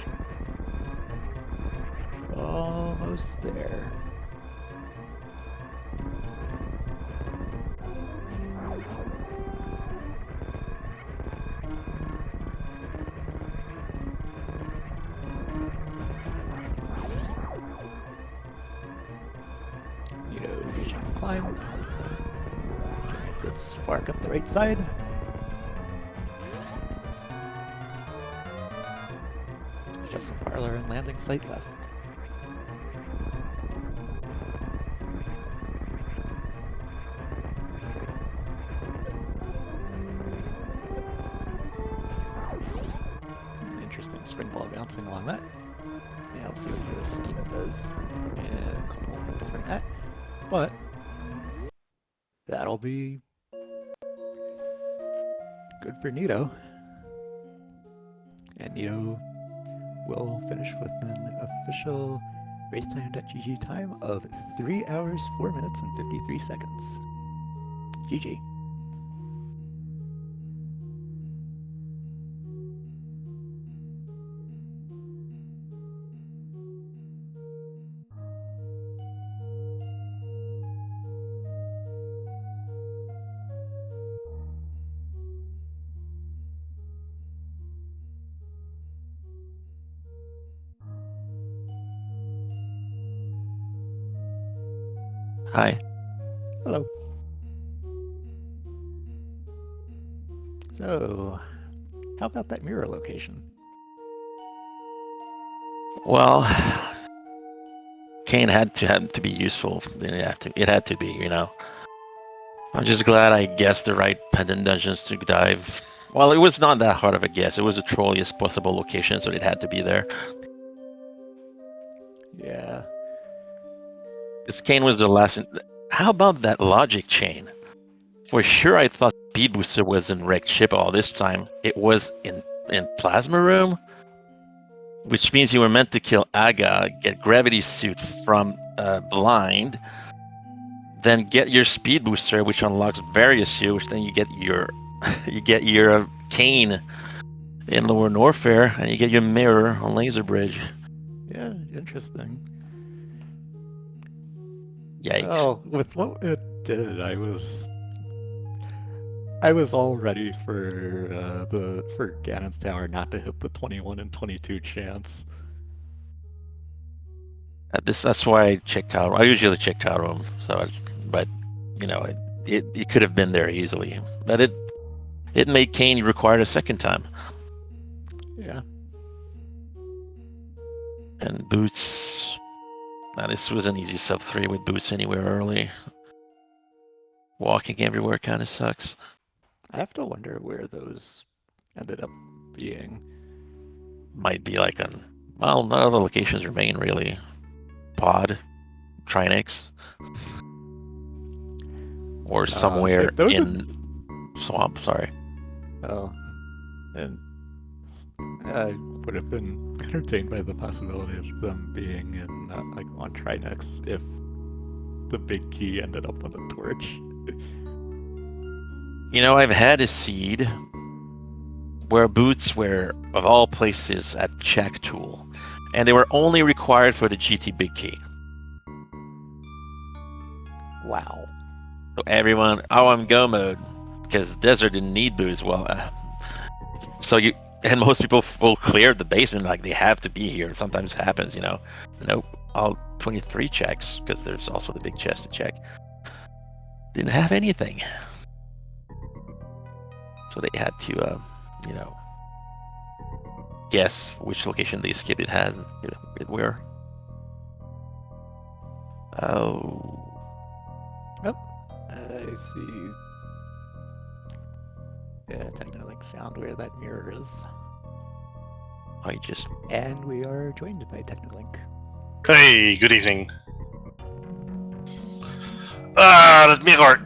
Almost there. Nito reaching the climb. Good spark up the right side. Just some parlor and landing site left. Interesting spring ball bouncing along that. Yeah, we'll see what the steam does. Yeah, a couple hits from that. But that'll be good for Nito. And Nito will finish with an official racetime.gg time of 3 hours, 4 minutes, and 53 seconds. GG. Hi. Hello. So, how about that mirror location? Well, Kane had to be useful. It had to be, you know. I'm just glad I guessed the right pendant dungeons to dive. Well, it was not that hard of a guess. It was the trolliest possible location, so it had to be there. Yeah. This Kane was the last. How about that logic chain? For sure, I thought Speed Booster was in Wrecked Ship all this time. It was in Plasma Room, which means you were meant to kill Aga, get Gravity Suit from Blind, then get your Speed Booster, which unlocks various suits. Then you get your Kane in Lower Norfair, and you get your Mirror on Laser Bridge. Yeah, interesting. Yikes. Well, with what it did, I was all ready for Ganon's Tower not to hit the 21 and 22 chance. That's why I checked out. I usually check Tower Room, but you know, it could have been there easily, but it made Kane required a second time. Yeah. And Boots. Now this was an easy sub 3 with Boots anywhere early. Walking everywhere kind of sucks. I have to wonder where those ended up being. Might be like on, well, none of the locations remain really. Pod, Trinix, or somewhere in Swamp. Sorry. Oh, and I would have been entertained by the possibility of them being in like on Trinex if the big key ended up on the torch. You know, I've had a seed where boots were, of all places, at check tool, and they were only required for the GT big key. Wow. So everyone, I'm go mode, because Desert didn't need boots. Well, so you, and most people will clear the basement like they have to be here. Sometimes happens, you know. Nope, all 23 checks, because there's also the big chest to check. Didn't have anything. So they had to, you know, guess which location they skipped it had, it where. Oh. I see. Yeah, Technolink found where that mirror is. I just... And we are joined by Technolink. Hey, good evening. Ah, that mirror.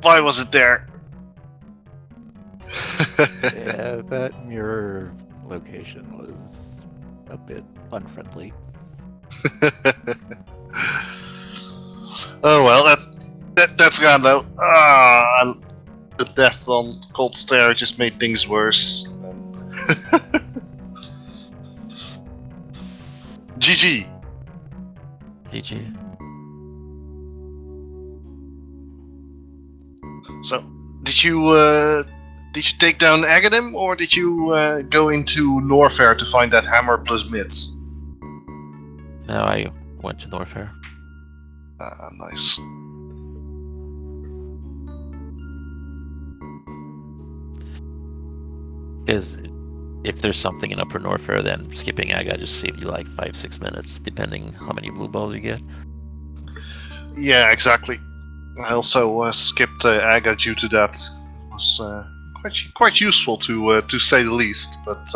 Why was it there? Yeah, that mirror location was a bit unfriendly. Oh well, that's gone though. Ah, the death on Cold Stare just made things worse. GG. GG. So, did you take down Aghanim, or did you go into Norfair to find that hammer plus mids? No, I went to Norfair. Ah, nice. Because if there's something in Upper Norfair, then skipping Aga just saved you like 5-6 minutes, depending how many blue balls you get. Yeah, exactly. I also skipped Aga due to that. It was quite useful to say the least. But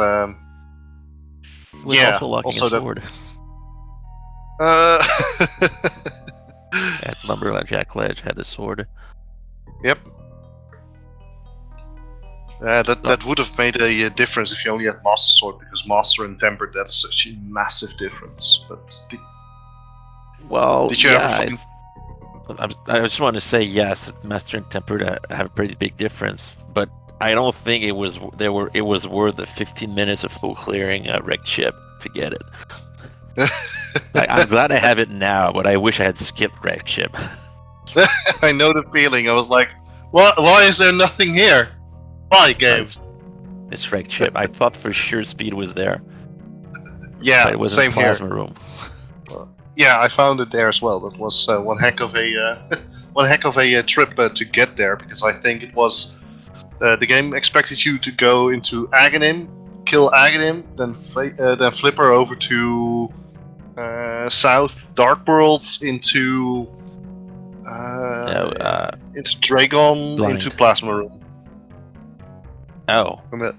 He was yeah, also locking also a sword that. at Lumberjack Ledge, had a sword. Yep. That would have made a difference if you only had Master Sword, because Master and Tempered, that's such a massive difference. But Well, did you yeah, ever find... I just want to say yes, that Master and Tempered have a pretty big difference, but I don't think it was worth the 15 minutes of full clearing a wrecked ship to get it. I'm glad I have it now, but I wish I had skipped wrecked ship. I know the feeling. I was like, why is there nothing here? Why, game? It's wrecked ship. I thought for sure speed was there, Yeah, but it was same in Plasma here. Room. Yeah, I found it there as well. That was one heck of a trip to get there, because I think it was the game expected you to go into Aghanim, kill Aghanim, then flip her over to South Dark Worlds into Dragon, Blind. into Plasma Room. Oh. And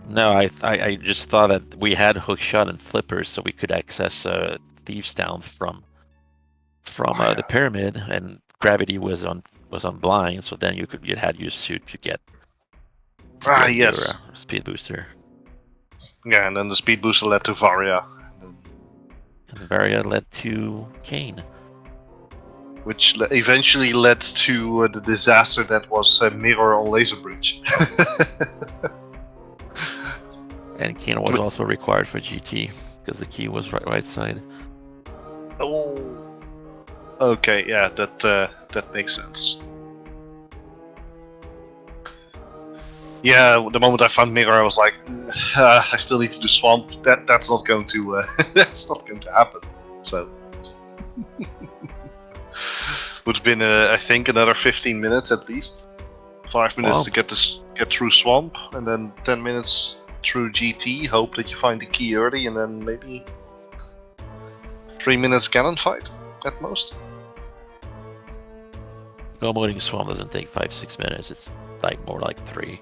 No, I just thought that we had hookshot and flippers, so we could access Thieves Town from the pyramid, and gravity was on blind, so then you had your suit to get yes. your speed booster. Yeah, and then the speed booster led to Varia. And Varia led to Kane. Which eventually led to the disaster that was Mirror on Laser Bridge. And Kane was also required for GT, because the key was right side. Oh. Okay, yeah, that makes sense. Yeah, the moment I found Mirror, I was like, I still need to do Swamp. That's not going to that's not going to happen. So would have been I think another 15 minutes at least. 5 minutes to get through Swamp, and then 10 minutes through GT. Hope that you find the key early, and then maybe 3 minutes cannon fight at most. Go-moding Swamp doesn't take 5-6 minutes. It's like more like 3.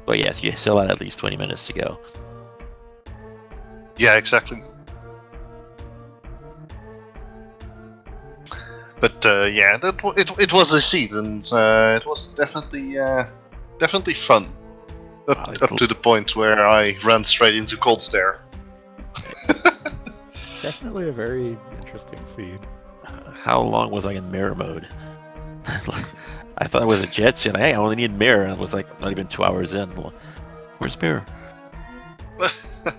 But yes, you still had at least 20 minutes to go. Yeah, exactly. But yeah, it was a seed, and it was definitely definitely fun. Wow, Up to the point where I ran straight into Cold Stare. Definitely a very interesting scene. How long was I in mirror mode? I thought it was a jet scene. Hey, I only need mirror. I was like not even 2 hours in. Where's mirror?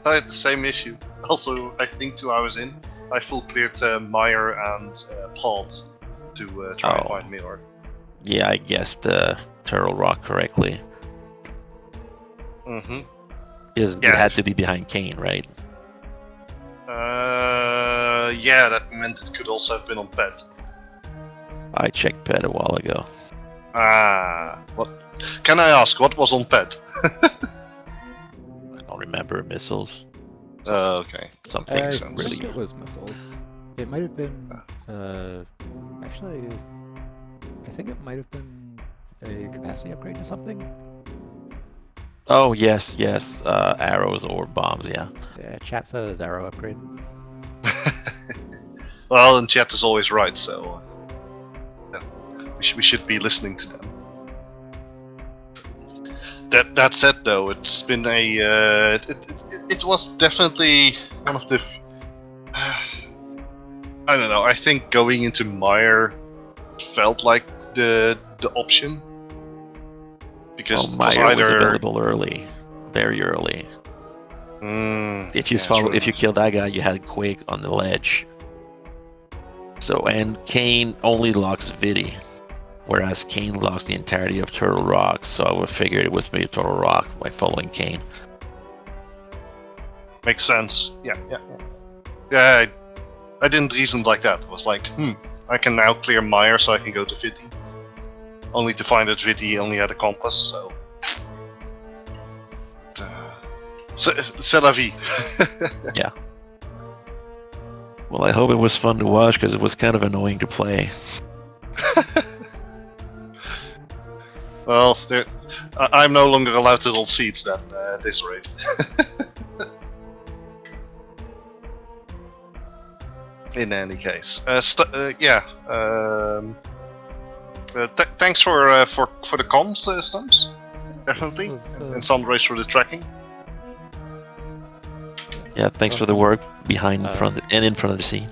I had the same issue. Also, I think 2 hours in, I full cleared Meyer and Pond to try and Oh. find Mirror. Yeah, I guessed Turtle Rock correctly. Mm-hmm. Because Yeah. it had to be behind Kane, right? Yeah, that meant it could also have been on Pet. I checked Pet a while ago. What? Can I ask, what was on Pet? I don't remember missiles. Okay. Something I sense. think really. it was missiles. It might have been. Actually, I think it might have been a capacity upgrade to something. Oh yes, yes. Arrows or bombs. Yeah. Yeah, chat says arrow upgrade. Well, and chat is always right, so we should be listening to them. That said, though, it's been a it was definitely one of the I don't know. I think going into Meyer felt like the option because Well, it was Meyer was either available early, very early. If you if you killed that guy, you had Quake on the ledge. So and Kane only locks Vidi, whereas Kane locks the entirety of Turtle Rock. So I would figure it was maybe Turtle Rock by following Kane. Makes sense. Yeah. I didn't reason like that. It was like, I can now clear Meyer so I can go to Vidi. Only to find that Vidi only had a compass, so. C'est la vie. Yeah. Well, I hope it was fun to watch because it was kind of annoying to play. Well, I'm no longer allowed to roll seats then, at this rate. In any case, thanks for the comms, Stumps. Definitely, and some race for the tracking. Yeah, thanks for the work behind, front, and in front of the scene.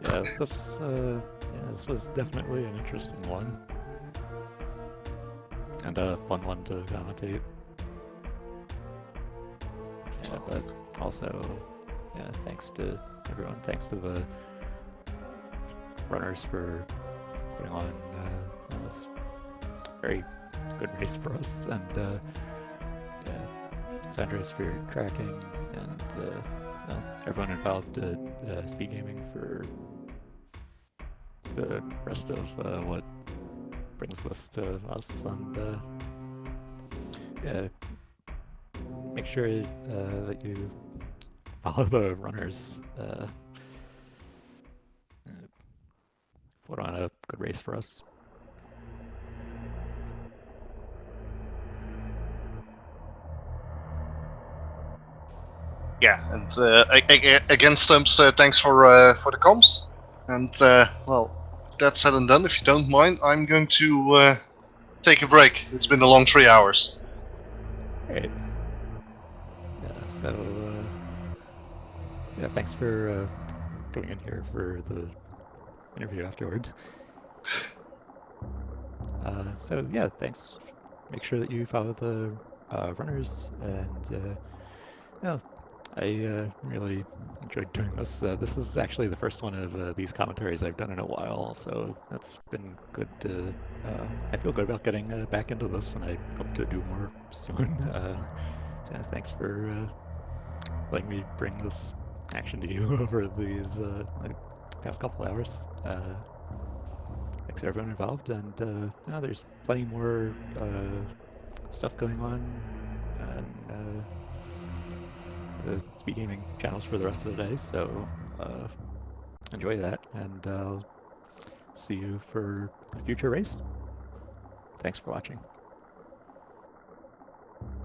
Yeah, this was definitely an interesting one. And a fun one to commentate. Yeah, but also, yeah, thanks to everyone. Thanks to the runners for putting on this very good race for us. And yeah, Sandra's for your tracking, and everyone involved at Speed Gaming for the rest of what brings this to us. And yeah, make sure that you follow the runners. Put on a good race for us. Yeah, and again, Stumps, thanks for the comms. And well, that said and done, if you don't mind, I'm going to take a break. It's been a long 3 hours. Great. Yeah, so yeah, thanks for coming in here for the interview afterward. So yeah, thanks. Make sure that you follow the runners, and yeah, I really enjoyed doing this. This is actually the first one of these commentaries I've done in a while, so that's been good to. I feel good about getting back into this, and I hope to do more soon. Yeah, thanks for letting me bring this action to you over these past couple hours. Thanks to everyone involved, and there's plenty more stuff going on, and the Speed Gaming channels for the rest of the day, so enjoy that, and I'll see you for a future race. Thanks for watching.